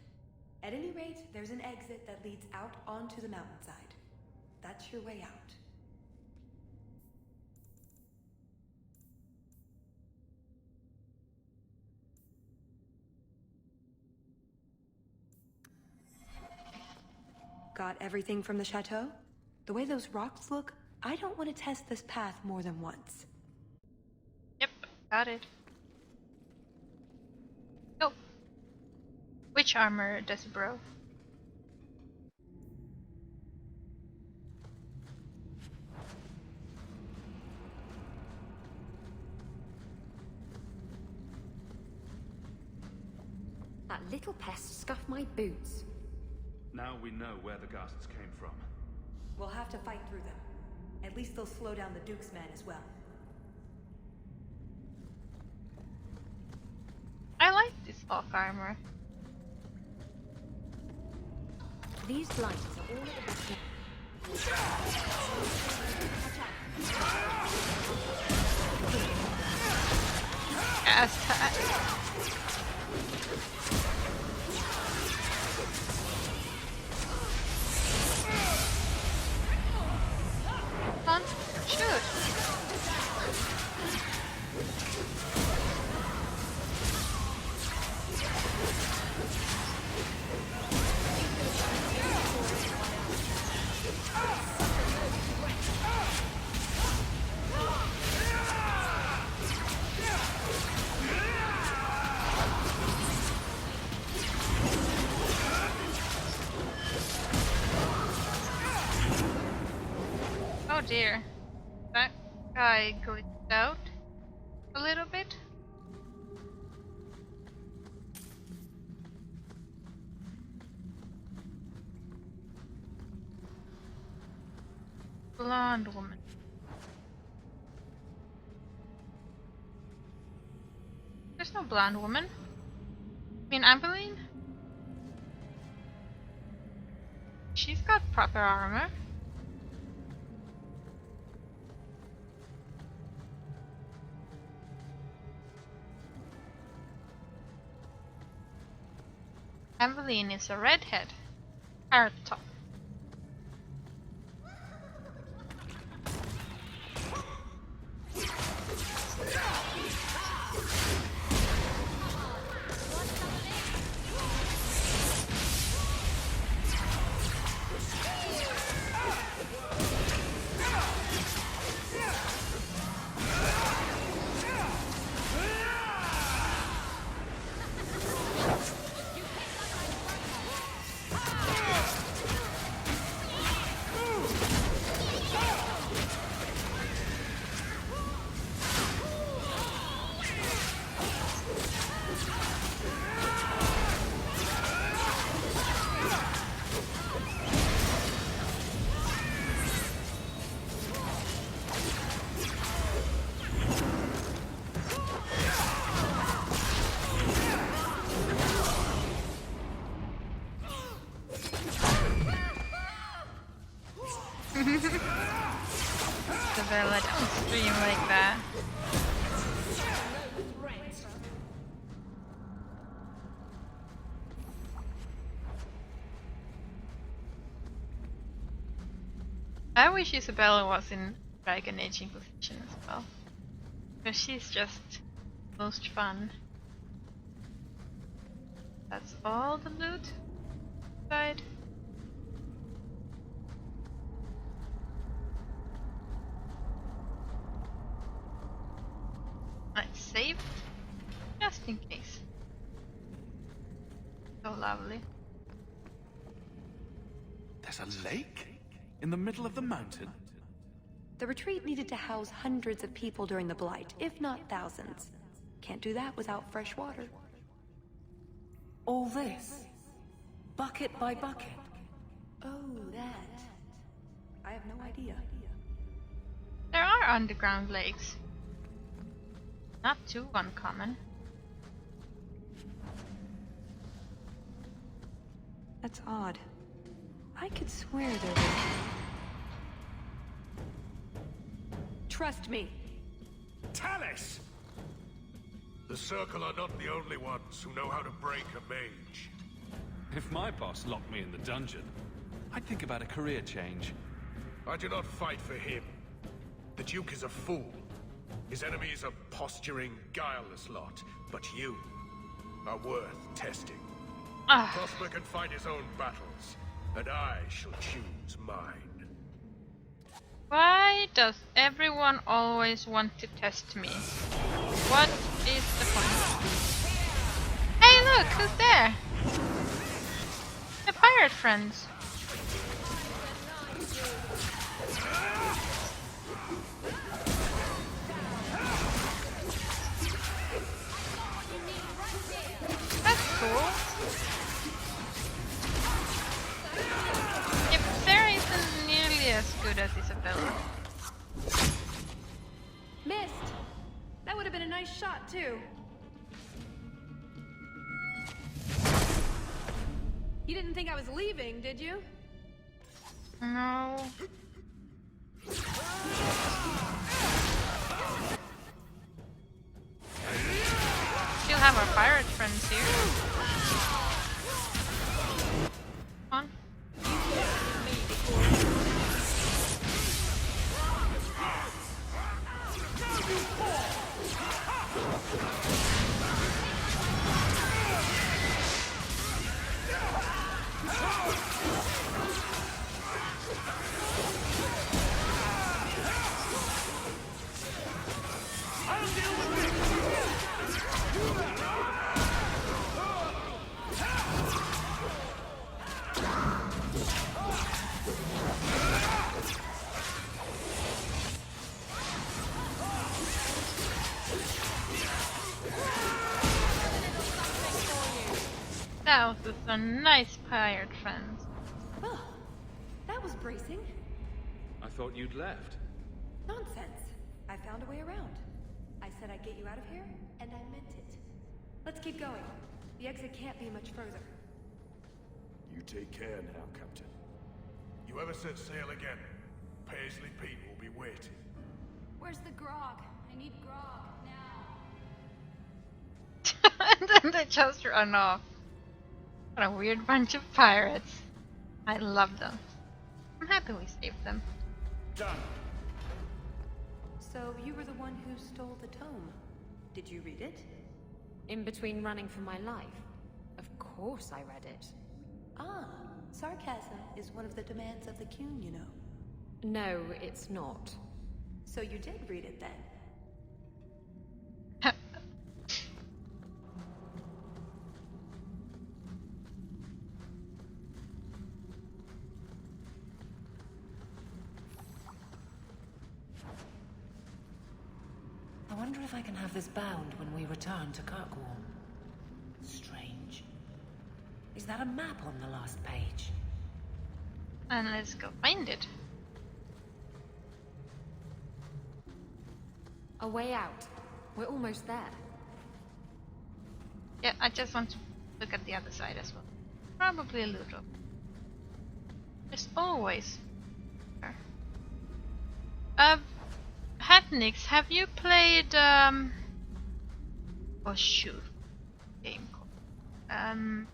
At any rate, there's an exit that leads out onto the mountainside. That's your way out. Got everything from the chateau? The way those rocks look, I don't want to test this path more than once. Yep, got it. Go. Which armor does bro? That little pest scuffed my boots. Now we know where the ghasts came from. We'll have to fight through them. At least they'll slow down the Duke's men as well. I like this orc armor. These blighters are all at the Come on, shoot! Oh dear, that guy glitched out a little bit. Blonde woman. There's no blonde woman. I mean, Aveline? She's got proper armor. Aveline is a redhead. Carrot top. Isabella, don't stream like that. I wish Isabella was in Dragon Age Inquisition as well. Because she's just most fun. That's all the loot side. I saved just in case. So lovely. There's a lake? In the middle of the mountain? The retreat needed to house hundreds of people during the Blight, if not thousands. Can't do that without fresh water. All this? Bucket by bucket? Oh, that. I have no idea. There are underground lakes. Not too uncommon. That's odd. I could swear there was... Trust me. Tallis! The Circle are not the only ones who know how to break a mage. If my boss locked me in the dungeon, I'd think about a career change. I do not fight for him. The Duke is a fool. His enemies a posturing, guileless lot. But you are worth testing. Prosper can fight his own battles, and I shall choose mine. Why does everyone always want to test me? What is the point? Hey look, who's there? My pirate friends. That's cool. If Sarah isn't nearly as good as Isabella. Missed! That would have been a nice shot, too. You didn't think I was leaving, did you? No. Still have our pirate friends here. Come on. That was just a nice pirate friend. Oh, that was bracing. I thought you'd left. Nonsense. I found a way around. I said I'd get you out of here, and I meant it. Let's keep going. The exit can't be much further. You take care now, Captain. You ever set sail again, Paisley Pete will be waiting. Where's the grog? I need grog now. And then they just run off. What a weird bunch of pirates. I love them. I'm happy we saved them. Done. So you were the one who stole the tome. Did you read it? In between running for my life? Of course I read it. Ah, sarcasm is one of the demands of the Qun, you know. No, it's not. So you did read it then? I wonder if I can have this bound when we return to Kirkwall. Strange. Is that a map on the last page? And let's go find it. A way out. We're almost there. Yeah, I just want to look at the other side as well. Probably a loot drop. There's always. Nix, have you played oh shoot, game called I'm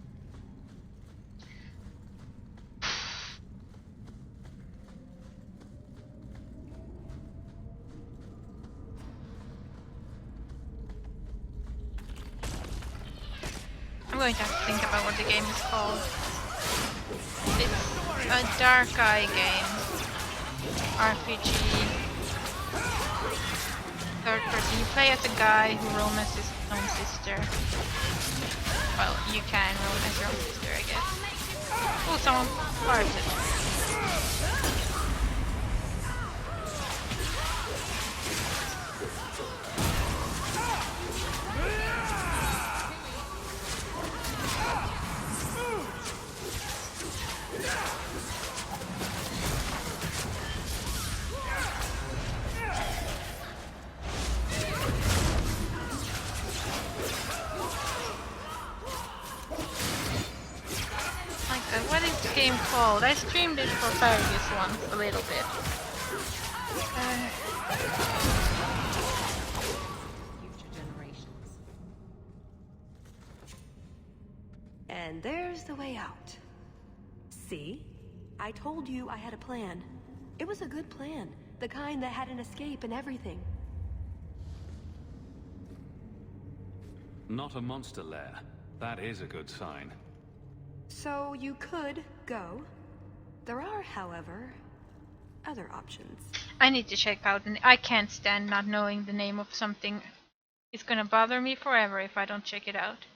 going to have to think about what the game is called. It's a dark eye game. RPG. Third person. You play as a guy who romances his own sister. Well, you can romance your own sister, I guess. Oh, someone farted. What is the game called? I streamed it for Fergus once, a little bit. Future generations. And there's the way out. See? I told you I had a plan. It was a good plan. The kind that had an escape and everything. Not a monster lair. That is a good sign. So you could go. There are, however, other options. I need to check out, and I can't stand not knowing the name of something. It's gonna bother me forever if I don't check it out.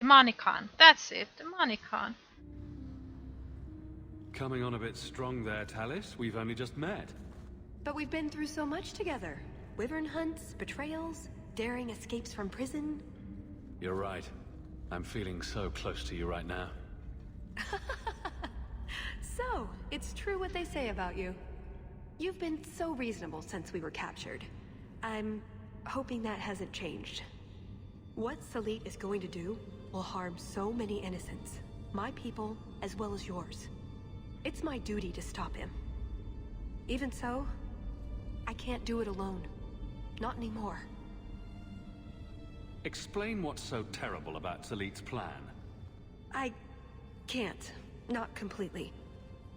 Demonicon, that's it, Demonicon. Coming on a bit strong there, Talis. We've only just met. But we've been through so much together. Wyvern hunts, betrayals, daring escapes from prison. You're right. I'm feeling so close to you right now. So, it's true what they say about you. You've been so reasonable since we were captured. I'm hoping that hasn't changed. What Salit is going to do will harm so many innocents. My people, as well as yours. It's my duty to stop him. Even so, I can't do it alone. Not anymore. Explain what's so terrible about Salit's plan. I can't. Not completely.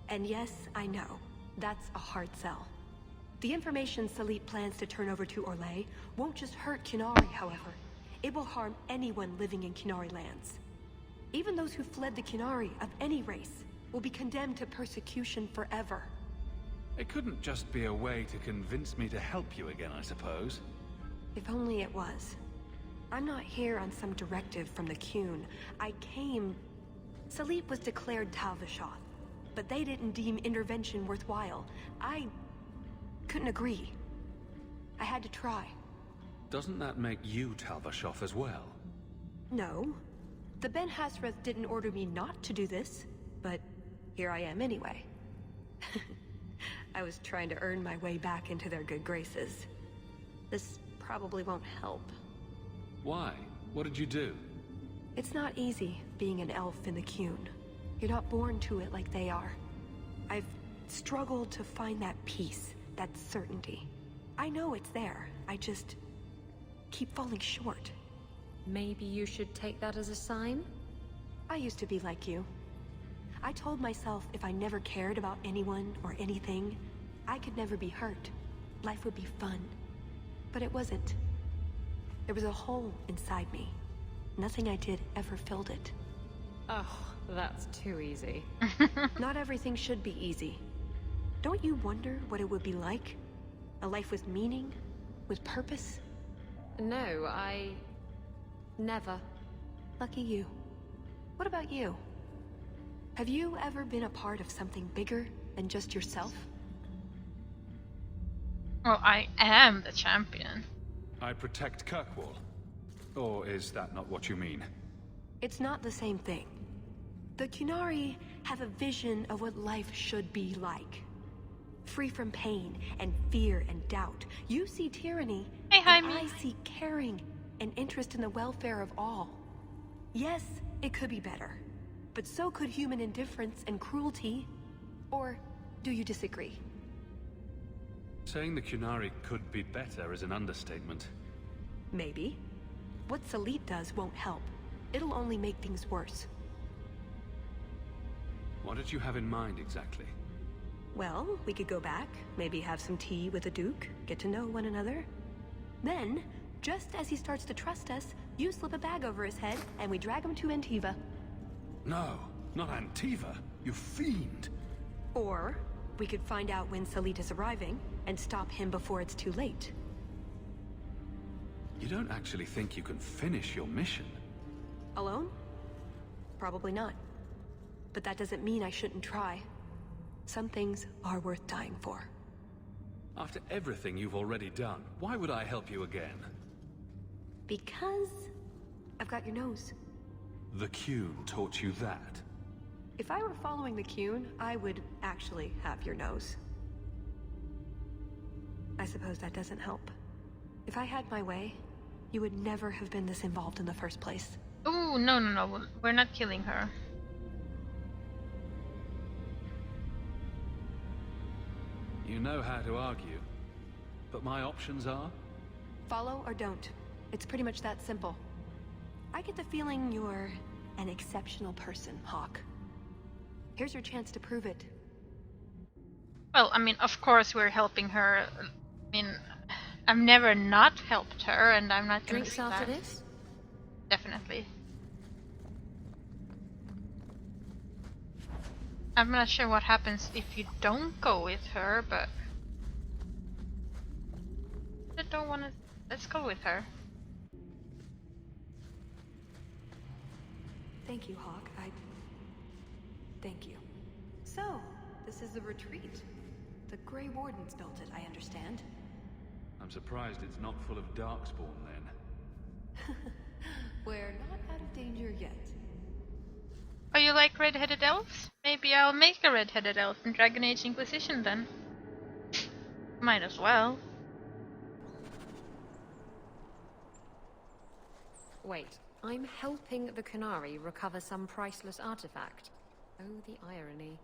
And yes, I know. That's a hard sell. The information Salit plans to turn over to Orlais won't just hurt Qunari, however. It will harm anyone living in Qunari lands. Even those who fled the Qunari of any race will be condemned to persecution forever. It couldn't just be a way to convince me to help you again, I suppose. If only it was. I'm not here on some directive from the Qun. I came... Salit was declared Tal Vashoth, but they didn't deem intervention worthwhile. I couldn't agree. I had to try. Doesn't that make you Tal Vashoth as well? No. The Ben Hasreth didn't order me not to do this, but here I am anyway. I was trying to earn my way back into their good graces. This probably won't help. Why? What did you do? It's not easy being an elf in the Qun. You're not born to it like they are. I've struggled to find that peace, that certainty. I know it's there. I just keep falling short. Maybe you should take that as a sign? I used to be like you. I told myself if I never cared about anyone or anything, I could never be hurt. Life would be fun. But it wasn't. There was a hole inside me. Nothing I did ever filled it. Oh, that's too easy. Not everything should be easy. Don't you wonder what it would be like? A life with meaning? With purpose? No, I... never. Lucky you. What about you? Have you ever been a part of something bigger than just yourself? Well, I am the champion. I protect Kirkwall. Or is that not what you mean? It's not the same thing. The Qunari have a vision of what life should be like. Free from pain and fear and doubt. You see tyranny, hey, and I see caring and interest in the welfare of all. Yes, it could be better, but so could human indifference and cruelty. Or do you disagree? Saying the Qunari could be better is an understatement. Maybe. What Salit does won't help. It'll only make things worse. What did you have in mind exactly? Well, we could go back, maybe have some tea with the Duke, get to know one another. Then, just as he starts to trust us, you slip a bag over his head, and we drag him to Antiva. No, not Antiva, you fiend! Or, we could find out when Salit is arriving, and stop him before it's too late. You don't actually think you can finish your mission? Alone? Probably not. But that doesn't mean I shouldn't try. Some things are worth dying for. After everything you've already done, why would I help you again? Because I've got your nose. The Qun taught you that? If I were following the Qun, I would actually have your nose. I suppose that doesn't help. If I had my way, you would never have been this involved in the first place. Ooh, no. We're not killing her. You know how to argue, but my options are? Follow or don't. It's pretty much that simple. I get the feeling you're an exceptional person, Hawk. Here's your chance to prove it. Well, I mean, of course we're helping her. I mean, I've never not helped her, and I'm not gonna Drinks do after that. this? Definitely. I'm not sure what happens if you don't go with her, but I don't want to. Let's go with her. Thank you, Hawk. Thank you. So, this is the retreat. The Grey Wardens built it, I understand. I'm surprised it's not full of Darkspawn then. We're not out of danger yet. Oh, you like red-headed elves? Maybe I'll make a red-headed elf in Dragon Age Inquisition then. Might as well. Wait, I'm helping the Qunari recover some priceless artifact. Oh, the irony.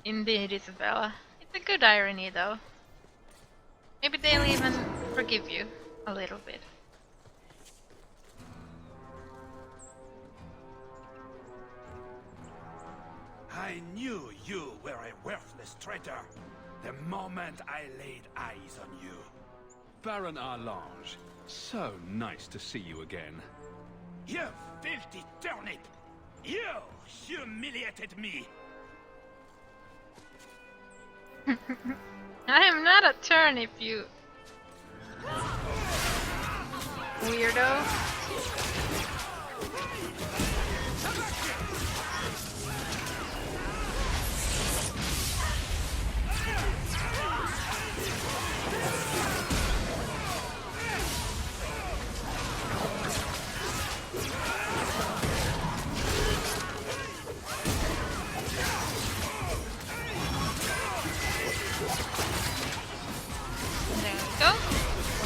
Indeed, Isabella. It's a good irony, though. Maybe they'll even forgive you a little bit. I knew you were a worthless traitor the moment I laid eyes on you. Baron Arlange, so nice to see you again. You filthy turnip! You humiliated me! I am not a turnip, you weirdo. There we go.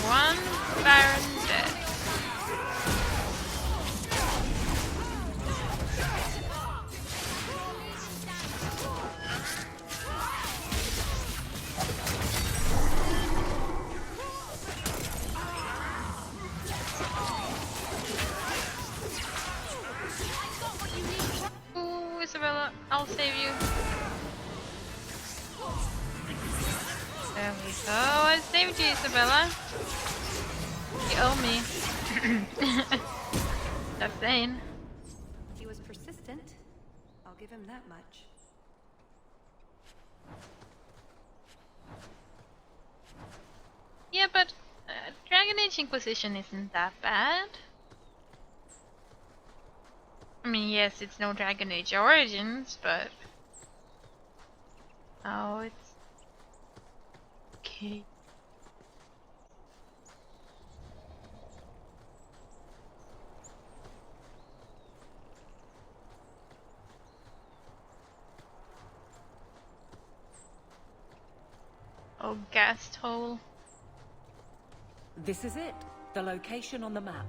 One Baron dead. Ooh, Isabella, I'll save you. There we go. I saved you, Isabella. You owe me. That's Zane. He was persistent. I'll give him that much. Yeah, but Dragon Age Inquisition isn't that bad. I mean, yes, it's no Dragon Age Origins, but... Oh, it's... okay. little gas hole. This is it. The location on the map.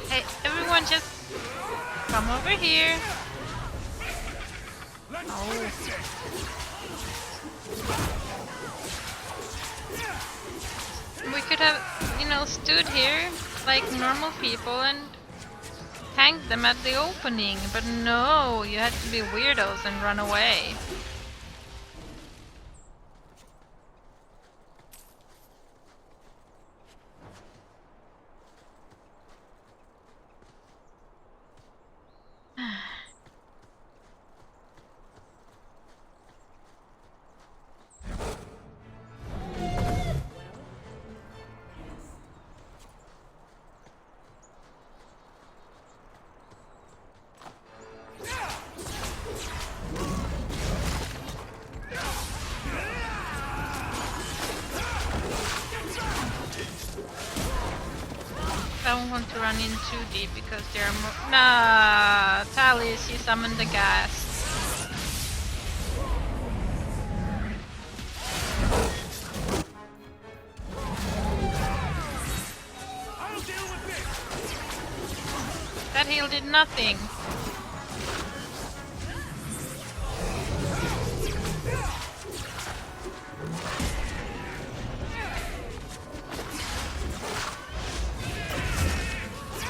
Hey, everyone just come over here. Oh. We could have, you know, stood here like normal people and tanked them at the opening, but no, you had to be weirdos and run away. I don't want to run in too deep because there are more. Nah, Talis, you summoned the gas. That heal did nothing.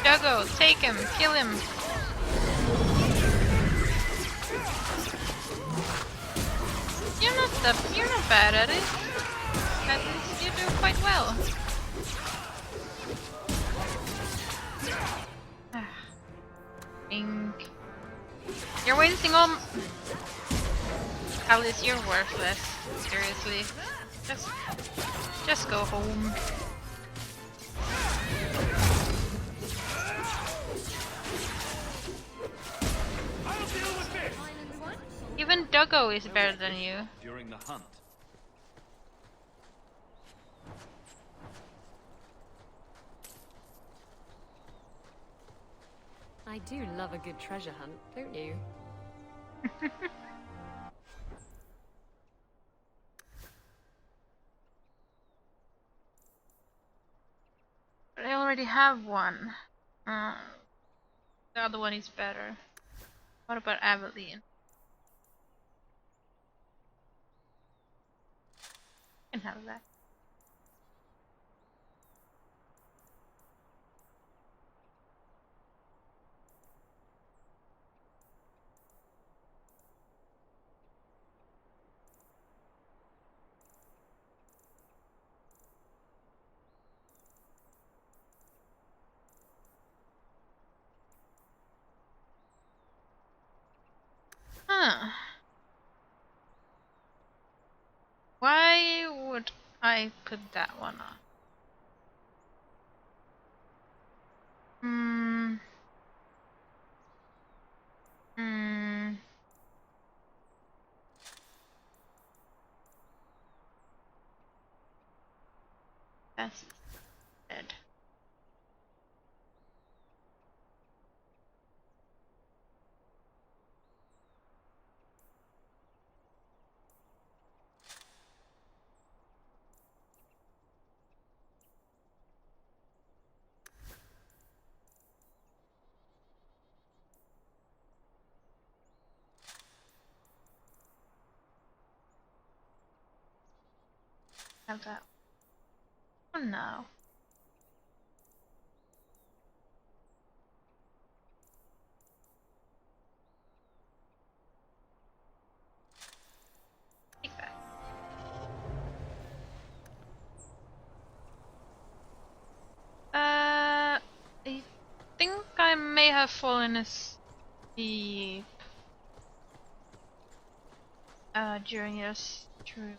Duggo, take him, kill him. You're not bad at it. At least you do quite well. Pink. You're wasting all. Alice, you're worthless. Seriously. Just go home. Even Duggo is better than you. During the hunt. I do love a good treasure hunt, don't you? But I already have one. The other one is better. What about Aveline? I can have that. Huh. Why would I put that one on? That's dead. Have that. Oh no. Take that. I think I may have fallen asleep during your stream.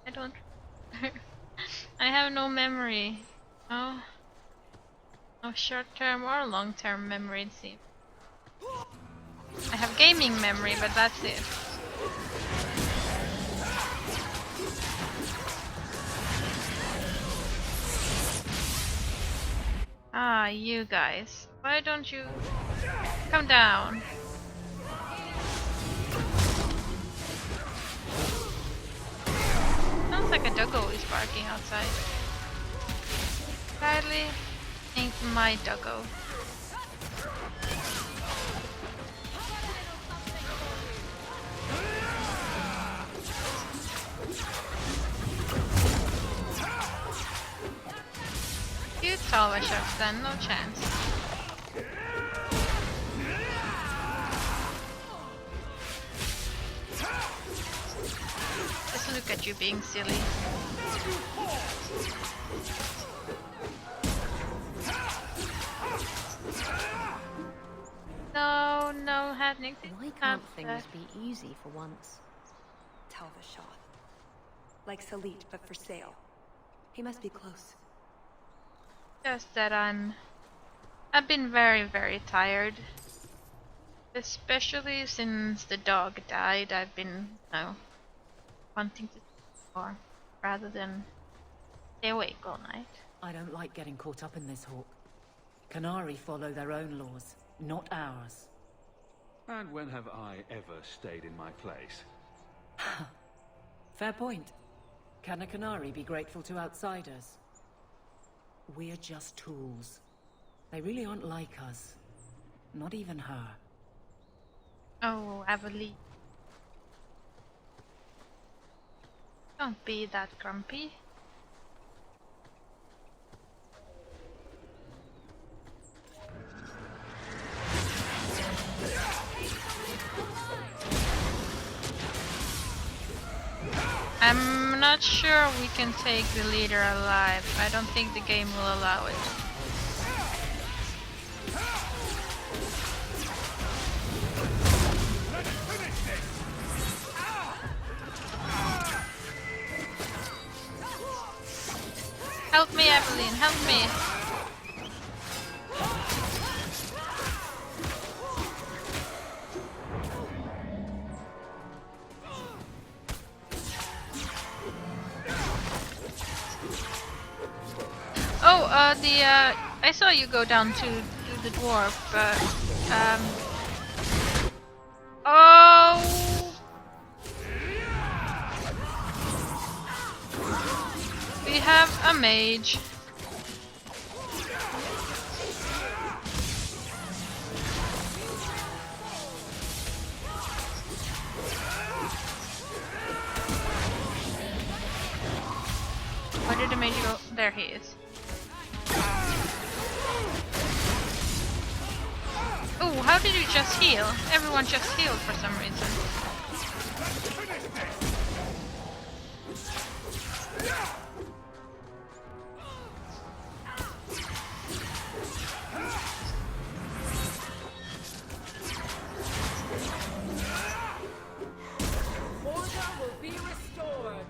I don't. I have no memory. Oh, no short-term or long-term memory, it seems. I have gaming memory, but that's it. Ah, you guys. Why don't you come down? Sounds like a doggo is barking outside. Sadly, ain't my doggo. You taller shots then, no chance. Just look at you being silly. No, no, happening. Why can't things be easy for once? Talvashoth. Like Salit, but for sale. He must be close. Just that I've been very, very tired. Especially since the dog died, I've been, wanting to sleep more rather than stay awake all night. I don't like getting caught up in this, Hawk. Canary follow their own laws, not ours. And when have I ever stayed in my place? Fair point. Can a canary be grateful to outsiders? We're just tools. They really aren't like us. Not even her. Oh, Avalene. Don't be that grumpy. I'm not sure we can take the leader alive. I don't think the game will allow it. Help me, Evelyn, help me! Oh, I saw you go down to the dwarf, but, oh! We have a mage. Where did the mage go? There he is. Oh, how did you just heal? Everyone just healed for some reason. Order will be restored.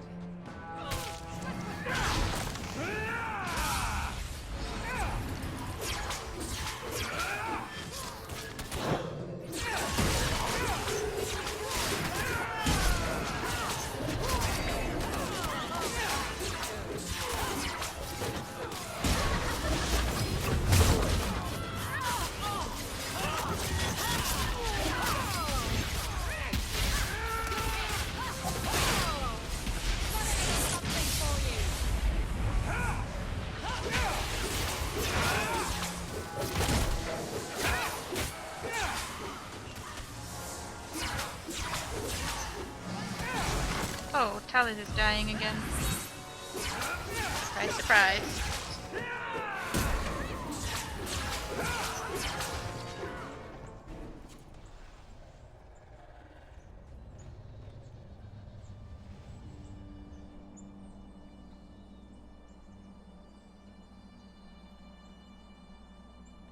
Oh, Talis is dying again. Surprise, surprise.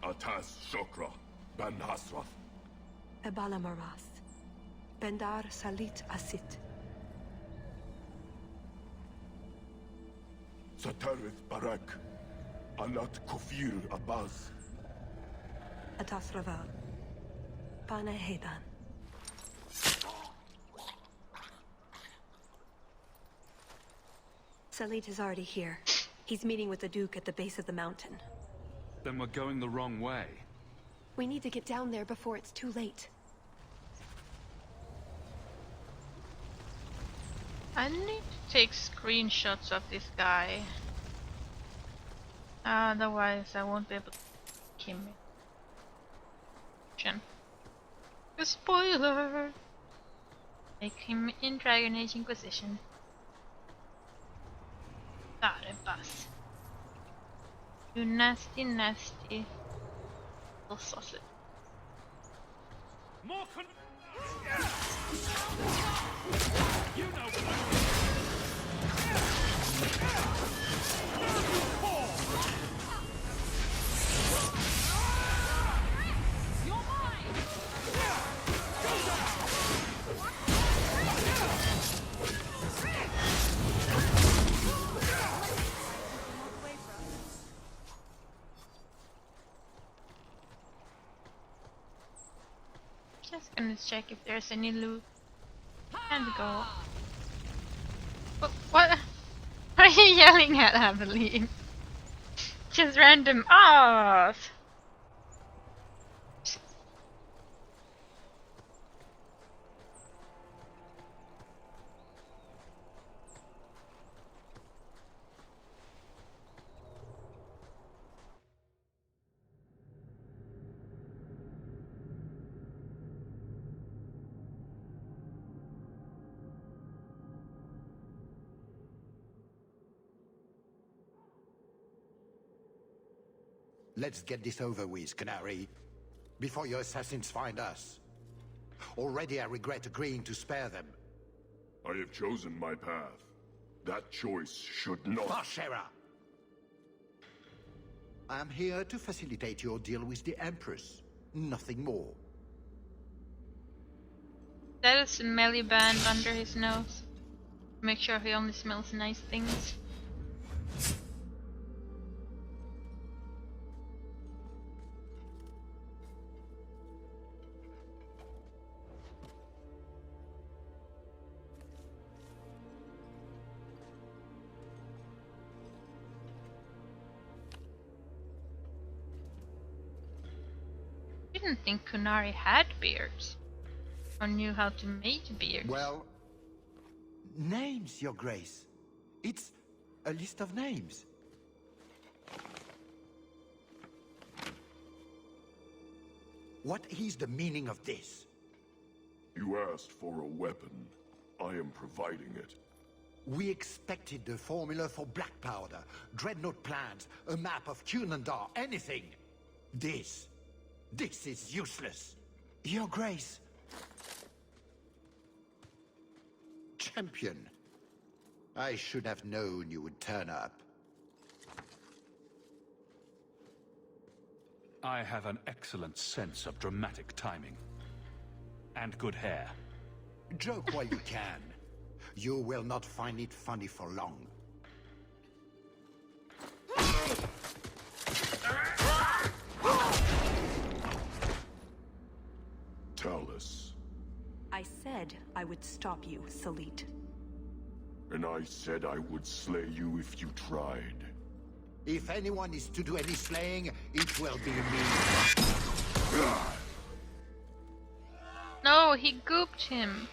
Atas Shokra, Ben Hasrath. Ebala Marath. Bendar Salit Asit. Satarith Barak. Alat Kufir Abaz. Atas Raval. Bana Hedan. Salit is already here. He's meeting with the Duke at the base of the mountain. Then we're going the wrong way. We need to get down there before it's too late. I need to take screenshots of this guy. Otherwise I won't be able to kill him. A spoiler! Make him in Dragon Age Inquisition. Bus. You nasty, nasty little sausage. More You know what You're mine! Just gonna check if there's any loot. And go. What are you yelling at, Aveline? Just random off. Let's get this over with, Canary, before your assassins find us. Already I regret agreeing to spare them. I have chosen my path. That choice should not... Marshera! I am here to facilitate your deal with the Empress. Nothing more. That is a melee band under his nose. Make sure he only smells nice things. I didn't think Kunari had beards, or knew how to make beards. Well, names, Your Grace. It's a list of names. What is the meaning of this? You asked for a weapon. I am providing it. We expected the formula for black powder, dreadnought plans, a map of Cunandar, anything. This is useless. Your Grace. Champion. I should have known you would turn up. I have an excellent sense of dramatic timing. And good hair. Joke while you can. You will not find it funny for long. Tell us. I said I would stop you, Salit. And I said I would slay you if you tried. If anyone is to do any slaying, it will be me. No, he gooped him.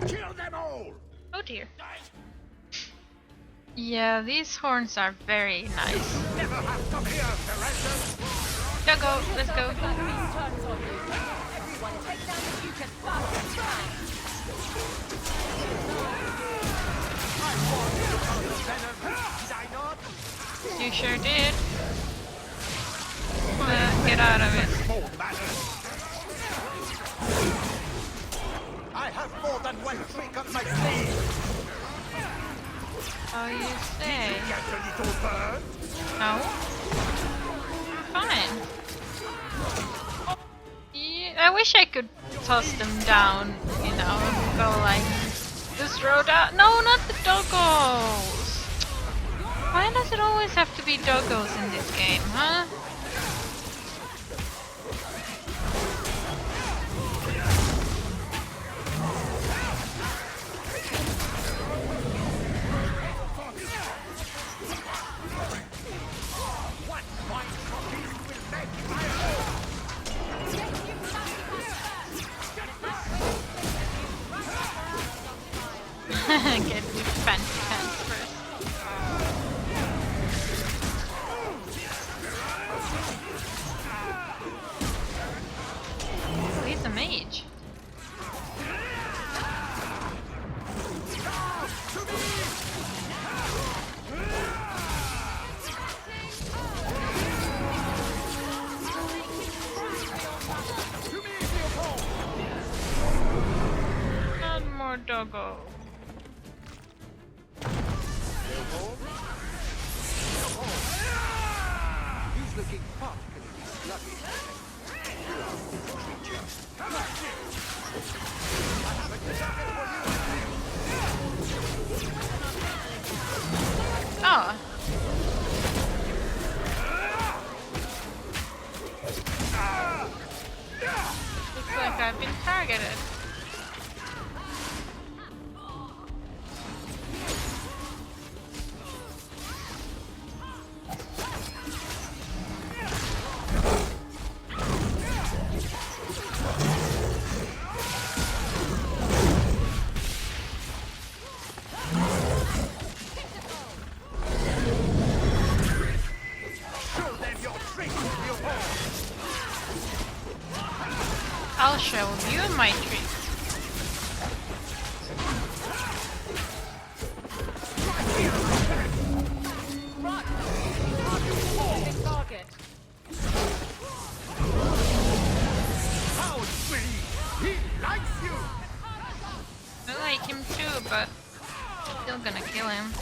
Kill them all! Oh dear. Yeah, these horns are very nice. Never have come here, Teresa. Go, let's go. You sure did. Get out of it. I have more than one trick up my sleeve. Oh, you say? Get a little bird? No. Fine. Yeah, I wish I could toss them down, you know, and go like, just throw down. No, not the doggos! Why does it always have to be doggos in this game, huh? Get these fancy pants first. Oh, he's a mage. Not more doggo. He's looking particularly sluggish. Oh. Looks like I've been targeted. I'll show you my tricks. Target. How sweet! He likes you! I like him too, but still gonna kill him.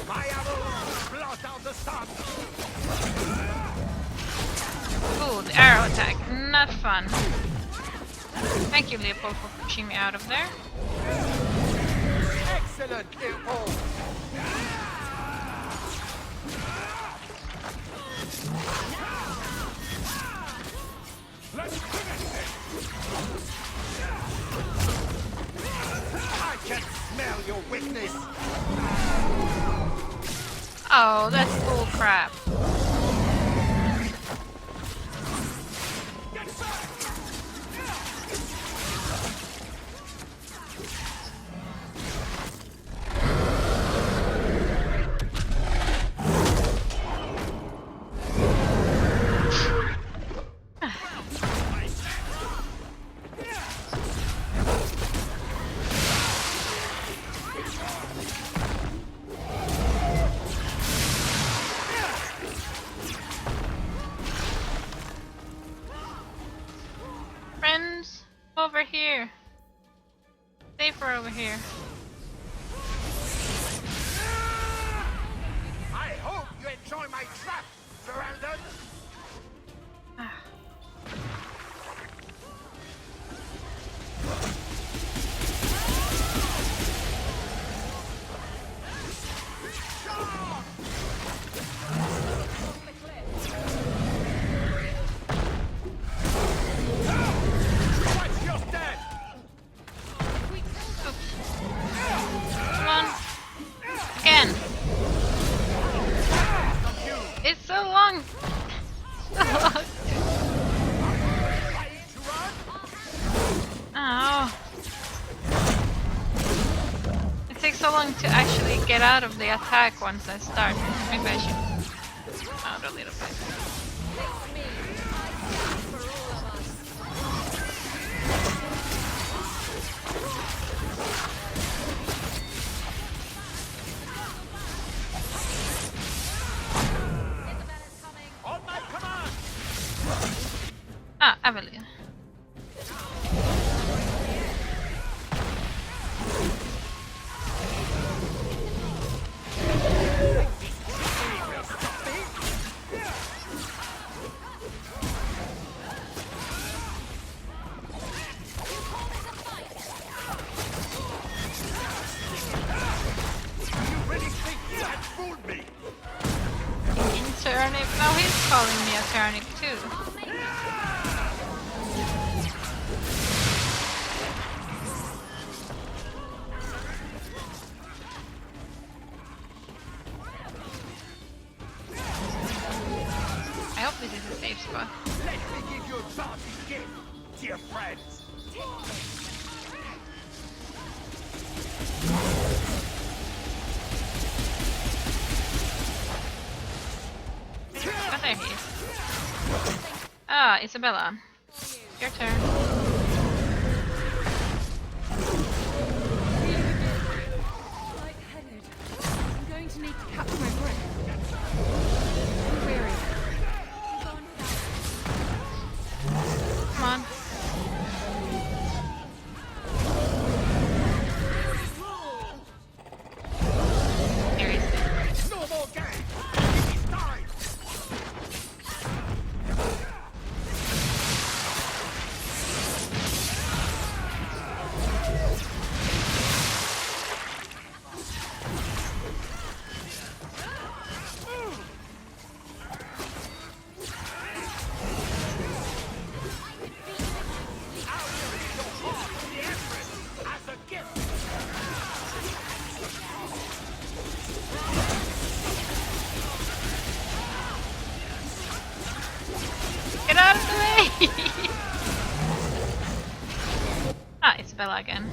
My arrows blot out the sun! Ooh, the arrow attack. Not fun. Thank you, Leopold, for pushing me out of there. Excellent, Leopold! Let's finish this! I can smell your weakness! Oh, that's bull crap. Friends, over here. Safer over here. I hope you enjoy my trap, Ferelden! Come on. Again. It's so long. So long. Oh. It takes so long to actually get out of the attack once I start. Maybe I should out a little bit. Ah, Evelyn. Turnip. Now he's calling me a turnip too. I hope This is a safe spot. Let me give you a party gift, dear friends. Oh, there he is. Ah, Isabella. Your turn. Lightheaded. I'm going to need to catch my breath. I'm weary. Come on. There he is. No more game. It is time. Get out of the way! Ah, Isabella again.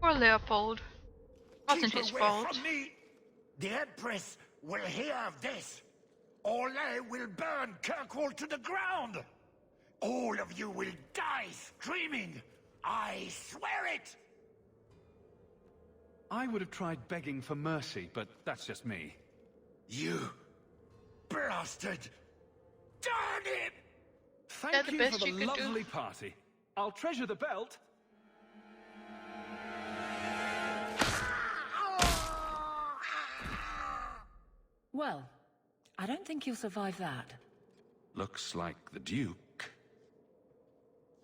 Poor Leopold. Wasn't Keep his away fault. from me. The Empress will hear of this. Orlais will burn Kirkwall to the ground. All of you will die screaming. I swear it. I would have tried begging for mercy, but that's just me. You bastard! Darn it! Thank the you best for the you could do. lovely party. I'll treasure the belt. Well, I don't think you'll survive that. Looks like the Duke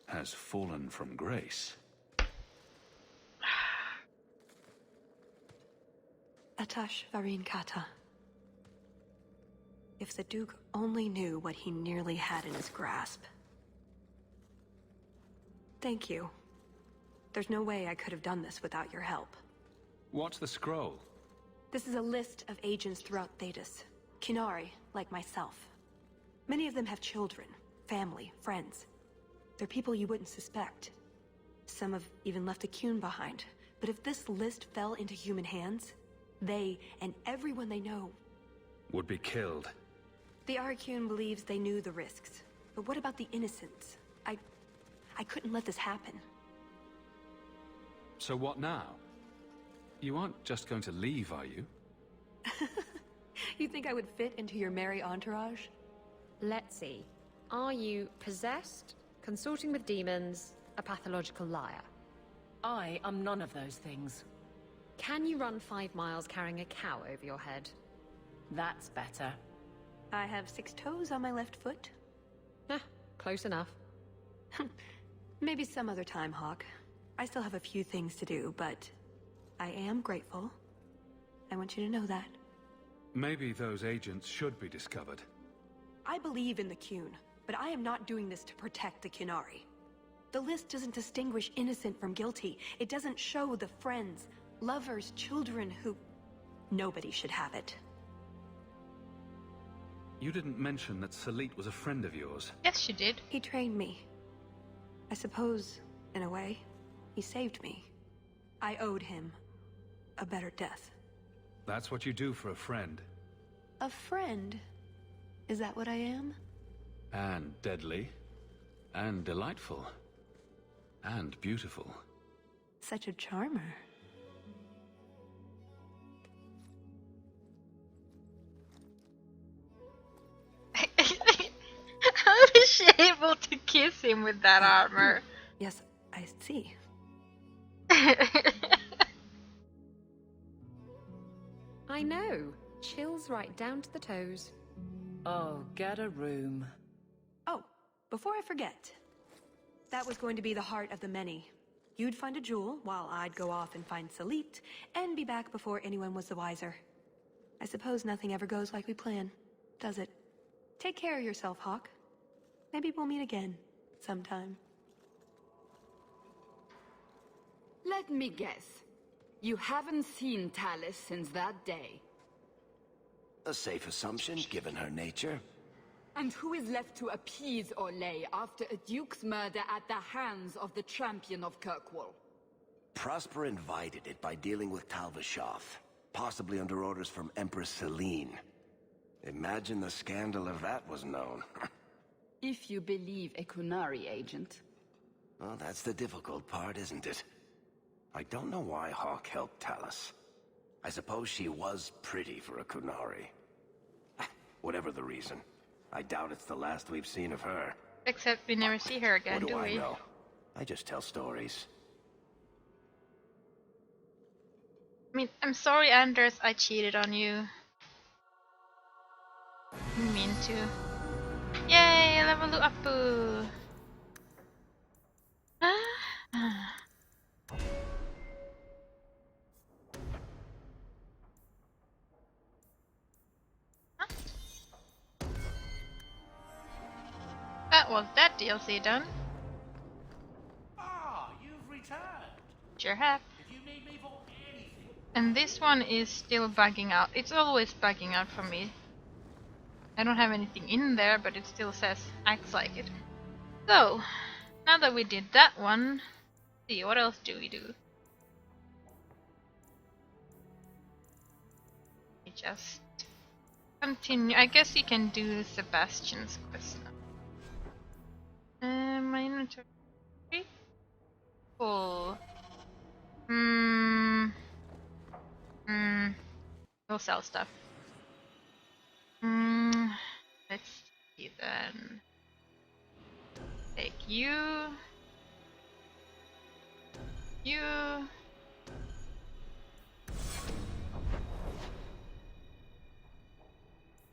has fallen from grace. Atash Varin Kata. If the Duke only knew what he nearly had in his grasp. Thank you. There's no way I could have done this without your help. What's the scroll? This is a list of agents throughout Thetis. Kinari, like myself. Many of them have children, family, friends. They're people you wouldn't suspect. Some have even left a Qun behind. But if this list fell into human hands, they and everyone they know... Would be killed. The Arcune believes they knew the risks. But what about the innocents? I couldn't let this happen. So what now? You aren't just going to leave, are you? You think I would fit into your merry entourage? Let's see. Are you possessed, consorting with demons, a pathological liar? I am none of those things. Can you run 5 miles carrying a cow over your head? That's better. I have 6 toes on my left foot. Close enough. Maybe some other time, Hawk. I still have a few things to do, but I am grateful. I want you to know that. Maybe those agents should be discovered. I believe in the Qun, but I am not doing this to protect the Kinari. The list doesn't distinguish innocent from guilty. It doesn't show the friends, lovers, children who... Nobody should have it. You didn't mention that Salit was a friend of yours. Yes, she did. He trained me. I suppose, in a way, he saved me. I owed him a better death. That's what you do for a friend. A friend? Is that what I am? And deadly. And delightful. And beautiful. Such a charmer. How is she able to kiss him with that armor? Yes, I see. I know. Chills right down to the toes. Oh, get a room. Oh, before I forget. That was going to be the heart of the many. You'd find a jewel, while I'd go off and find Salit, and be back before anyone was the wiser. I suppose nothing ever goes like we plan, does it? Take care of yourself, Hawk. Maybe we'll meet again, sometime. Let me guess. You haven't seen Talus since that day. A safe assumption, given her nature. And who is left to appease Orlais after a duke's murder at the hands of the champion of Kirkwall? Prosper invited it by dealing with Talvashoth, possibly under orders from Empress Celine. Imagine the scandal if that was known. If you believe a Kunari agent. Well, that's the difficult part, isn't it? I don't know why Hawk helped Talus. I suppose she was pretty for a Kunari. Whatever the reason, I doubt it's the last we've seen of her. Except we never see her again, What do I we? know? I just tell stories. I mean, I'm sorry, Anders, I cheated on you. Didn't mean to. Yay, level up! That was that DLC done. Ah, you've returned. Sure have. If you need me for anything. And this one is still bugging out. It's always bugging out for me. I don't have anything in there, but it still says acts like it. So, now that we did that one, see what else do we do? We just continue. I guess you can do Sebastian's quest now. My inventory full. We'll sell stuff. Let's see then. Take you. You.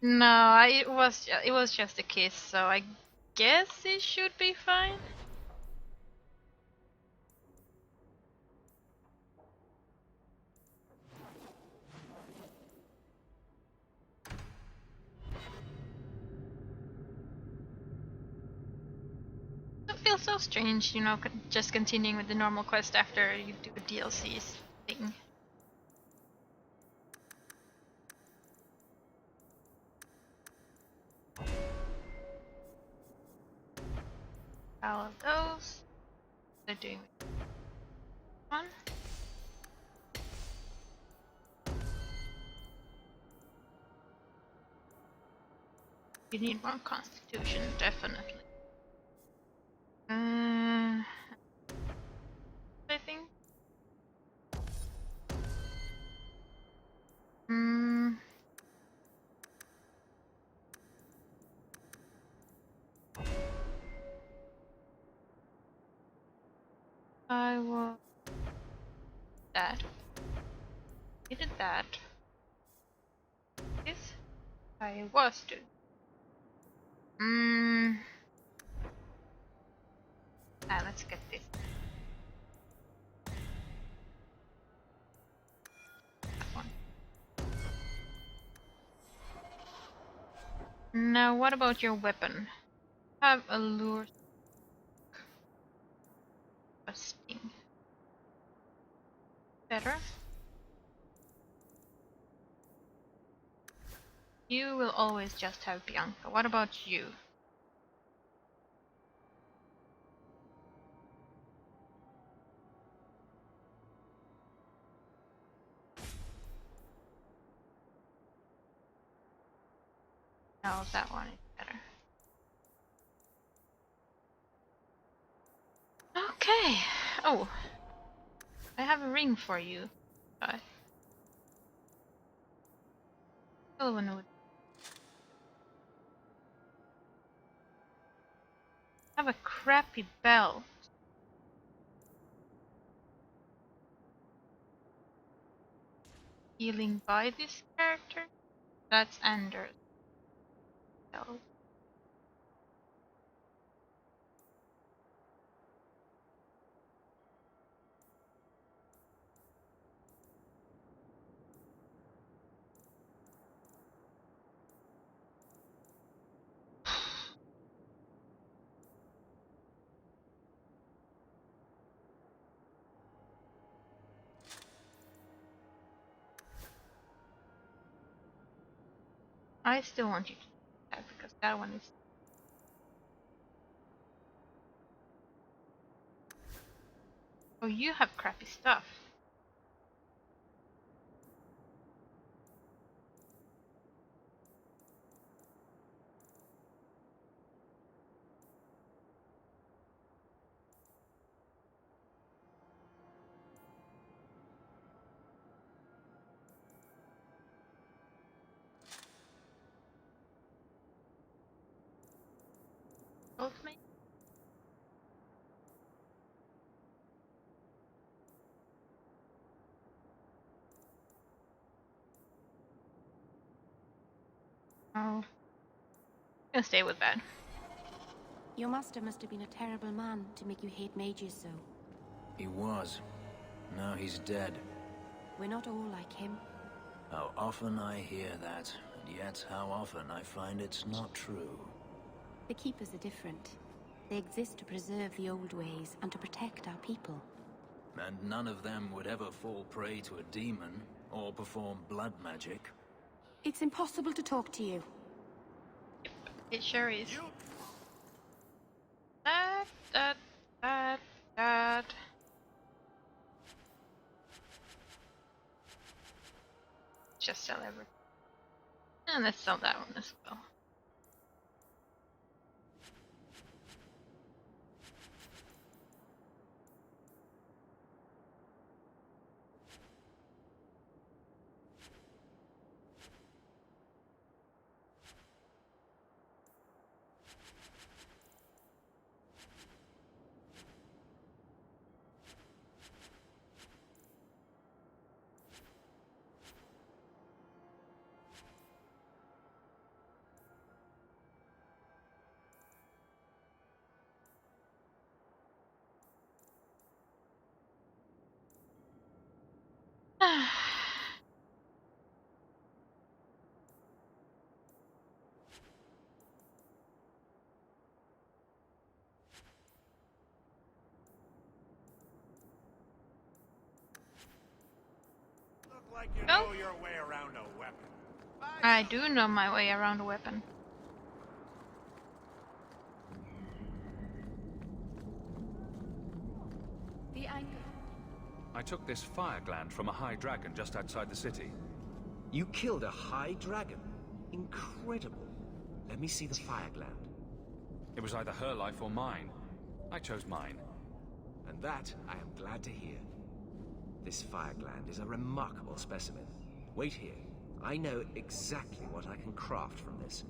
No, it was just a kiss, so I guess it should be fine. It feels so strange, you know, just continuing with the normal quest after you do the DLCs thing. All of those. They're doing one. You need one constitution, definitely. I think. I will. That. We did that. This. I was doing. Let's get this. That one. Now, what about your weapon? Have a lure. A sting. Better. You will always just have Bianca. What about you? No, that one is better. Okay. Oh. I have a ring for you. Silverwood. I have a crappy belt. Healing by this character? That's Anders. Oh. I still want you to do that because that one is. Oh, you have crappy stuff. Both me. Oh, I'm gonna stay with that. Your master must have been a terrible man to make you hate mages so. He was. Now he's dead. We're not all like him. How often I hear that, and yet how often I find it's not true. The Keepers are different. They exist to preserve the old ways and to protect our people. And none of them would ever fall prey to a demon, or perform blood magic. It's impossible to talk to you. It sure is. That. Just sell everything. And let's sell that one as well. Like you know your way around a weapon. I do know my way around a weapon. The anchor. I took this fire gland from a high dragon just outside the city. You killed a high dragon? Incredible. Let me see the fire gland. It was either her life or mine. I chose mine. And that I am glad to hear. This fire gland is a remarkable specimen. Wait here. I know exactly what I can craft from this.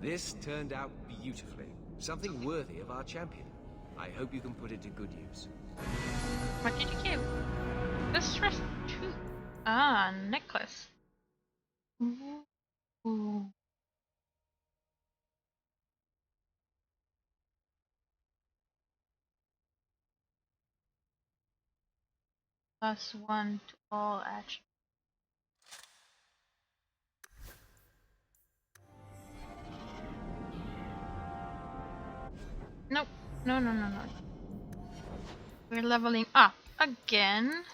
This turned out beautifully. Something worthy of our champion. I hope you can put it to good use. What did you give? This rest too. Ah, necklace. Ooh. +1 to all actions. Nope. No. We're leveling up again.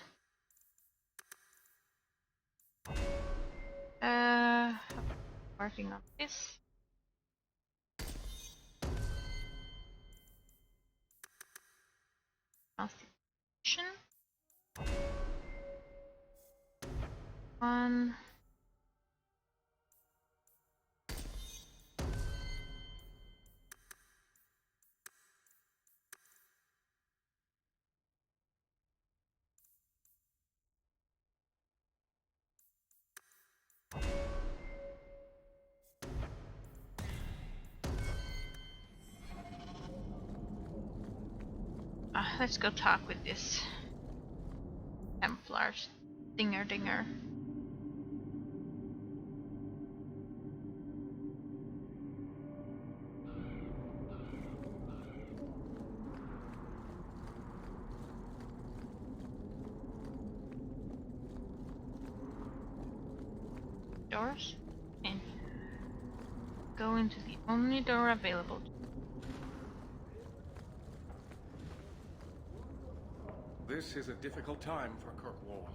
Working on this. Constitution. 1. Let's go talk with this Templar dinger. doors. And go into the only door available. This is a difficult time for Kirkwall.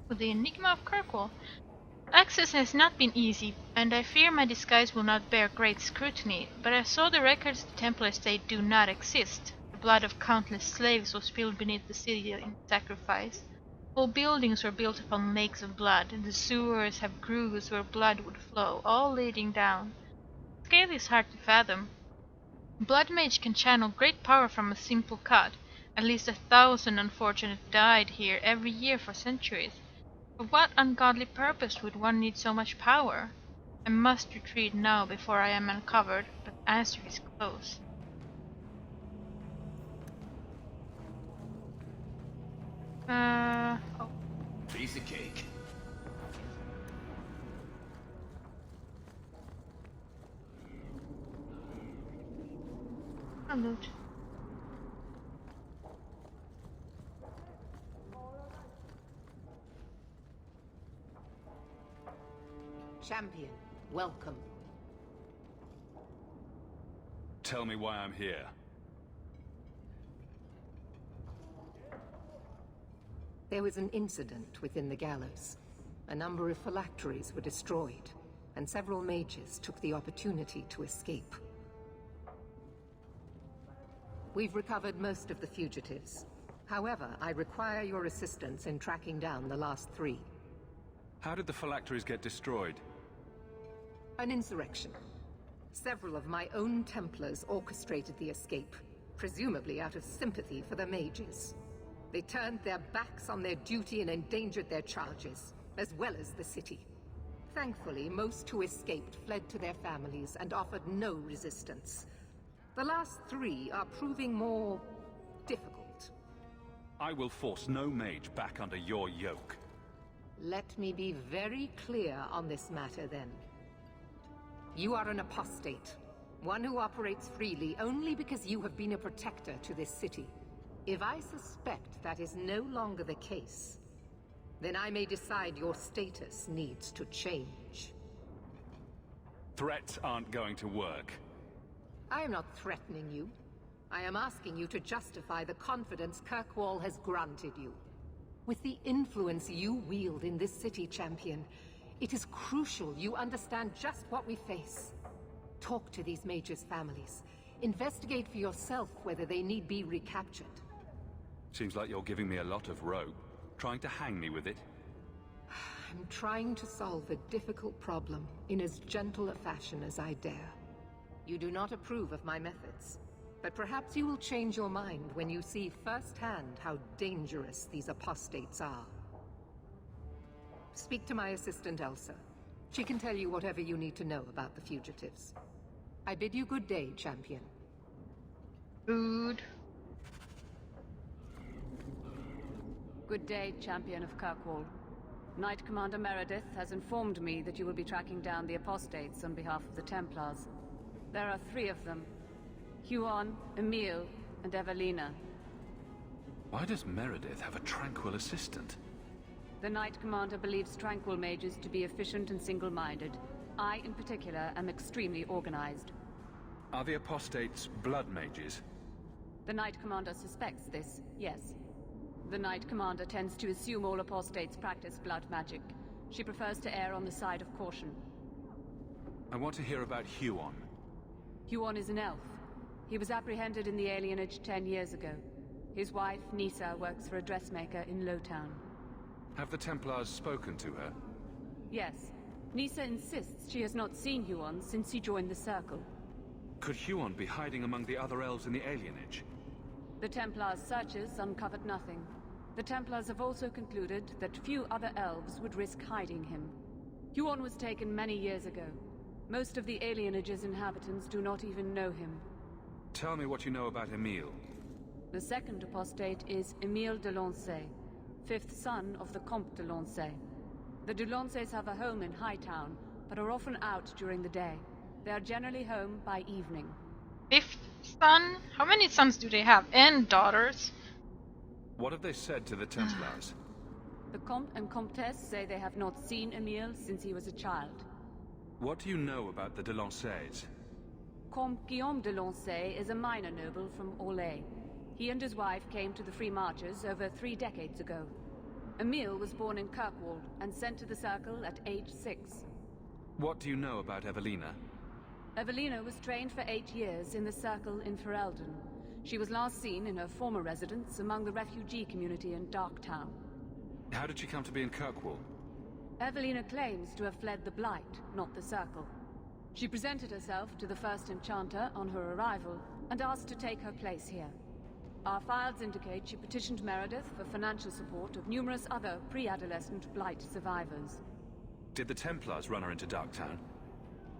With the enigma of Kirkwall, access has not been easy, and I fear my disguise will not bear great scrutiny, but I saw the records of the Templar estate do not exist. The blood of countless slaves was spilled beneath the city in sacrifice. Whole buildings were built upon lakes of blood, and the sewers have grooves where blood would flow, all leading down. The scale is hard to fathom. A blood mage can channel great power from a simple cut. At least 1,000 unfortunates died here every year for centuries. For what ungodly purpose would one need so much power? I must retreat now before I am uncovered, but the answer is close. Oh. Piece of cake. A loot. Champion, welcome. Tell me why I'm here. There was an incident within the gallows. A number of phylacteries were destroyed, and several mages took the opportunity to escape. We've recovered most of the fugitives. However, I require your assistance in tracking down the last 3. How did the phylacteries get destroyed? An insurrection. Several of my own Templars orchestrated the escape, presumably out of sympathy for the mages. They turned their backs on their duty and endangered their charges, as well as the city. Thankfully, most who escaped fled to their families and offered no resistance. The last 3 are proving more difficult. I will force no mage back under your yoke. Let me be very clear on this matter, then. You are an apostate, one who operates freely only because you have been a protector to this city. If I suspect that is no longer the case, then I may decide your status needs to change. Threats aren't going to work. I am not threatening you. I am asking you to justify the confidence Kirkwall has granted you. With the influence you wield in this city, Champion, it is crucial you understand just what we face. Talk to these mages' families. Investigate for yourself whether they need be recaptured. Seems like you're giving me a lot of rope. Trying to hang me with it? I'm trying to solve a difficult problem in as gentle a fashion as I dare. You do not approve of my methods, but perhaps you will change your mind when you see firsthand how dangerous these apostates are. Speak to my assistant Elsa. She can tell you whatever you need to know about the fugitives. I bid you good day, Champion. Good. Good day, Champion of Kirkwall. Knight Commander Meredith has informed me that you will be tracking down the apostates on behalf of the Templars. There are 3 of them. Huon, Emile, and Evelina. Why does Meredith have a tranquil assistant? The Knight Commander believes tranquil mages to be efficient and single-minded. I, in particular, am extremely organized. Are the apostates blood mages? The Knight Commander suspects this, yes. The Knight Commander tends to assume all apostates practice blood magic. She prefers to err on the side of caution. I want to hear about Huon. Huon is an elf. He was apprehended in the alienage 10 years ago. His wife, Nisa, works for a dressmaker in Lowtown. Have the Templars spoken to her? Yes. Nisa insists she has not seen Huon since he joined the Circle. Could Huon be hiding among the other elves in the alienage? The Templars' searches uncovered nothing. The Templars have also concluded that few other elves would risk hiding him. Huon was taken many years ago. Most of the alienage's inhabitants do not even know him. Tell me what you know about Emile. The second apostate is Emile de Lancey, 5th son of the Comte de Lancey. The de Lanceys have a home in Hightown, but are often out during the day. They are generally home by evening. fifth son? How many sons do they have? And daughters? What have they said to the Templars? The Comte and Comtesse say they have not seen Emile since he was a child. What do you know about the Delanceys? Comte Guillaume de Lancey is a minor noble from Orlais. He and his wife came to the Free Marches over 3 decades ago. Emile was born in Kirkwall and sent to the Circle at age 6. What do you know about Evelina? Evelina was trained for 8 years in the Circle in Ferelden. She was last seen in her former residence among the refugee community in Darktown. How did she come to be in Kirkwall? Evelina claims to have fled the Blight, not the Circle. She presented herself to the first Enchanter on her arrival and asked to take her place here. Our files indicate she petitioned Meredith for financial support of numerous other pre-adolescent Blight survivors. Did the Templars run her into Darktown?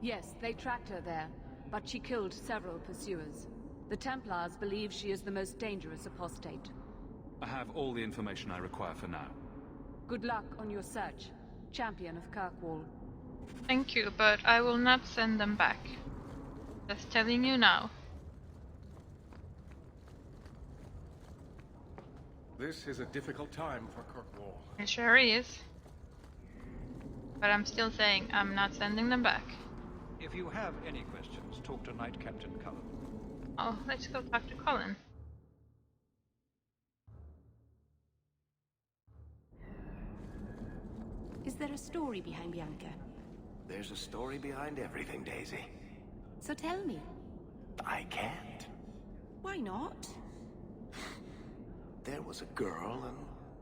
Yes, they tracked her there, but she killed several pursuers. The Templars believe she is the most dangerous apostate. I have all the information I require for now. Good luck on your search, Champion of Kirkwall. Thank you, but I will not send them back. Just telling you now. This is a difficult time for Kirkwall. It sure is. But I'm still saying I'm not sending them back. If you have any questions, talk to Knight Captain Cullen. Oh, let's go talk to Colin. Is there a story behind Bianca? There's a story behind everything, Daisy. So tell me. I can't. Why not? There was a girl, and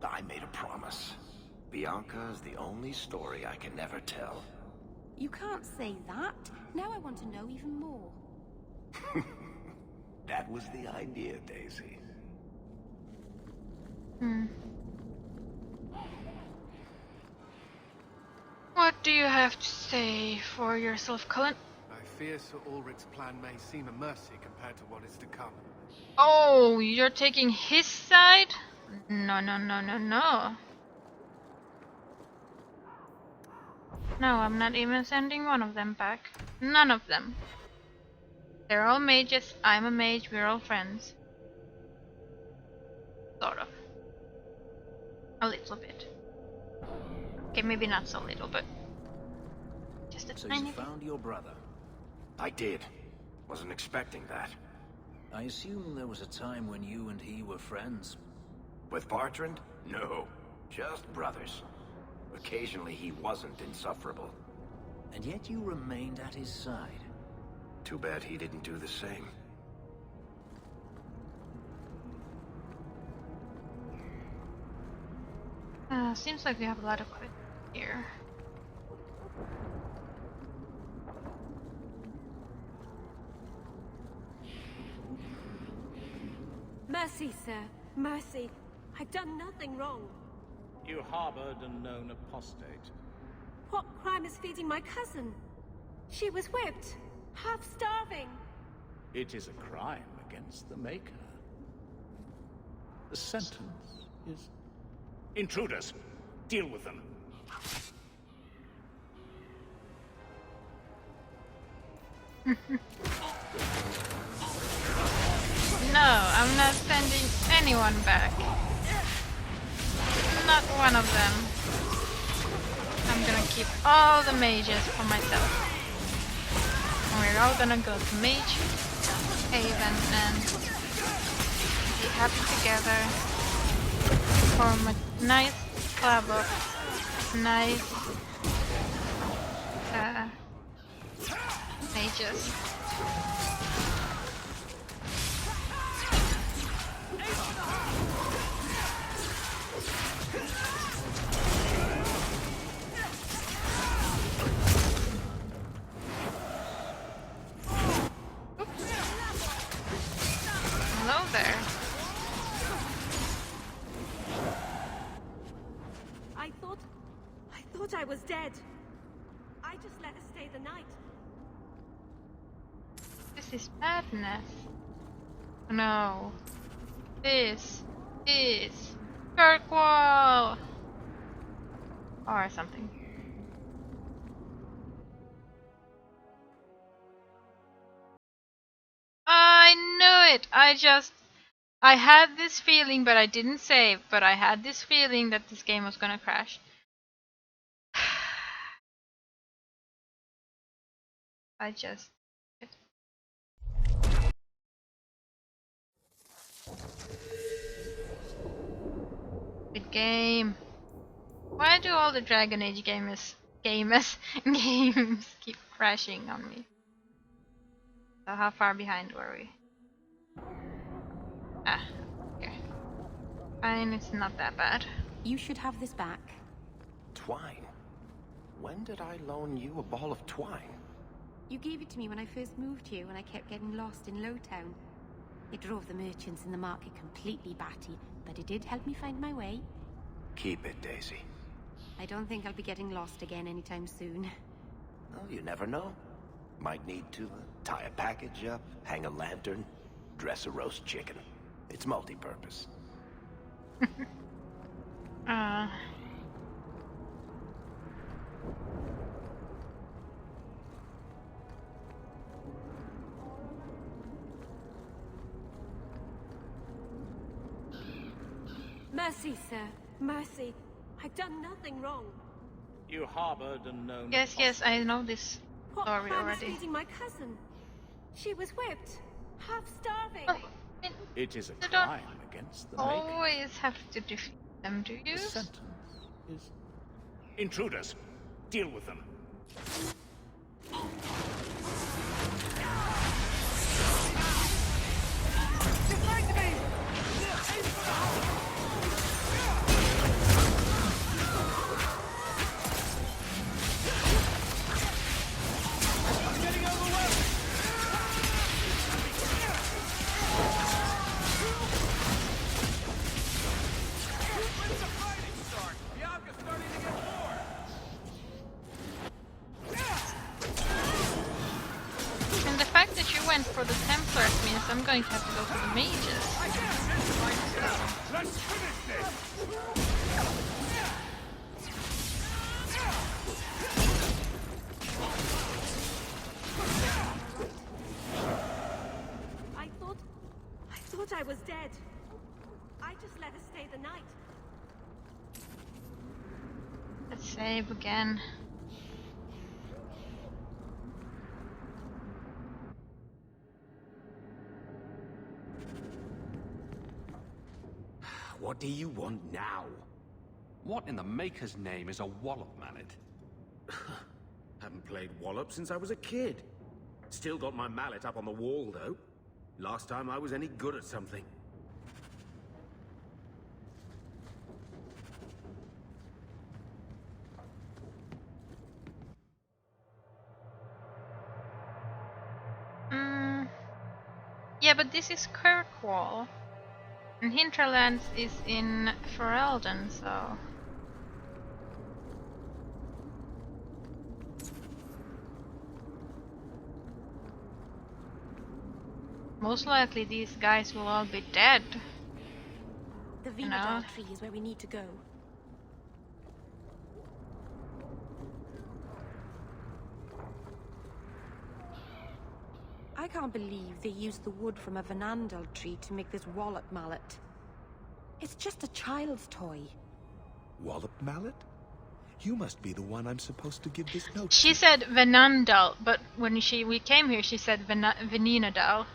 I made a promise. Bianca is the only story I can never tell. You can't say that. Now I want to know even more. That was the idea, Daisy. What do you have to say for yourself, Colin? I fear Sir Ulrich's plan may seem a mercy compared to what is to come. Oh, you're taking his side? No, no, no, no, no. No, I'm not even sending one of them back. None of them. They're all mages, I'm a mage, we're all friends. Sort of. A little bit. Okay, maybe not so little, but just a So tiny you bit. found your brother? I did. Wasn't expecting that. I assume there was a time when you and he were friends? With Bartrand? No. Just brothers. Occasionally he wasn't insufferable. And yet you remained at his side. Too bad he didn't do the same. Seems like we have a lot of questions here. Mercy, sir. Mercy. I've done nothing wrong. You harbored a known apostate. What crime is feeding my cousin? She was whipped, half starving. It is a crime against the Maker. The sentence is... Intruders! Deal with them. No, I'm not sending anyone back. Not one of them. I'm gonna keep all the mages for myself. And we're all gonna go to Mage Haven and be happy together. Form a nice club of nice mages. Hello there. I thought I was dead. I just let her stay the night. This is madness. No. This is Kirkwall! Or something. it. I had this feeling, but I didn't save. But I had this feeling that this game was gonna crash. I just. Good game. Why do all the Dragon Age games keep crashing on me? So how far behind were we? Ah, okay. Fine, it's not that bad. You should have this back. Twine? When did I loan you a ball of twine? You gave it to me when I first moved here when I kept getting lost in Lowtown. It drove the merchants in the market completely batty, but it did help me find my way. Keep it, Daisy. I don't think I'll be getting lost again anytime soon. Well, you never know. Might need to tie a package up, hang a lantern, dress a roast chicken. It's multi-purpose. Mercy, sir. Mercy. I've done nothing wrong. You harbored an unknown. Yes, I know this What story crime is already. feeding my cousin? She was whipped, half starving. Oh, It is a you don't crime against the making. always have to defeat them, do you? The sentence is... Intruders. Deal with them. And the fact that you went for the Templars means I'm going to have to go for the mages. Let's finish this! I thought I was dead. I just let her stay the night. Let's save again. What do you want now? What in the Maker's name is a wallop mallet? Haven't played wallop since I was a kid. Still got my mallet up on the wall, though. Last time I was any good at something. Yeah, but this is Kirkwall. And Hinterlands is in Ferelden, so... Most likely these guys will all be dead. The You know? Venadal tree is where we need to go. I can't believe they used the wood from a Venandal tree to make this wallop mallet. It's just a child's toy. Wallop mallet? You must be the one I'm supposed to give this note She to. said Venandal, but when we came here she said Veninadal.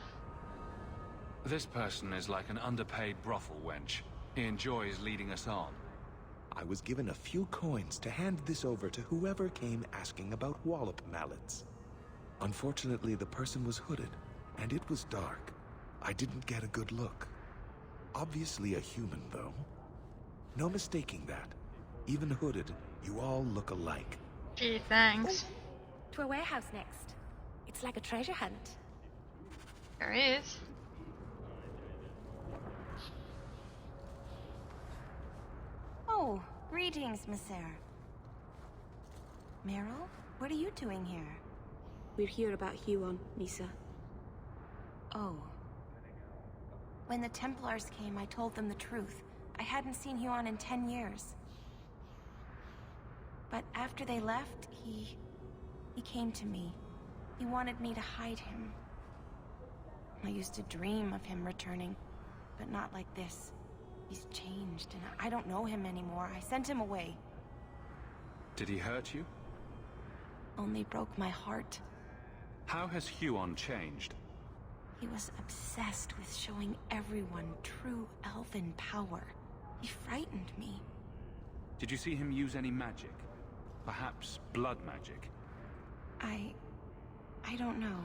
This person is like an underpaid brothel wench. He enjoys leading us on. I was given a few coins to hand this over to whoever came asking about wallop mallets. Unfortunately, the person was hooded, and it was dark. I didn't get a good look. Obviously a human, though. No mistaking that. Even hooded, you all look alike. Gee, thanks. To a warehouse next. It's like a treasure hunt. There is. Oh, greetings, Messere. Meryl, what are you doing here? We're here about Huon, Misa. Oh. When the Templars came, I told them the truth. I hadn't seen Huon in 10 years. But after they left, he came to me. He wanted me to hide him. I used to dream of him returning, but not like this. He's changed, and I don't know him anymore. I sent him away. Did he hurt you? Only broke my heart. How has Huon changed? He was obsessed with showing everyone true elven power. He frightened me. Did you see him use any magic? Perhaps blood magic? I don't know.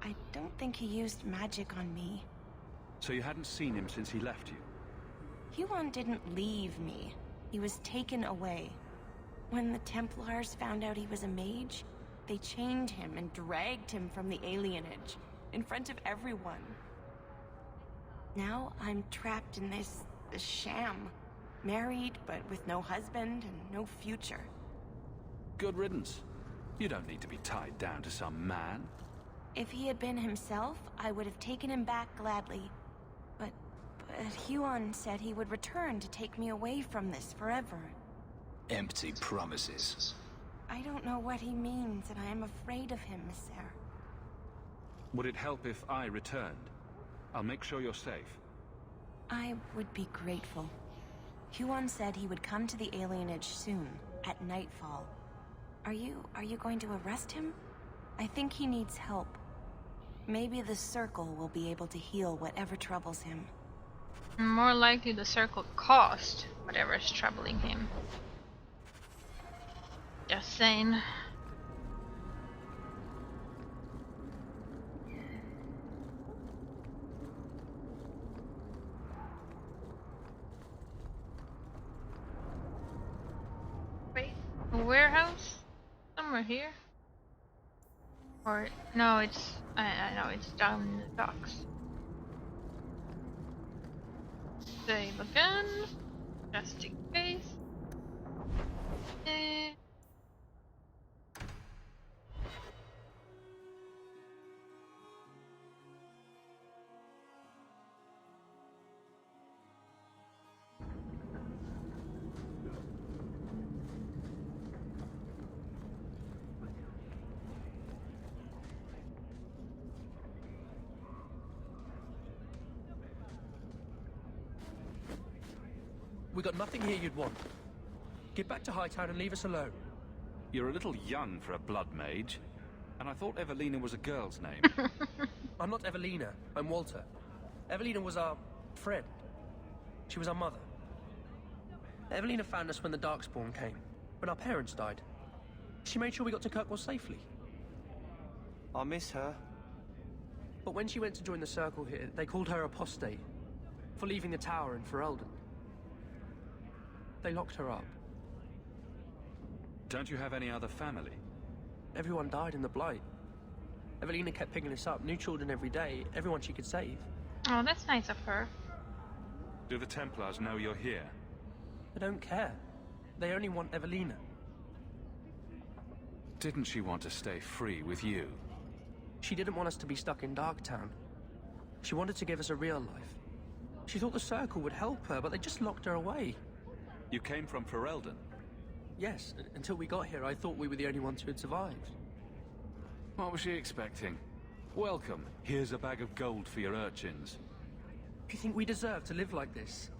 I don't think he used magic on me. So you hadn't seen him since he left you? Huon didn't leave me. He was taken away. When the Templars found out he was a mage, they chained him and dragged him from the alienage, in front of everyone. Now I'm trapped in this sham. Married, but with no husband and no future. Good riddance. You don't need to be tied down to some man. If he had been himself, I would have taken him back gladly. But Huon said he would return to take me away from this forever. Empty promises. I don't know what he means, and I am afraid of him, Sir. Would it help if I returned? I'll make sure you're safe. I would be grateful. Huon said he would come to the alienage soon, at nightfall. Are you going to arrest him? I think he needs help. Maybe the Circle will be able to heal whatever troubles him. More likely the Circle caused whatever is troubling him. Just saying. Wait, a warehouse? Somewhere here? Or no, it's I know it's down in the docks. Save again, just in case. We got nothing here you'd want. Get back to Hightown and leave us alone. You're a little young for a blood mage, and I thought Evelina was a girl's name. I'm not Evelina, I'm Walter. Evelina was our friend. She was our mother. Evelina found us when the Darkspawn came, when our parents died. She made sure we got to Kirkwall safely. I miss her. But when she went to join the Circle here, they called her apostate for leaving the tower in Ferelden. They locked her up. Don't you have any other family? Everyone died in the Blight. Evelina kept picking us up, new children every day, everyone she could save. Oh, that's nice of her. Do the Templars know you're here? They don't care. They only want Evelina. Didn't she want to stay free with you? She didn't want us to be stuck in Darktown. She wanted to give us a real life. She thought the Circle would help her, but they just locked her away. You came from Ferelden? Yes, until we got here I thought we were the only ones who had survived. What was she expecting? Welcome. Here's a bag of gold for your urchins. Do you think we deserve to live like this?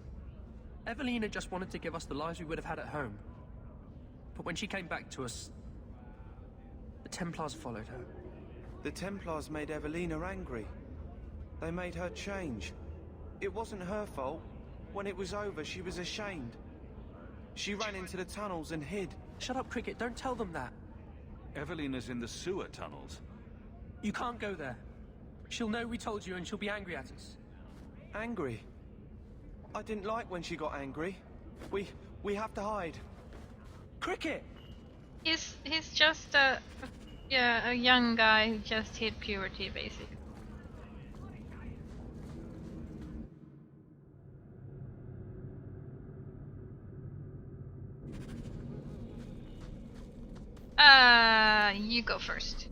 Evelina just wanted to give us the lives we would have had at home. But when she came back to us, the Templars followed her. The Templars made Evelina angry. They made her change. It wasn't her fault. When it was over, she was ashamed. She ran into the tunnels and hid. Shut up, Cricket. Don't tell them that. Evelina's in the sewer tunnels. You can't go there. She'll know we told you and she'll be angry at us. Angry? I didn't like when she got angry. We have to hide. Cricket! He's just a young guy who just hit puberty, basically. You go first.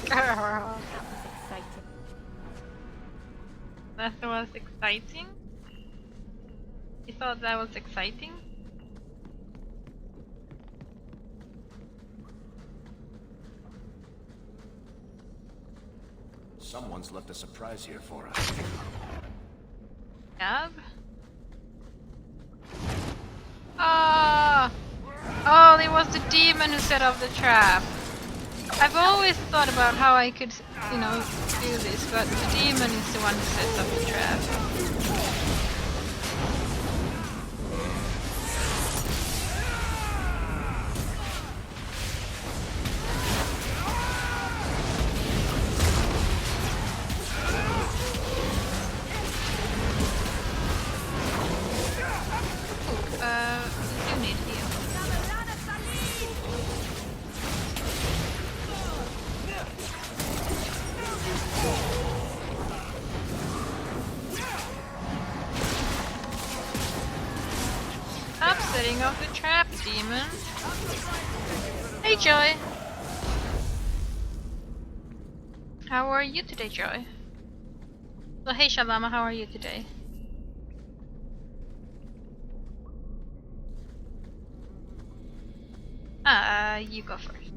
Girl. That was exciting. That was exciting? You thought that was exciting? Someone's left a surprise here for us. Gab? Ah! Oh, it was the demon who set up the trap. I've always thought about how I could, you know, do this, but the demon is the one who sets up the trap. You need heal. Stop setting off the trap, demon. Hey, Joy. How are you today, Joy? So, hey, Shalama, how are you today? You go first.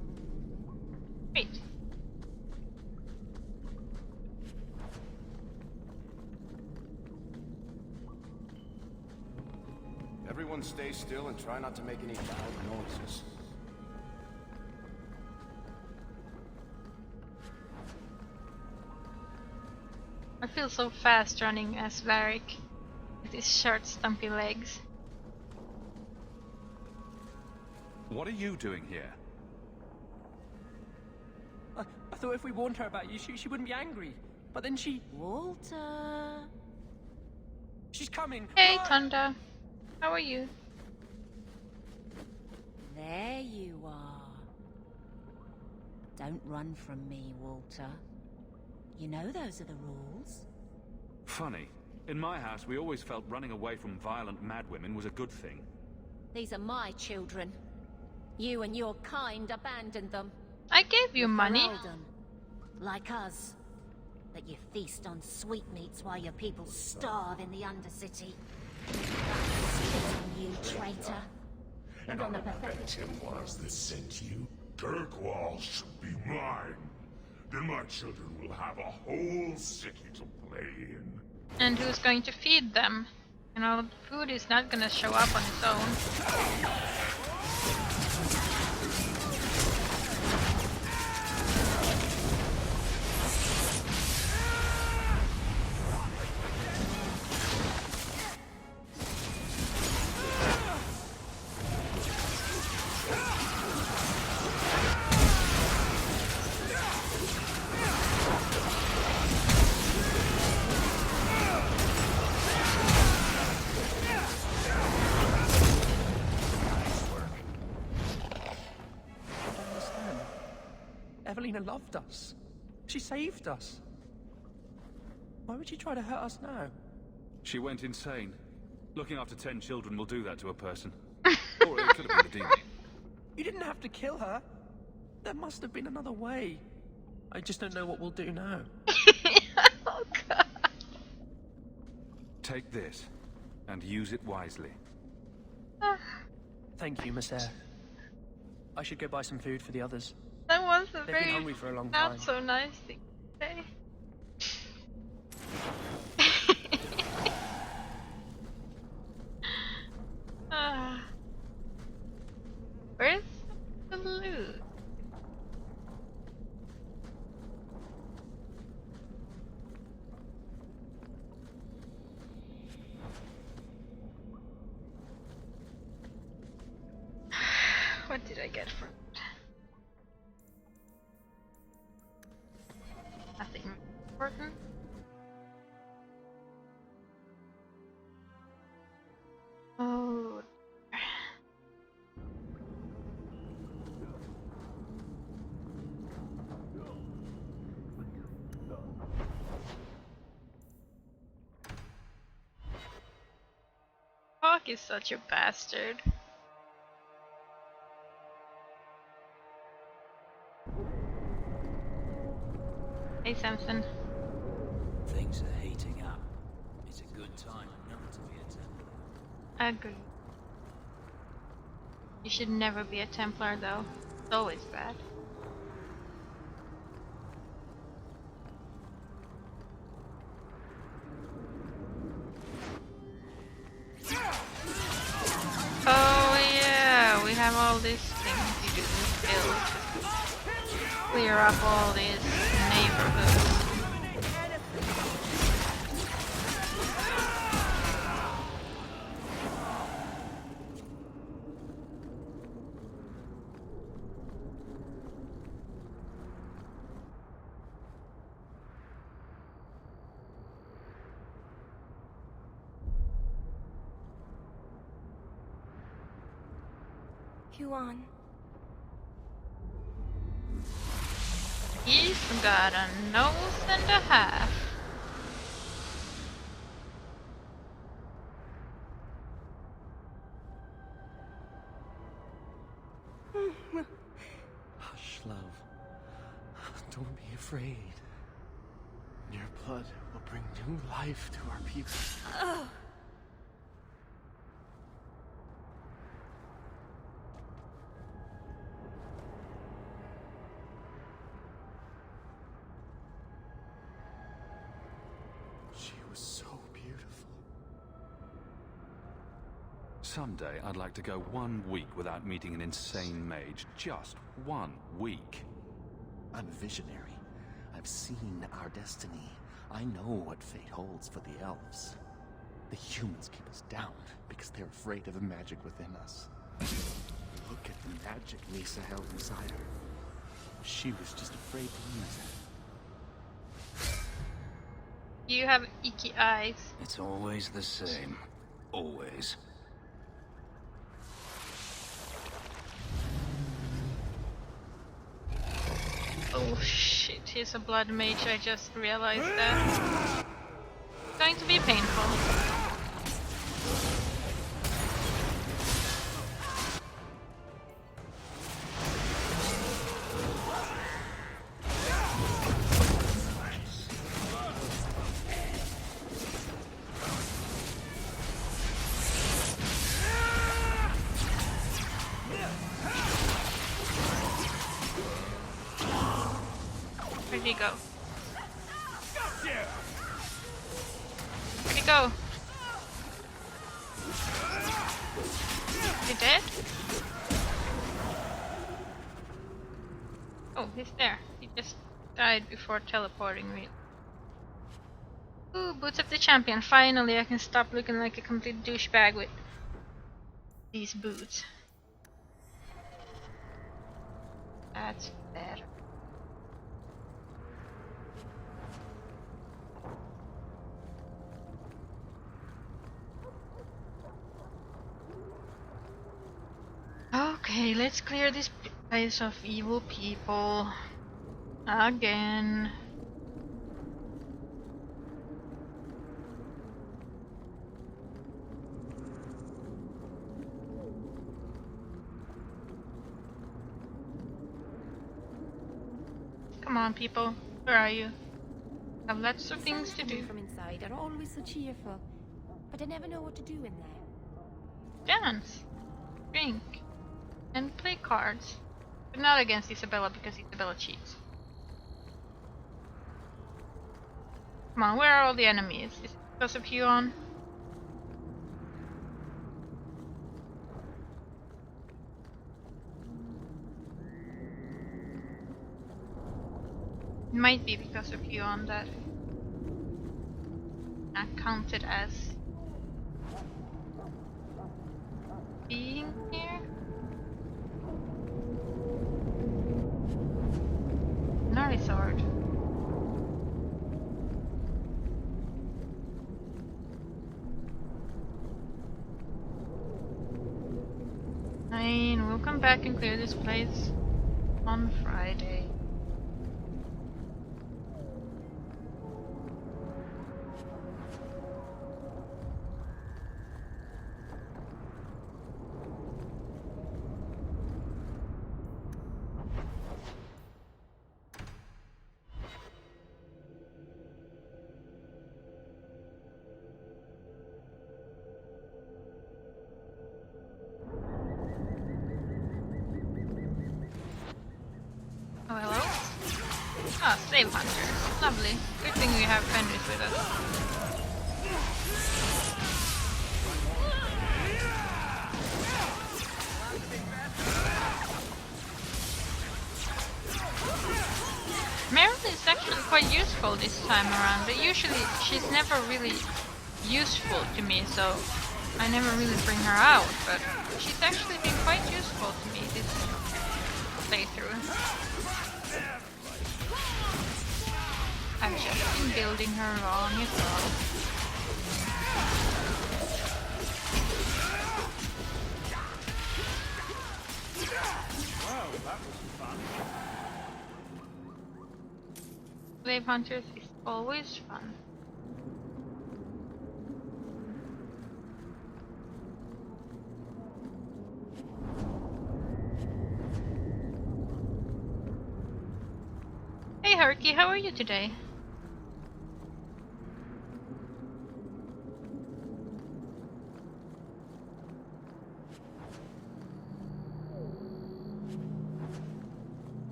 Great. Everyone stay still and try not to make any loud noises. I feel so fast running as Varric with his short, stumpy legs. What are you doing here? I thought if we warned her about you, she wouldn't be angry. But then she... Walter... She's coming! Hey, Tunda. How are you? There you are. Don't run from me, Walter. You know those are the rules. Funny. In my house, we always felt running away from violent madwomen was a good thing. These are my children. You and your kind abandoned them. I gave you money. Olden, like us. That you feast on sweetmeats while your people starve in the Undercity. Spit on you, traitor. And on the pathetic it was that sent you. Kirkwall should be mine. Then my children will have a whole city to play in. And who's going to feed them? You know, food is not gonna show up on its own. Evelina loved us. She saved us. Why would she try to hurt us now? She went insane. Looking after 10 children will do that to a person. Or it could have been the demon. You didn't have to kill her. There must have been another way. I just don't know what we'll do now. Oh god. Take this, and use it wisely. Thank you, Miss Eyre. I should go buy some food for the others. That was a They've very been hungry for a long time. not so nice thing to say. Where's the loot? What did I get from it? Nothing important. Oh. Hawk is such a bastard. Hey, Samson. Things are heating up. It's a good time not to be a Templar. Agree. You should never be a Templar, though. It's always bad. Oh yeah, we have all these things to do to clear up all these neighborhoods. Huan. He's got a nose and a half. Hush, love. Don't be afraid. Your blood will bring new life to our people. She was so beautiful. Someday I'd like to go 1 week without meeting an insane mage. Just 1 week. I'm a visionary. I've seen our destiny. I know what fate holds for the elves. The humans keep us down because they're afraid of the magic within us. Look at the magic Misa held inside her. She was just afraid to use it. You have icky eyes. It's always the same. Always. Oh shit, he's a blood mage, I just realized that. It's going to be painful. Where'd he go? Where'd he go? Is he dead? Oh, he's there. He just died before teleporting me. Ooh, boots of the champion. Finally, I can stop looking like a complete douchebag with these boots. That's better. Okay, let's clear this place of evil people. Again. Come on, people. Where are you? I have lots of things to do. From inside are always so cheerful, but I never know what to do in there. Dance, drink, and play cards. But not against Isabella because Isabella cheats. Come on, where are all the enemies? Is it because of Huon? It might be because of Huon that I counted as being here. Narizard. Fine, we'll come back and clear this place on Friday. Ah, slave hunter. Lovely. Good thing we have Fenris with us. Meryl is actually quite useful this time around, but usually she's never really useful to me, so I never really bring her out, but she's actually been quite useful to me this playthrough. I've just been building her wrong as well. Well, that was fun. Slave hunters is always fun. Hey Harky, how are you today?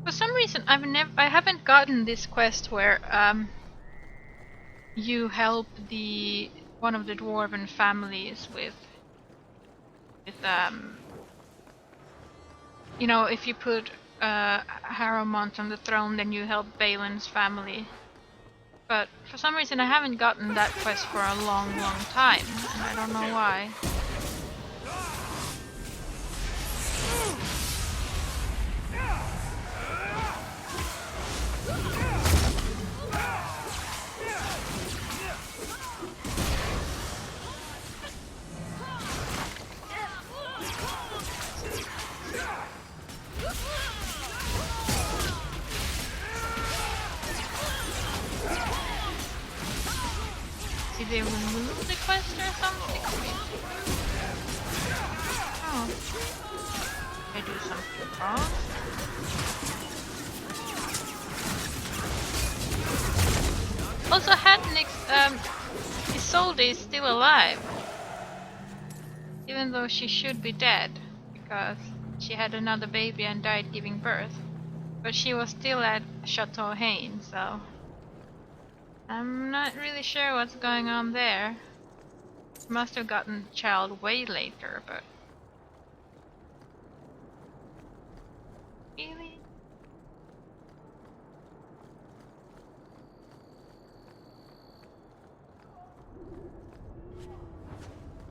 For some reason, I haven't gotten this quest where you help one of the dwarven families with you know, if you put Harrowmont on the throne, then you help Balin's family. But for some reason, I haven't gotten that quest for a long time, and I don't know why. Did they remove the quest or something? Oh. Did I do something wrong? Also, Isolde is still alive. Even though she should be dead. Because she had another baby and died giving birth. But she was still at Chateau Hain, so... I'm not really sure what's going on there. Must have gotten the child way later, but... Really?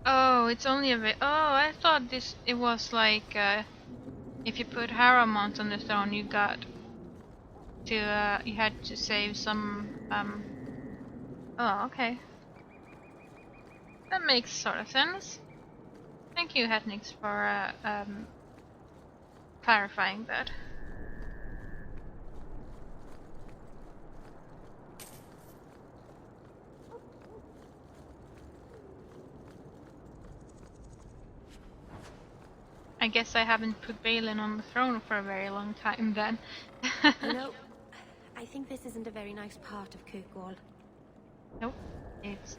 Oh, it's only a bit. Oh, I thought it was like if you put Harrowmont on the throne, you had to save some Oh, okay. That makes sort of sense. Thank you, Hetnix, for clarifying that. I guess I haven't put Balin on the throne for a very long time then. You know, I think this isn't a very nice part of Kirkwall. Nope, it's...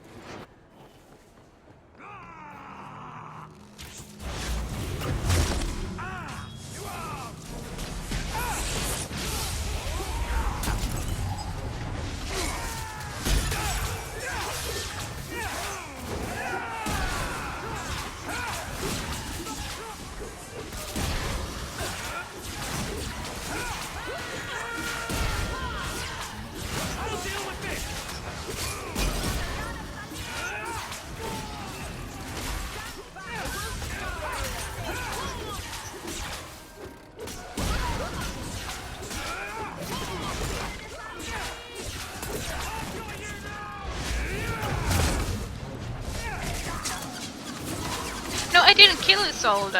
No, I didn't kill Isolde,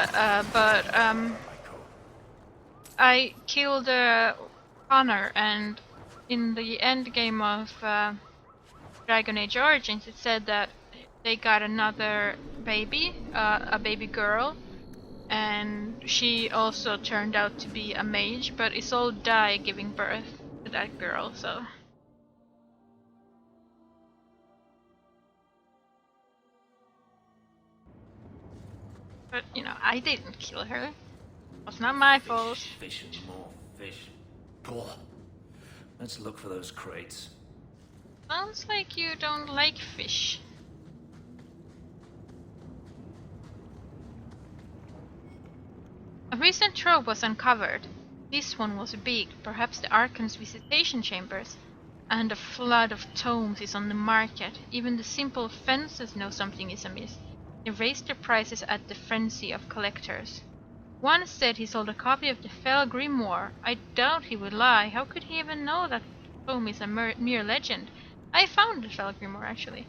but I killed Connor, and in the end game of Dragon Age Origins, it said that they got another baby, a baby girl, and she also turned out to be a mage, but Isolde died giving birth to that girl, so... But, you know, I didn't kill her. It's not my fault. Fish and more fish. Poor. Let's look for those crates. Sounds like you don't like fish. A recent trove was uncovered. This one was big, perhaps the Archon's visitation chambers. And a flood of tomes is on the market. Even the simple fences know something is amiss. They raised their prices at the frenzy of collectors. One said he sold a copy of the Fell Grimoire. I doubt he would lie. How could he even know that tome is a mere legend? I found the Fell Grimoire, actually.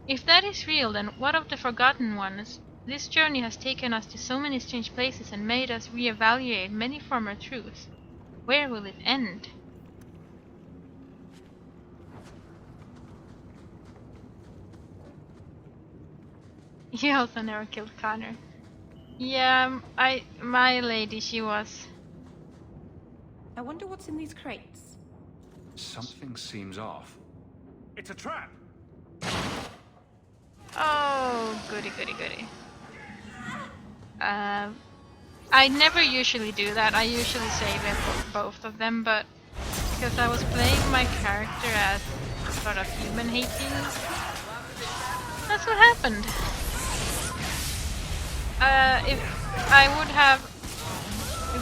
If that is real, then what of the Forgotten Ones? This journey has taken us to so many strange places and made us reevaluate many former truths. Where will it end? You also never killed Connor. Yeah, my lady, she was. I wonder what's in these crates. Something seems off. It's a trap! Oh, goody, goody, goody. I never usually do that. I usually save it for both of them, but because I was playing my character as sort of human hating, that's what happened. If I would have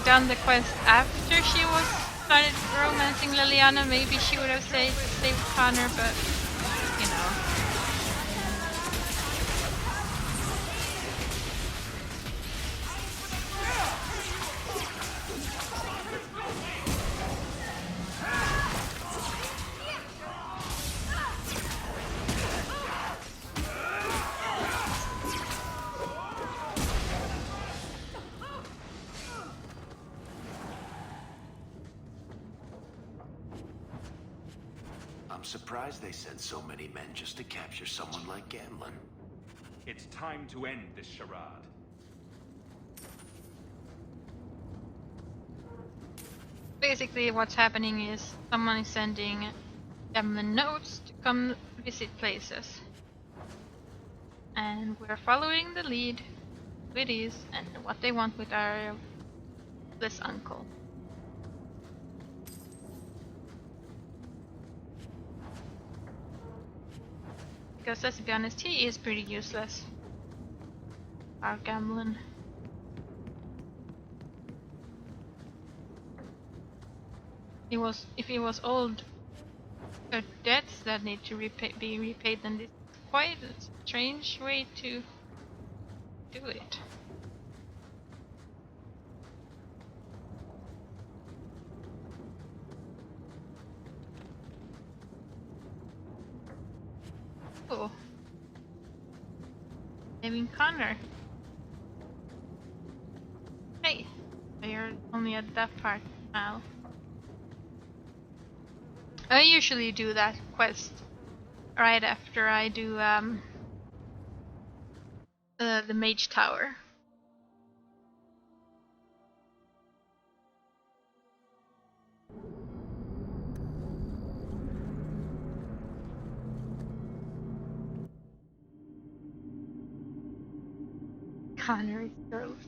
done the quest after she was started romancing Liliana, maybe she would have saved Connor, but you know. I'm surprised they sent so many men just to capture someone like Gamlin. It's time to end this charade. Basically, what's happening is someone is sending them notes to come visit places. And we're following the lead, who it is, and what they want with our bliss uncle. Because let's be honest, he is pretty useless. Our Gamlin. If he was old debts that need to be repaid, then this is quite a strange way to do it. Oh. Saving Connor. Hey, we're only at that part now. I usually do that quest right after I do the Mage Tower. Connor is gross.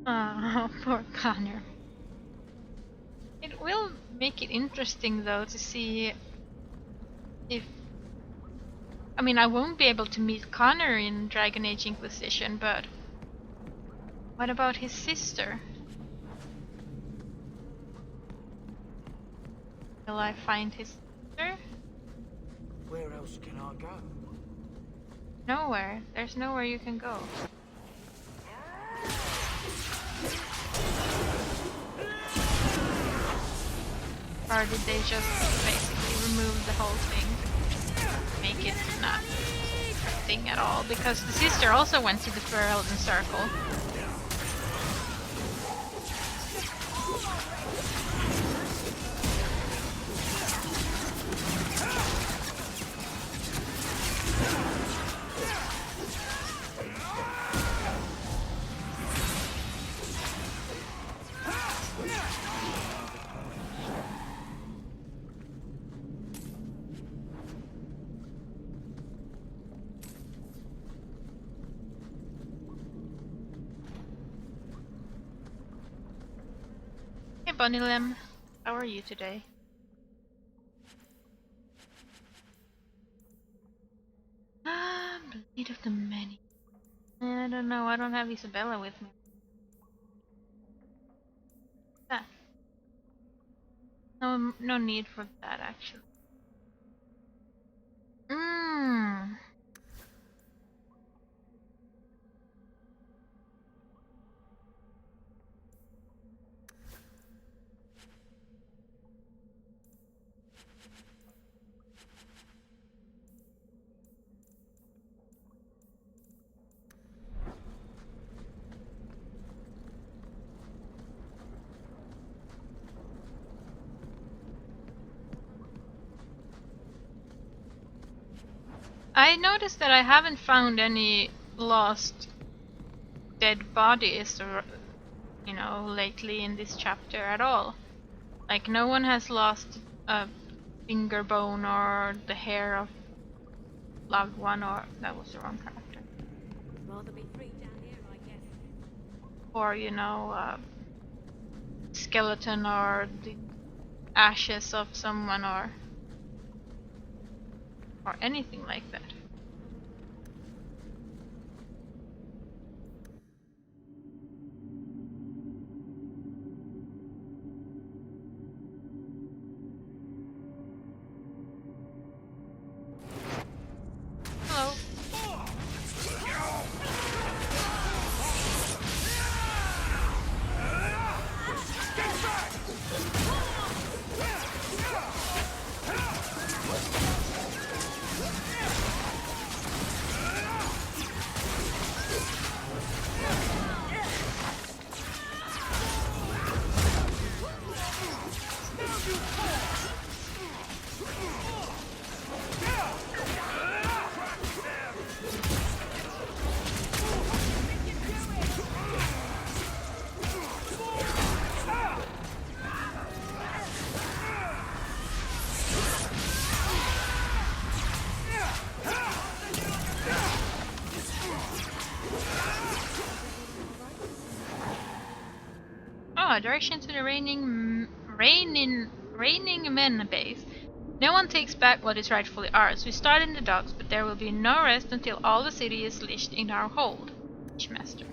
Oh, poor Connor. It will make it interesting though to see if... I mean, I won't be able to meet Connor in Dragon Age Inquisition, but what about his sister? Will I find his sister? Where else can I go? Nowhere. There's nowhere you can go. Or did they just basically remove the whole thing? Make it not a thing at all? Because the sister also went to the Ferelden Circle. Bunny Lem. How are you today? Blade of the Many. I don't know. I don't have Isabella with me. Ah, no need for that actually. Mmm. I noticed that I haven't found any lost dead bodies, or, you know, lately in this chapter at all. Like, no one has lost a finger bone or the hair of loved one, or that was the wrong character. Rather be free down here, I guess. Or, you know, skeleton or the ashes of someone, or anything like that. Hello. Oh, direction to the reigning men base. No one takes back what is rightfully ours. We start in the docks, but there will be no rest until all the city is leashed in our hold. Master.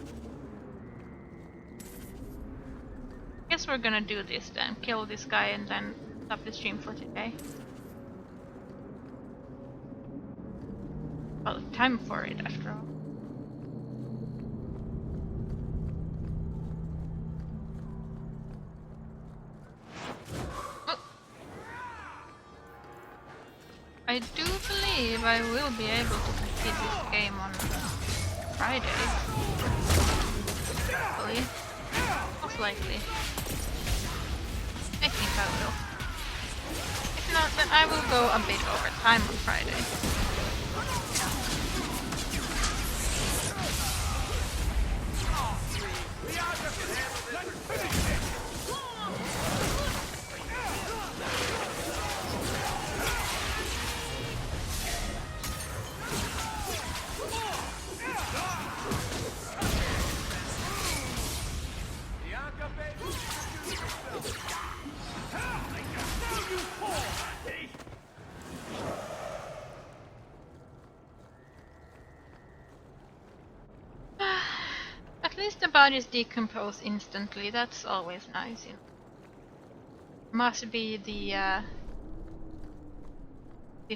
Guess we're gonna do this then. Kill this guy and then stop the stream for today. Well, time for it after all. I do believe I will be able to complete this game on Friday. Hopefully. Most likely. I think I will. If not, then I will go a bit over time on Friday. At least the bodies decompose instantly. That's always nice, you know. Must be the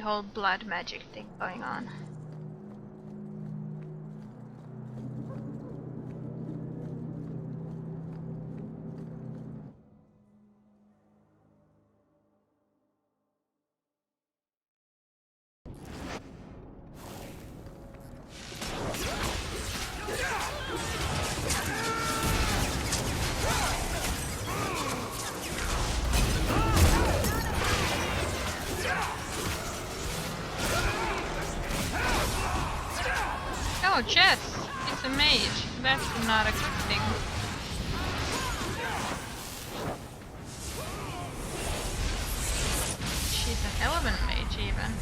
whole blood magic thing going on. Oh, Jess! It's a mage. That's not a good thing. She's an element mage, even.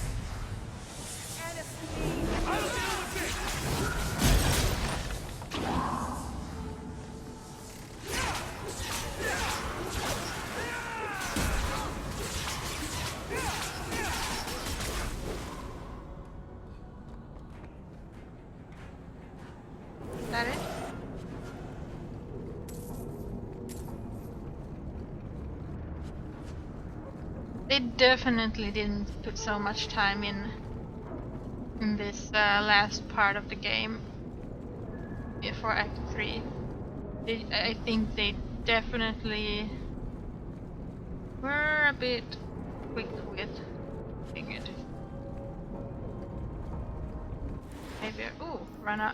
They definitely didn't put so much time in this last part of the game for Act 3. I think they definitely were a bit quick with doing it. Maybe,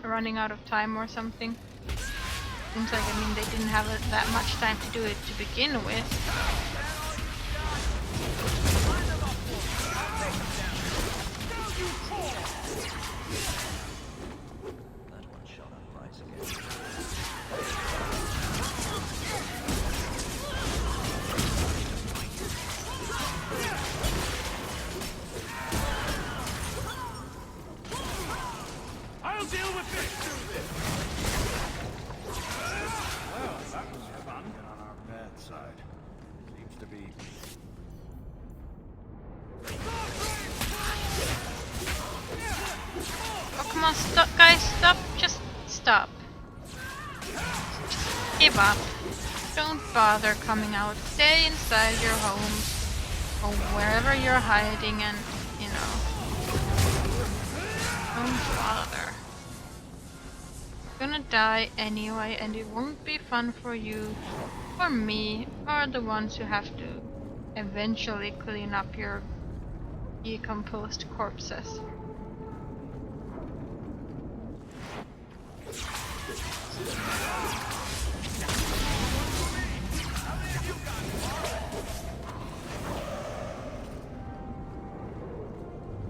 running out of time or something. Seems like, I mean, they didn't have that much time to do it to begin with. I'll deal with this! Well, that was fun. On our bad side. Seems to be... Oh, come on, stop, guys, stop, just stop. Just give up. Don't bother coming out. Stay inside your homes or wherever you're hiding and, you know, don't bother. You're gonna die anyway, and it won't be fun for you, or me, or the ones who have to eventually clean up your decomposed corpses.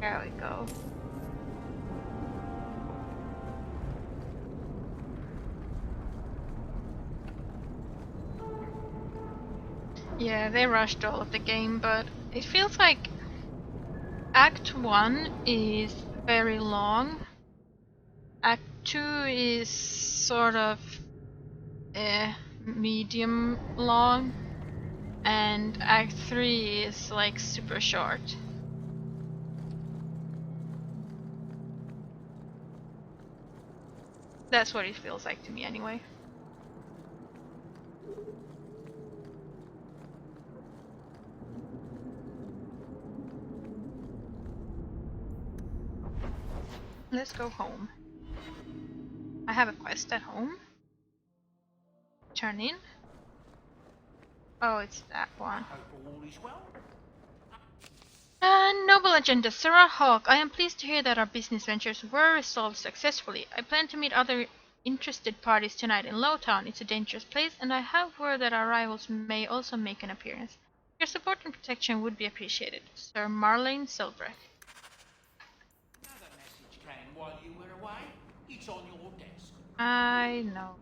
There we go. Yeah, they rushed all of the game, but it feels like Act 1 is very long. Act 2 is sort of medium long. And Act 3 is like super short. That's what it feels like to me anyway. Let's go home. I have a quest at home. Turn in. Oh, it's that one. Noble Agenda, Sarah Hawk. I am pleased to hear that our business ventures were resolved successfully. I plan to meet other interested parties tonight in Lowtown. It's a dangerous place, and I have word that our rivals may also make an appearance. Your support and protection would be appreciated. Sir Marlene Selbrecht. Another message came while you were away. It's on your desk. I know.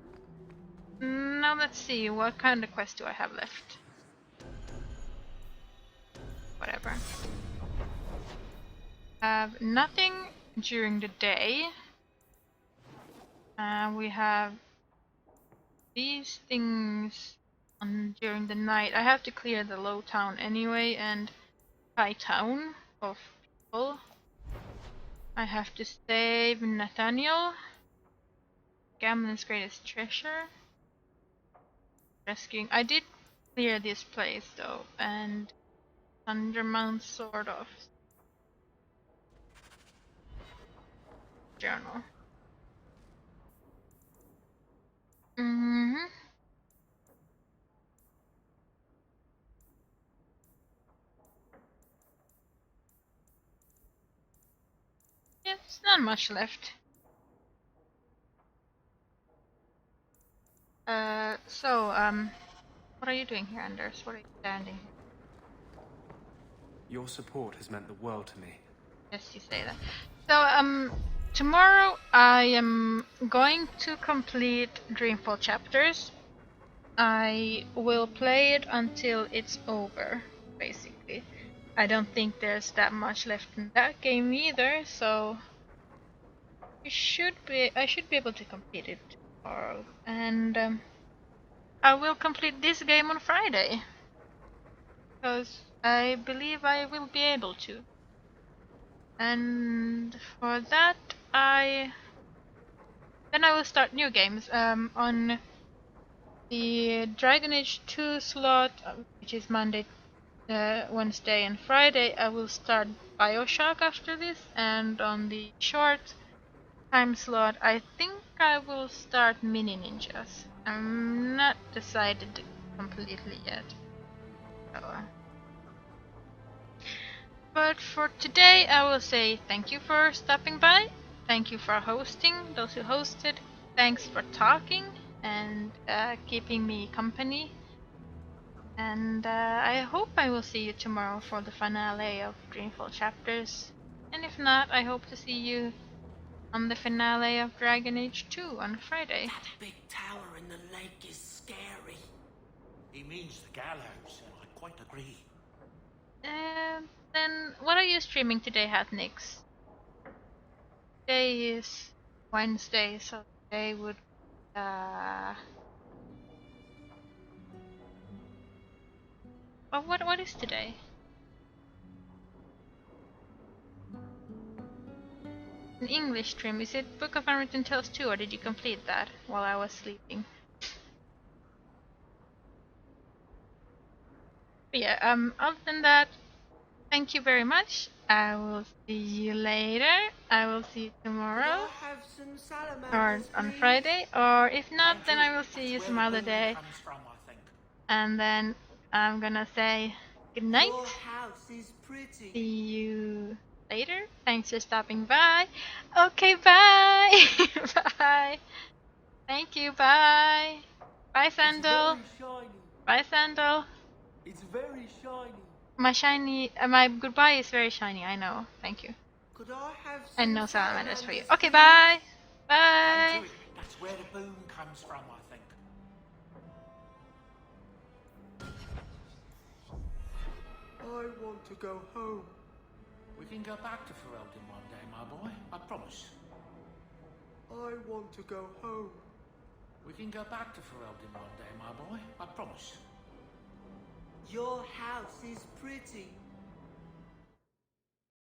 Now let's see, what kind of quest do I have left? Whatever. Have nothing during the day. We have these things on during the night. I have to clear the low town anyway and high town of people. I have to save Nathaniel. Gamlen's greatest treasure. Rescuing. I did clear this place though, and Thundermount sort of. Journal. Yeah, there's not much left. What are you doing here, Anders? What are you standing here? Your support has meant the world to me. Yes, you say that. So, tomorrow I am going to complete Dreamfall chapters. I will play it until it's over, basically. I don't think there's that much left in that game either, so I should be able to complete it tomorrow. And I will complete this game on Friday, because I believe I will be able to. And for that, then I will start new games on the Dragon Age 2 slot, which is Monday Wednesday and Friday, I will start Bioshock after this, and on the short time slot, I think I will start Mini Ninjas. I'm not decided completely yet. So, but for today, I will say thank you for stopping by. Thank you for hosting, those who hosted. Thanks for talking and keeping me company. And I hope I will see you tomorrow for the finale of Dreamfall Chapters. And if not, I hope to see you on the finale of Dragon Age 2 on Friday. That big tower in the lake is scary. He means the gallows, and I quite agree. Then what are you streaming today, Hatnix? Today is Wednesday, so today would what is today? An English stream. Is it Book of Unwritten Tales 2, or did you complete that while I was sleeping? But yeah, other than that, thank you very much. I will see you later. I will see you tomorrow. Or on Friday. Or if not, then I will see you some other day. And then I'm gonna say good night. Your house is pretty. See you later. Thanks for stopping by. Okay, bye. Bye. Thank you. Bye. Bye, Sandal. Bye, Sandal. It's very shiny. My goodbye is very shiny. I know. Thank you. Could I have some And no salamanders for you. salamanders, Okay, please? bye. Bye. Don't do it. That's where the boom comes from, I think. I want to go home. We can go back to Ferelden one day, my boy. I promise. I want to go home. We can go back to Ferelden one day, my boy. I promise. Your house is pretty.